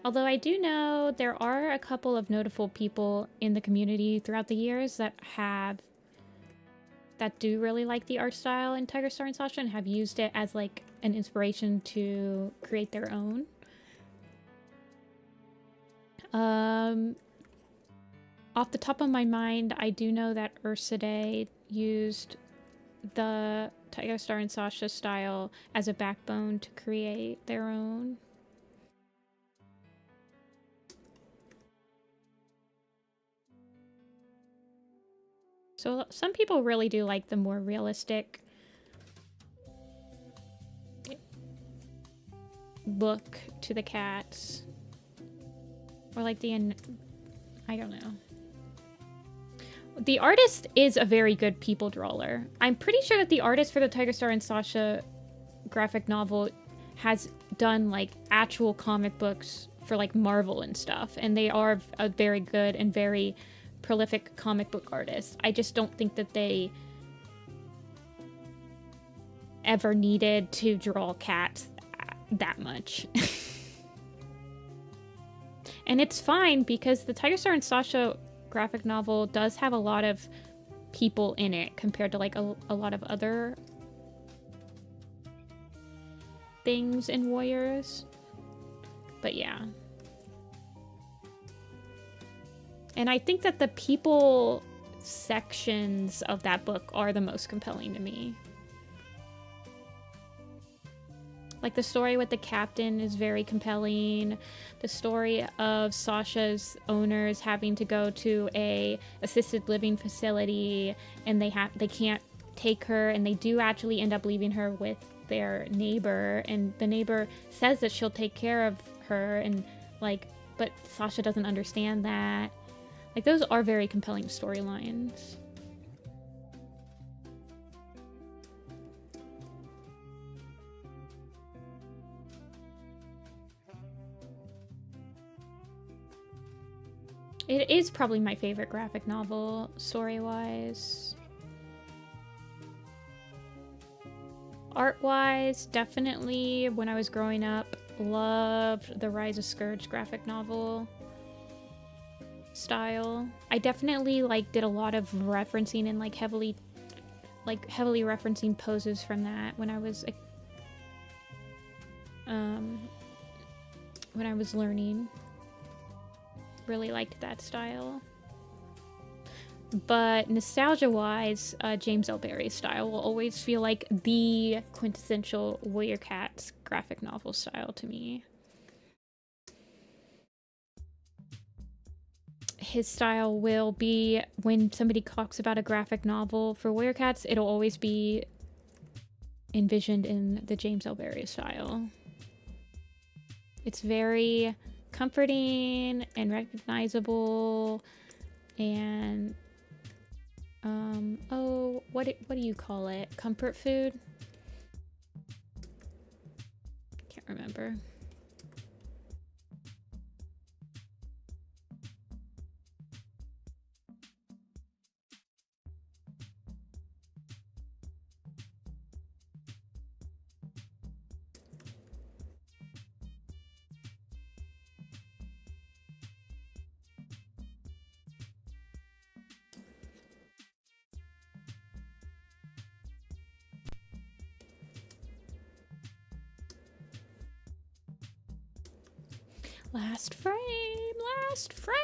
Although I do know there are a couple of notable people in the community throughout the years that do really like the art style in Tiger Star and Sasha and have used it as like an inspiration to create their own. Off the top of my mind, I do know that Ursidae used the Tiger Star and Sasha style as a backbone to create their own. So some people really do like the more realistic look to the cats. Or like I don't know. The artist is a very good people drawer. I'm pretty sure that the artist for the Tiger Star and Sasha graphic novel has done like actual comic books for like Marvel and stuff, and they are a very good and very prolific comic book artist. I just don't think that they ever needed to draw cats that much. And it's fine because the Tiger Star and Sasha graphic novel does have a lot of people in it compared to like a lot of other things in Warriors. But yeah. And I think that the people sections of that book are the most compelling to me. Like the story with the captain is very compelling. The story of Sasha's owners having to go to a assisted living facility and they can't take her, and they do actually end up leaving her with their neighbor, and the neighbor says that she'll take care of her, and like, but Sasha doesn't understand that. Like, those are very compelling storylines. It is probably my favorite graphic novel, story-wise. Art-wise, definitely, when I was growing up, loved the Rise of Scourge graphic novel style. I definitely, like, did a lot of referencing and, like, heavily referencing poses from that when I was learning. Really liked that style. But nostalgia-wise, James L. Barrie's style will always feel like the quintessential Warrior Cats graphic novel style to me. His style will be, when somebody talks about a graphic novel for Warrior Cats, it'll always be envisioned in the James L. Barrie style. It's very comforting and recognizable, and oh, what do you call it? Comfort food? Can't remember. Last frame, last frame.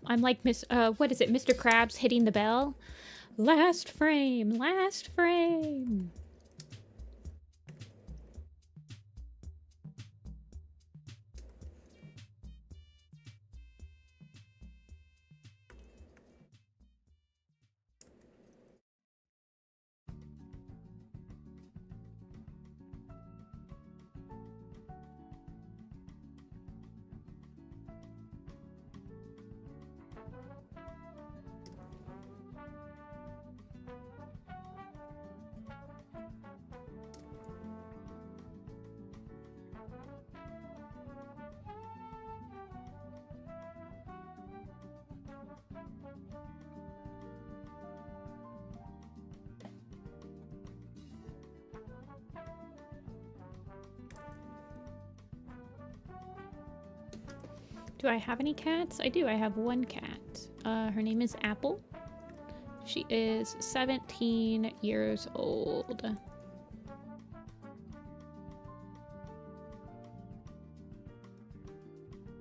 I'm like what is it, Mr. Krabs hitting the bell? Last frame, last frame. Do I have any cats? I do. I have one cat. Her name is Apple. She is 17 years old.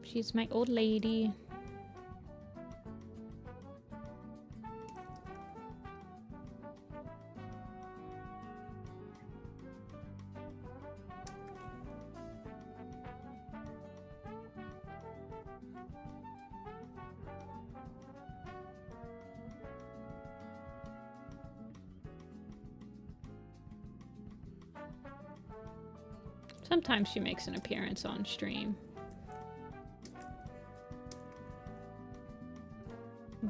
She's my old lady. Sometimes she makes an appearance on stream.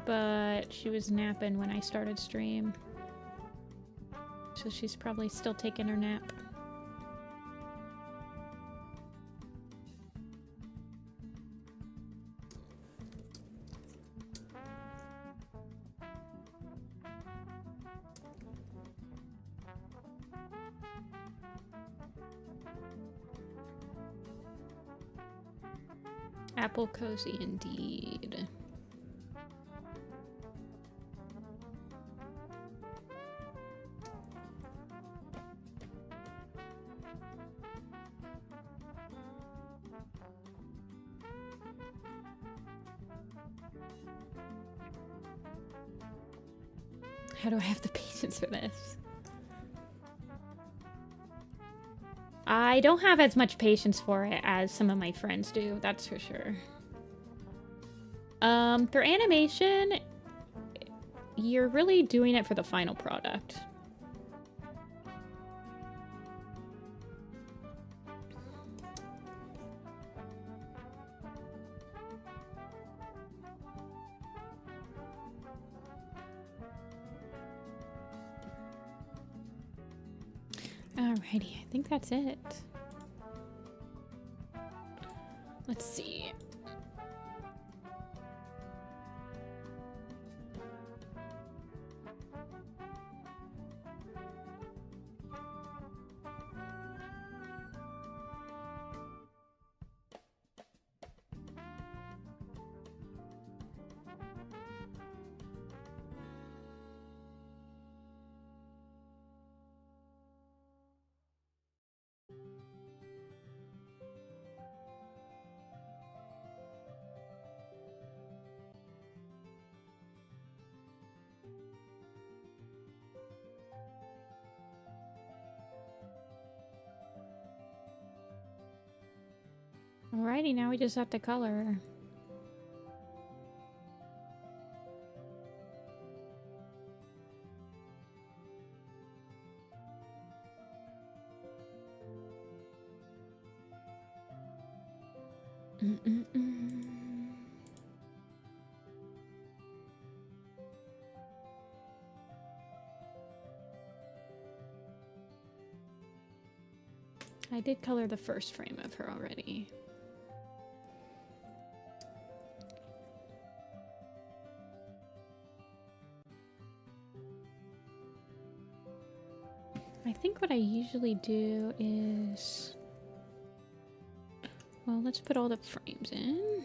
But she was napping when I started stream. So she's probably still taking her nap. Apple cozy indeed. How do I have the patience for this? I don't have as much patience for it as some of my friends do, that's for sure. For animation, you're really doing it for the final product. Alrighty, I think that's it. Let's see. Alrighty, now we just have to color her. I did color the first frame of her already. I think what I usually do is... Well, let's put all the frames in.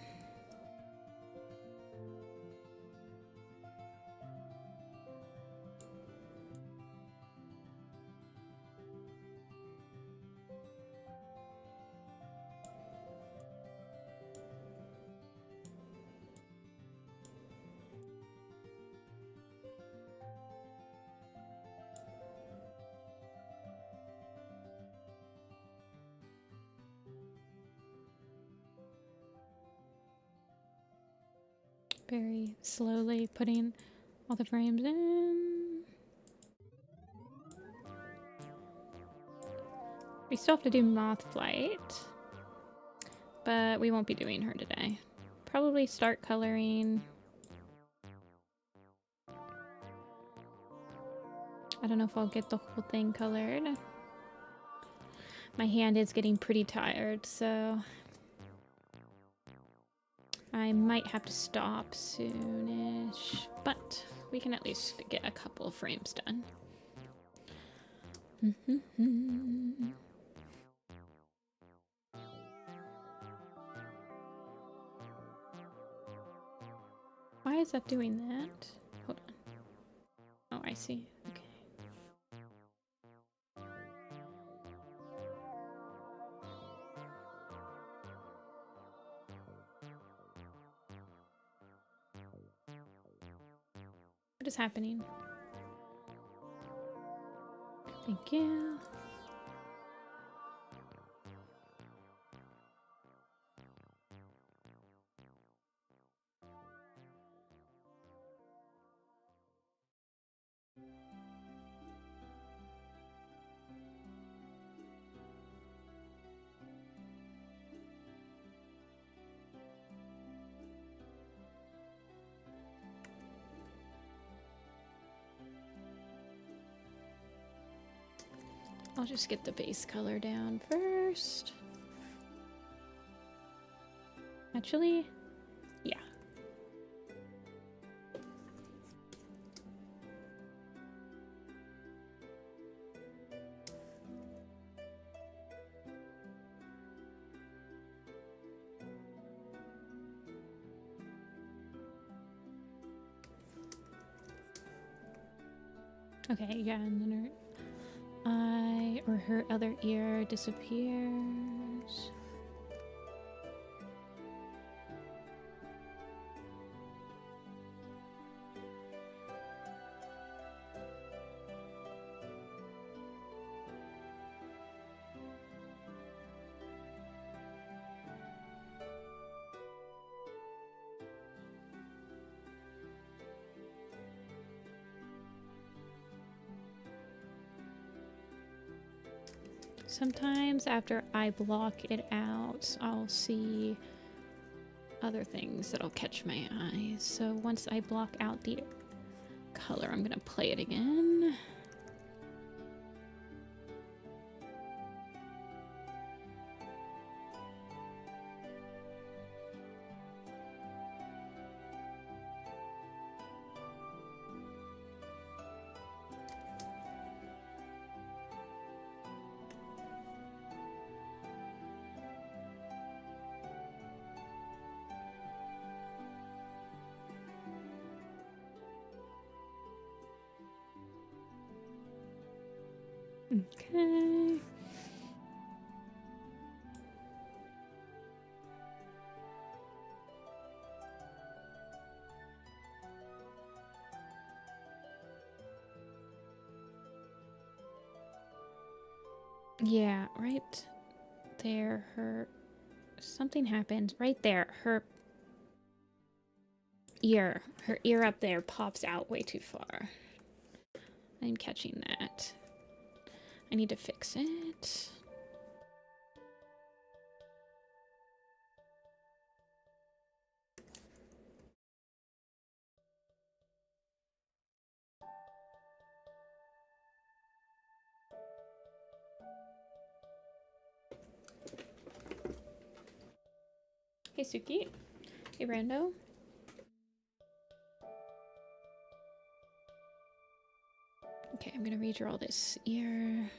Very slowly putting all the frames in. We still have to do Moth Flight, but we won't be doing her today. Probably start coloring. I don't know if I'll get the whole thing colored. My hand is getting pretty tired, so I might have to stop soonish, but we can at least get a couple of frames done. is that doing that? Hold on. Oh, I see. Okay. What is happening? Thank you. I'll just get the base color down first. Actually, yeah. Okay, yeah, and then her eye or her other ear disappears. Sometimes after I block it out, I'll see other things that'll catch my eye. So once I block out the color, I'm gonna play it again. Okay. Yeah, right there, something happened. Right there, her ear up there pops out way too far. I'm catching that. I need to fix it. Hey, Suki. Hey, Rando. Okay, I'm gonna redraw this ear.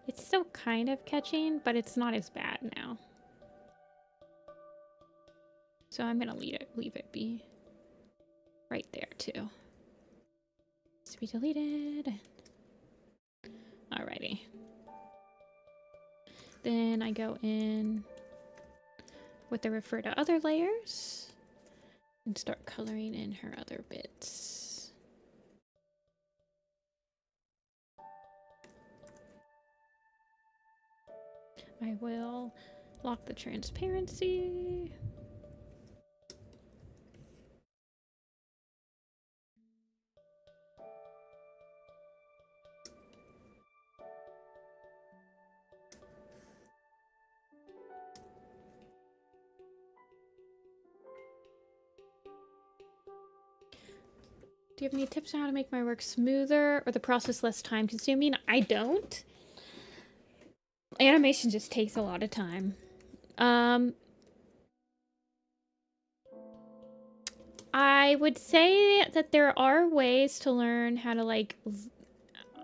It's still kind of catching, but it's not as bad now. So I'm gonna leave it be right there too. To be deleted. Alrighty. Then I go in with the refer to other layers and start coloring in her other bits. I will lock the transparency. Do you have any tips on how to make my work smoother or the process less time consuming? I don't. Animation just takes a lot of time. I would say that there are ways to learn how to like...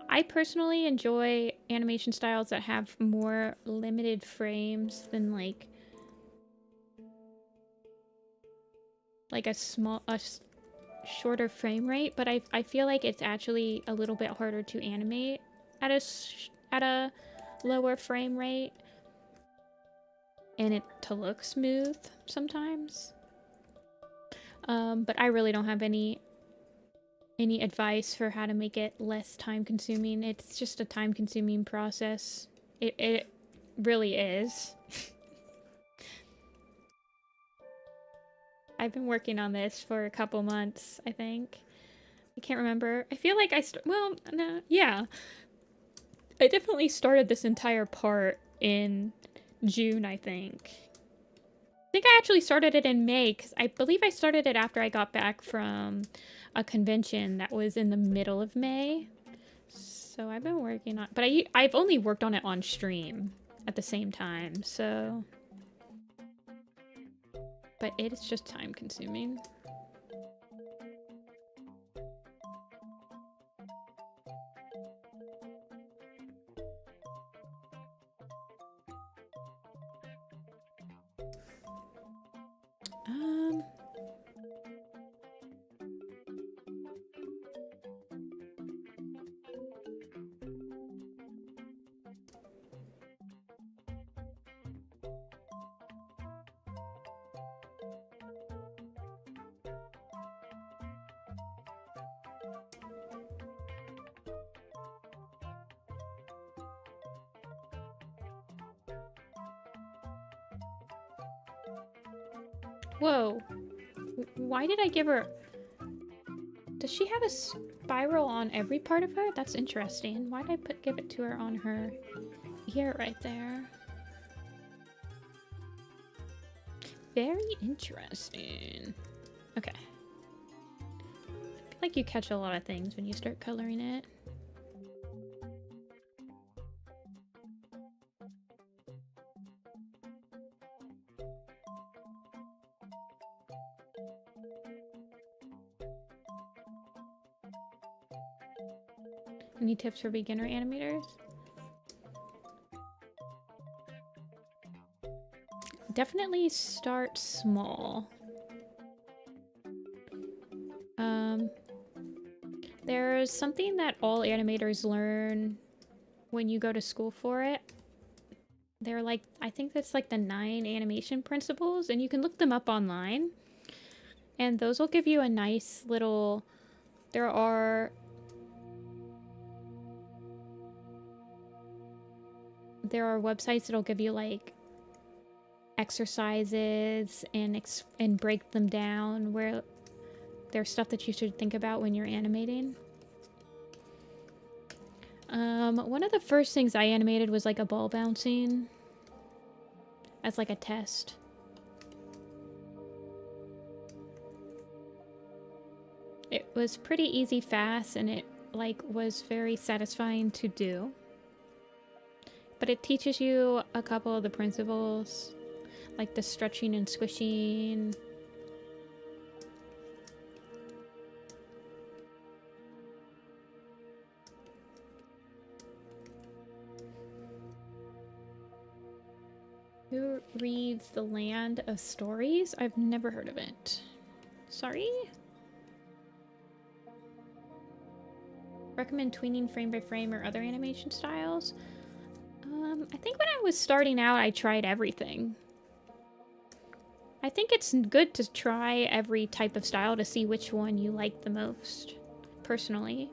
I personally enjoy animation styles that have more limited frames than like a shorter frame rate, but I feel like it's actually a little bit harder to animate at a lower frame rate and it to look smooth sometimes. But I really don't have any advice for how to make it less time consuming. It's just a time consuming process. It really is. I've been working on this for a couple months, I think. I can't remember. I feel like yeah. I definitely started this entire part in June, I think. I think I actually started it in May, because I believe I started it after I got back from a convention that was in the middle of May. So I've been working on... But I've only worked on it on stream at the same time, so... But it's just time consuming. Whoa. Why did I give her... Does she have a spiral on every part of her? That's interesting. Why did I give it to her on her ear right there? Very interesting. Okay. I feel like you catch a lot of things when you start coloring it. Any tips for beginner animators? Definitely start small. There's something that all animators learn when you go to school for it. They're like, I think that's like the 9 animation principles, and you can look them up online. And those will give you a nice little... There are websites that'll give you like exercises and break them down where there's stuff that you should think about when you're animating. One of the first things I animated was like a ball bouncing as like a test. It was pretty easy, fast, and it like was very satisfying to do. But it teaches you a couple of the principles, like the stretching and squishing. Who reads The Land of Stories? I've never heard of it. Sorry? Recommend tweening frame by frame or other animation styles? I think when I was starting out, I tried everything. I think it's good to try every type of style to see which one you like the most, personally.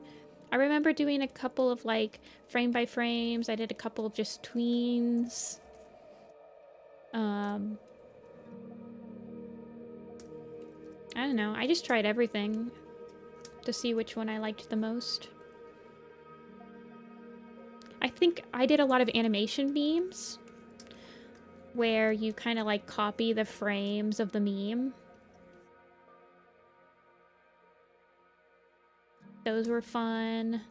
I remember doing a couple of like frame by frames. I did a couple of just tweens. I don't know. I just tried everything to see which one I liked the most. I think I did a lot of animation memes where you kind of like copy the frames of the meme. Those were fun.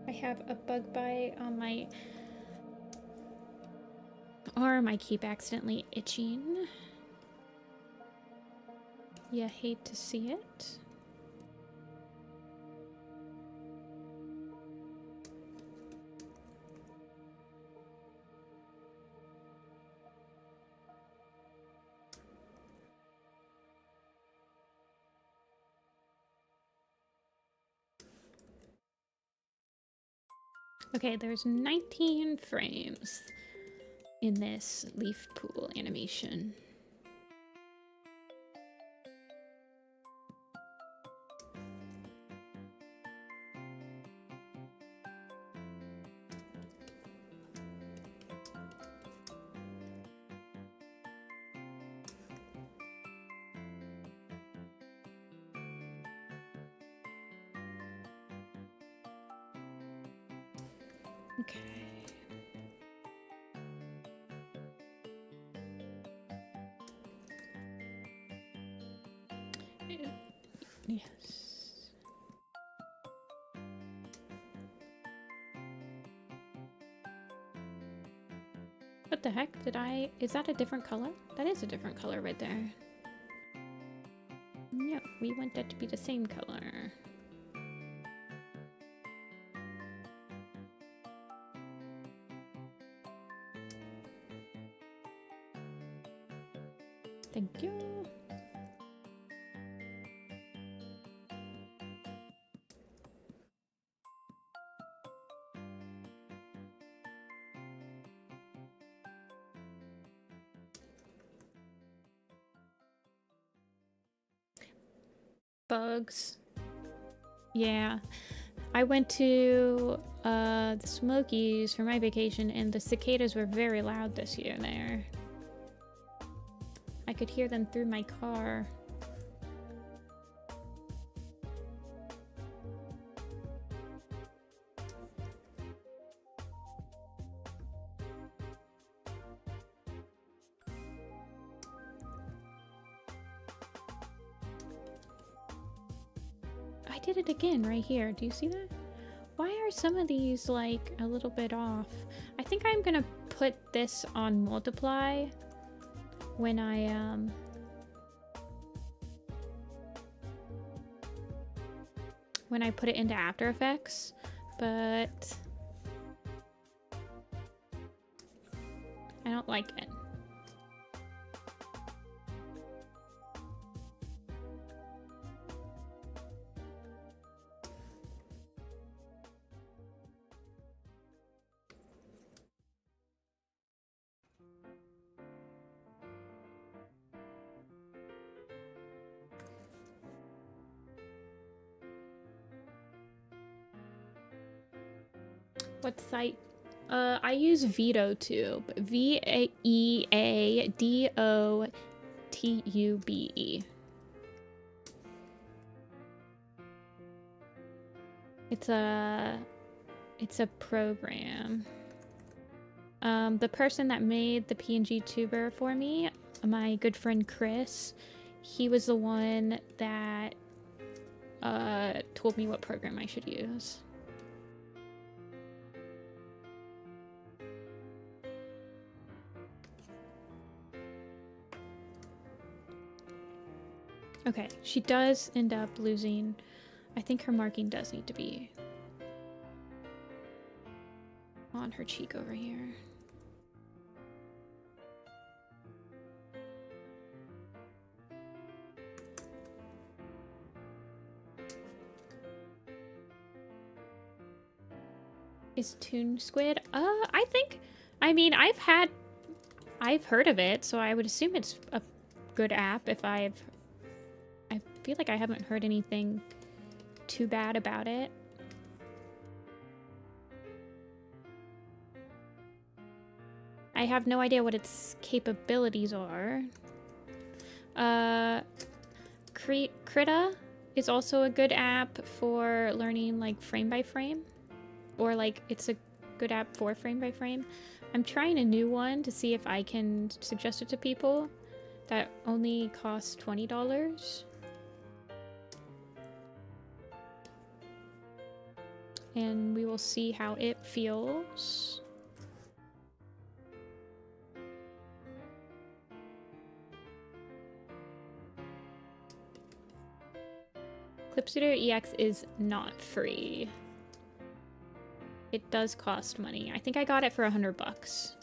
I have a bug bite on my arm. I keep accidentally itching. You hate to see it. Okay, there's 19 frames in this leaf pool animation. Okay. Yes. What the heck? Is that a different color? That is a different color right there. No, we want that to be the same color. Thank you. Bugs. Yeah. I went to the Smokies for my vacation, and the cicadas were very loud this year there. I could hear them through my car. I did it again right here. Do you see that? Why are some of these like a little bit off? I think I'm gonna put this on multiply when I put it into After Effects, but I don't like it. What site? I use VedoTube. VeaDotube. It's a program. The person that made the PNG tuber for me, my good friend Chris, he was the one that told me what program I should use. Okay, she does end up losing. I think her marking does need to be on her cheek over here. Is Toon Squid? I mean, I've heard of it, so I would assume it's a good app. I feel like I haven't heard anything too bad about it. I have no idea what its capabilities are. Krita is also a good app for learning like frame by frame, or like it's a good app for frame by frame. I'm trying a new one to see if I can suggest it to people that only costs $20. And we will see how it feels. Clip Studio EX is not free. It does cost money. I think I got it for $100.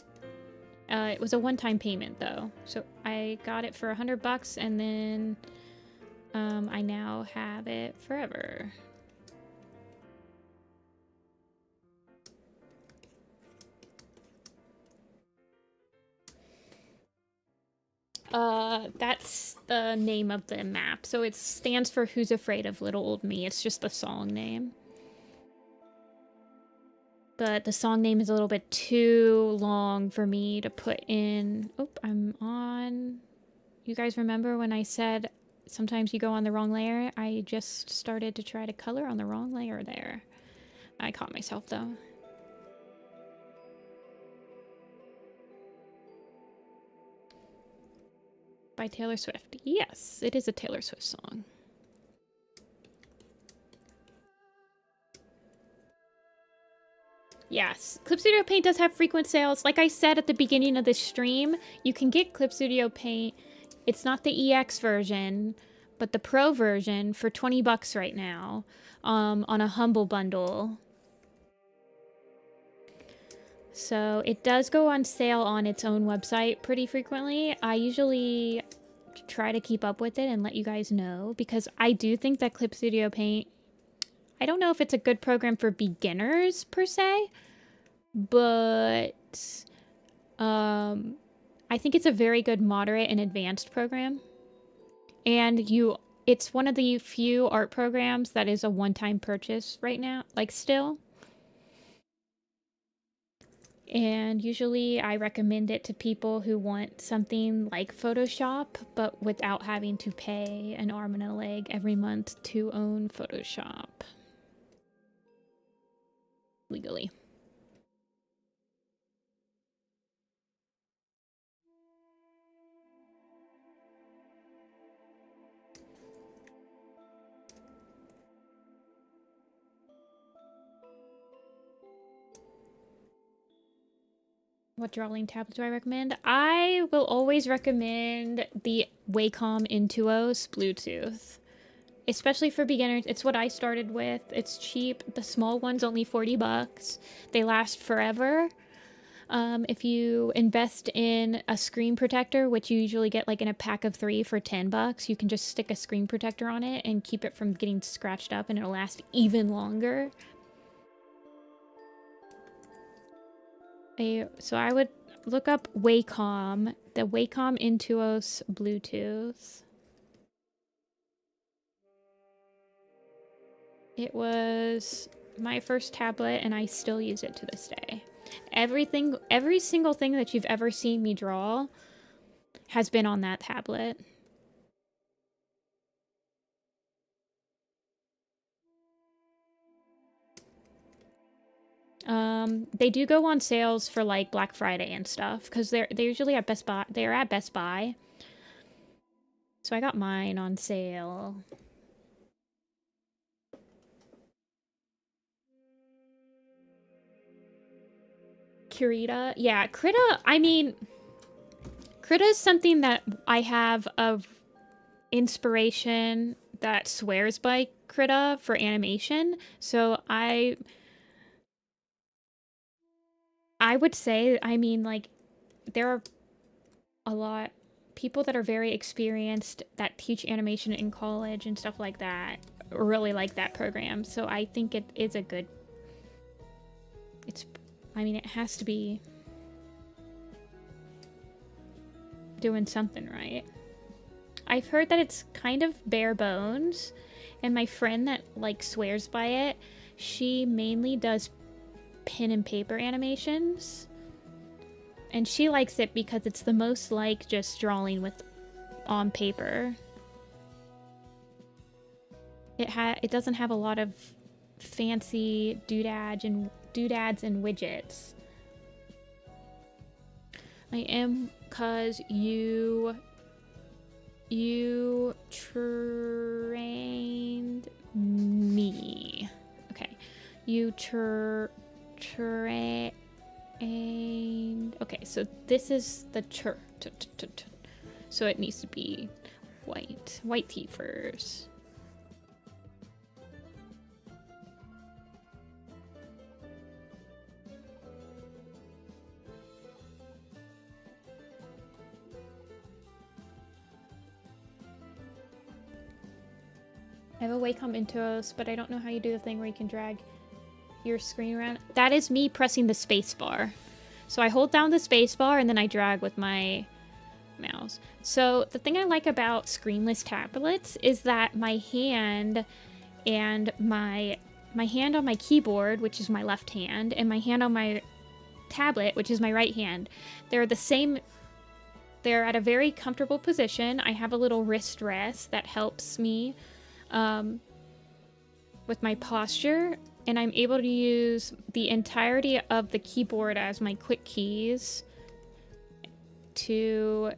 It was a one-time payment though. So I got it for $100 and then I now have it forever. That's the name of the map. So it stands for Who's Afraid of Little Old Me. It's just the song name. But the song name is a little bit too long for me to put in. Oh, I'm on. You guys remember when I said sometimes you go on the wrong layer? I just started to try to color on the wrong layer there. I caught myself though. By Taylor Swift. Yes, it is a Taylor Swift song. Yes, Clip Studio Paint does have frequent sales. Like I said at the beginning of this stream, you can get Clip Studio Paint. It's not the EX version, but the Pro version for $20 right now on a Humble Bundle. So it does go on sale on its own website pretty frequently. I usually try to keep up with it and let you guys know because I do think that Clip Studio Paint, I don't know if it's a good program for beginners per se, but I think it's a very good moderate and advanced program. And it's one of the few art programs that is a one-time purchase right now, like still. And usually I recommend it to people who want something like Photoshop, but without having to pay an arm and a leg every month to own Photoshop legally. What drawing tablet do I recommend? I will always recommend the Wacom Intuos Bluetooth. Especially for beginners. It's what I started with. It's cheap. The small one's only $40. They last forever. If you invest in a screen protector, which you usually get like in a pack of 3 for $10, you can just stick a screen protector on it and keep it from getting scratched up and it'll last even longer. So I would look up Wacom, the Wacom Intuos Bluetooth. It was my first tablet and I still use it to this day. Every single thing that you've ever seen me draw has been on that tablet. They do go on sales for like Black Friday and stuff because they're usually at Best Buy. They're at Best Buy. So I got mine on sale. Krita, yeah, Krita. I mean, Krita is something that I have of inspiration that swears by Krita for animation. So I would say, I mean, like, there are a lot people that are very experienced that teach animation in college and stuff like that really like that program. So I think it is a good, I mean, it has to be doing something right. I've heard that it's kind of bare bones, and my friend that like swears by it, she mainly does pen and paper animations. And she likes it because it's the most like just drawing with on paper. It doesn't have a lot of fancy doodads and widgets. I am, cause you trained me. Okay. You trained. Okay, so this is the so it needs to be white tea first. I have a Wacom Intuos, but I don't know how you do the thing where you can drag your screen around. That is me pressing the space bar. So I hold down the space bar and then I drag with my mouse. So the thing I like about screenless tablets is that my hand and my hand on my keyboard, which is my left hand, and my hand on my tablet, which is my right hand, they're the same. They're at a very comfortable position. I have a little wrist rest that helps me with my posture, and I'm able to use the entirety of the keyboard as my quick keys to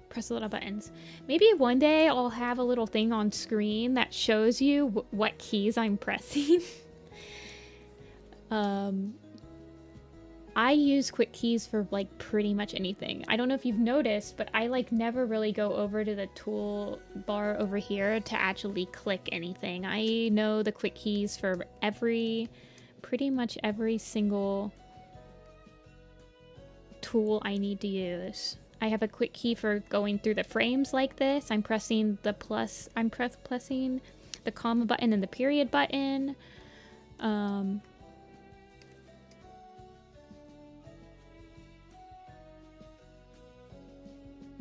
press the little buttons. Maybe one day I'll have a little thing on screen that shows you what keys I'm pressing. I use quick keys for like pretty much anything. I don't know if you've noticed, but I like never really go over to the tool bar over here to actually click anything. I know the quick keys for pretty much every single tool I need to use. I have a quick key for going through the frames like this. I'm pressing the plus, pressing the comma button and the period button.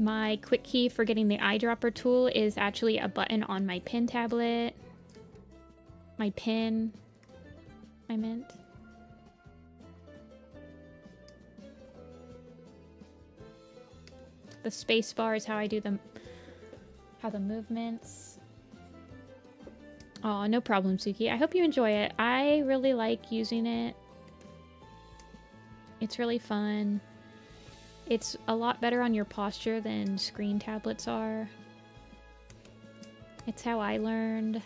My quick key for getting the eyedropper tool is actually a button on my pen tablet. My pen, I meant. The space bar is how I do the movements. Oh, no problem, Suki. I hope you enjoy it. I really like using it. It's really fun. It's a lot better on your posture than screen tablets are. It's how I learned.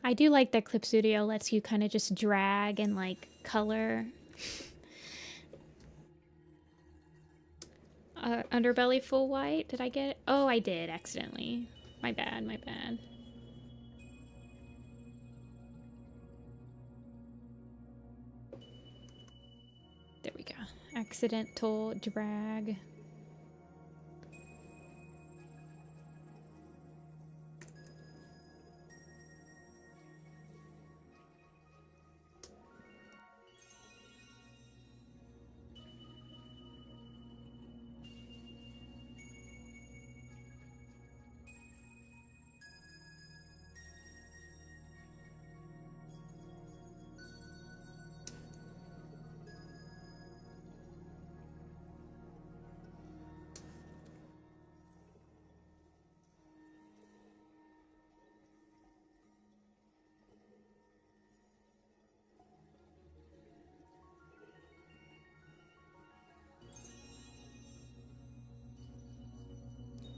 I do like that Clip Studio lets you kind of just drag and like color. Underbelly full white. Did I get it? Oh, I did accidentally. My bad, my bad. There we go. Accidental drag.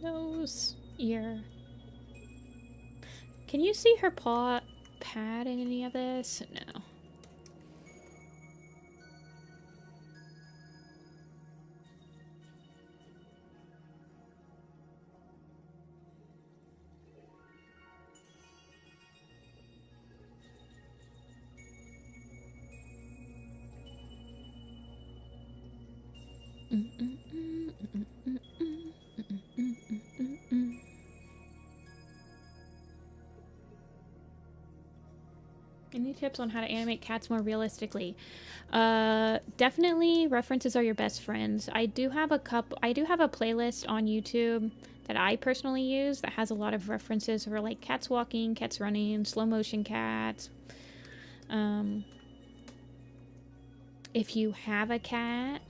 Nose, ear. Can you see her paw pad in any of this? No. Any tips on how to animate cats more realistically? Definitely references are your best friends. I do have a playlist on YouTube that I personally use that has a lot of references for like cats walking, cats running, slow motion cats. If you have a cat,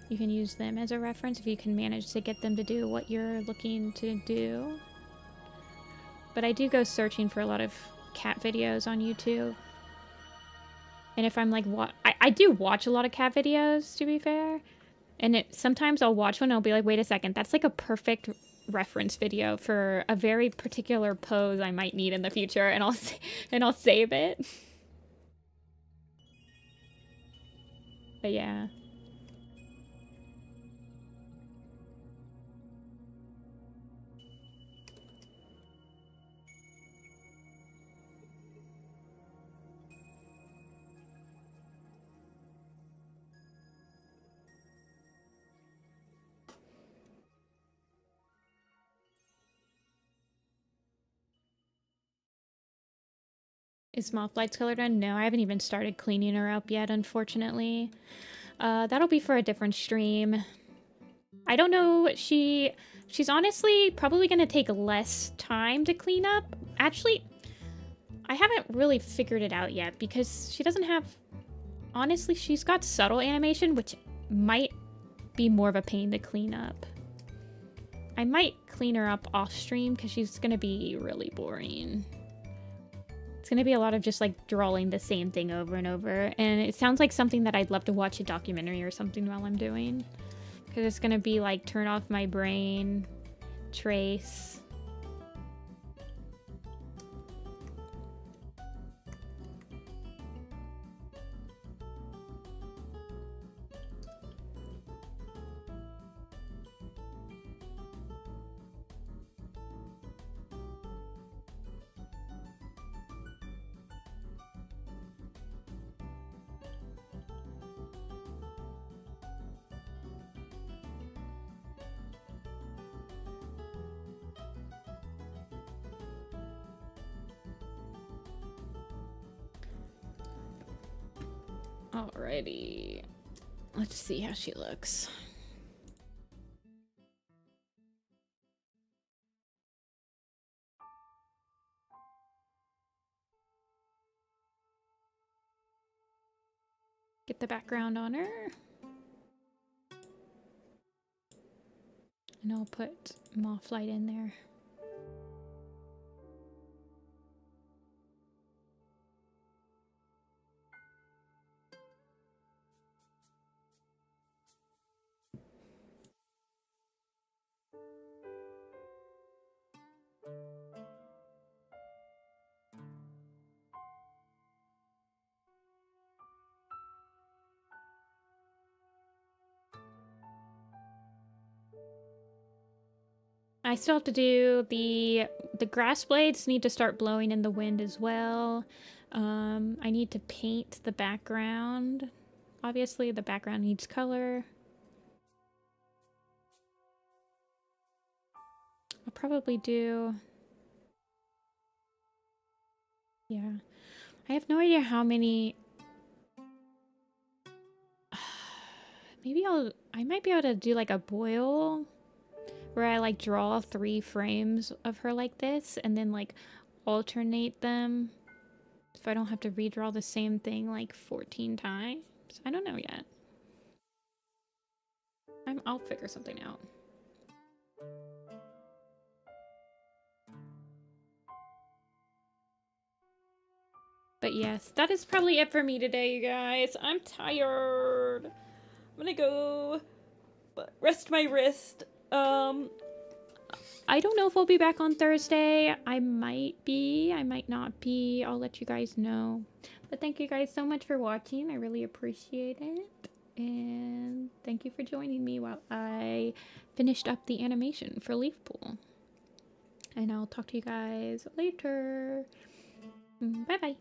you can use them as a reference if you can manage to get them to do what you're looking to do. But I do go searching for a lot of cat videos on YouTube. And if I'm like, I do watch a lot of cat videos, to be fair. And sometimes I'll watch one and I'll be like, wait a second, that's like a perfect reference video for a very particular pose I might need in the future, and I'll save it. But yeah. Is Small Flight's color done? No, I haven't even started cleaning her up yet, unfortunately. That'll be for a different stream. I don't know, she's honestly probably gonna take less time to clean up. Actually, I haven't really figured it out yet because she doesn't have... Honestly, she's got subtle animation, which might be more of a pain to clean up. I might clean her up off stream because she's gonna be really boring. It's gonna be a lot of just like drawing the same thing over and over, and it sounds like something that I'd love to watch a documentary or something while I'm doing, because it's gonna be like turn off my brain, trace. Alrighty. Let's see how she looks. Get the background on her. And I'll put Moth Light in there. I still have to do the grass blades need to start blowing in the wind as well. I need to paint the background. Obviously, the background needs color. I'll probably do... Yeah. I have no idea how many... Maybe I might be able to do like a boil where I like draw 3 frames of her like this and then like alternate them so I don't have to redraw the same thing like 14 times. I don't know yet. I'll figure something out. But yes, that is probably it for me today, you guys. I'm tired. I'm gonna go rest my wrist. I don't know if we'll be back on Thursday. I might be, I might not be. I'll let you guys know. But thank you guys so much for watching. I really appreciate it. And thank you for joining me while I finished up the animation for Leaf Pool. And I'll talk to you guys later. Bye-bye.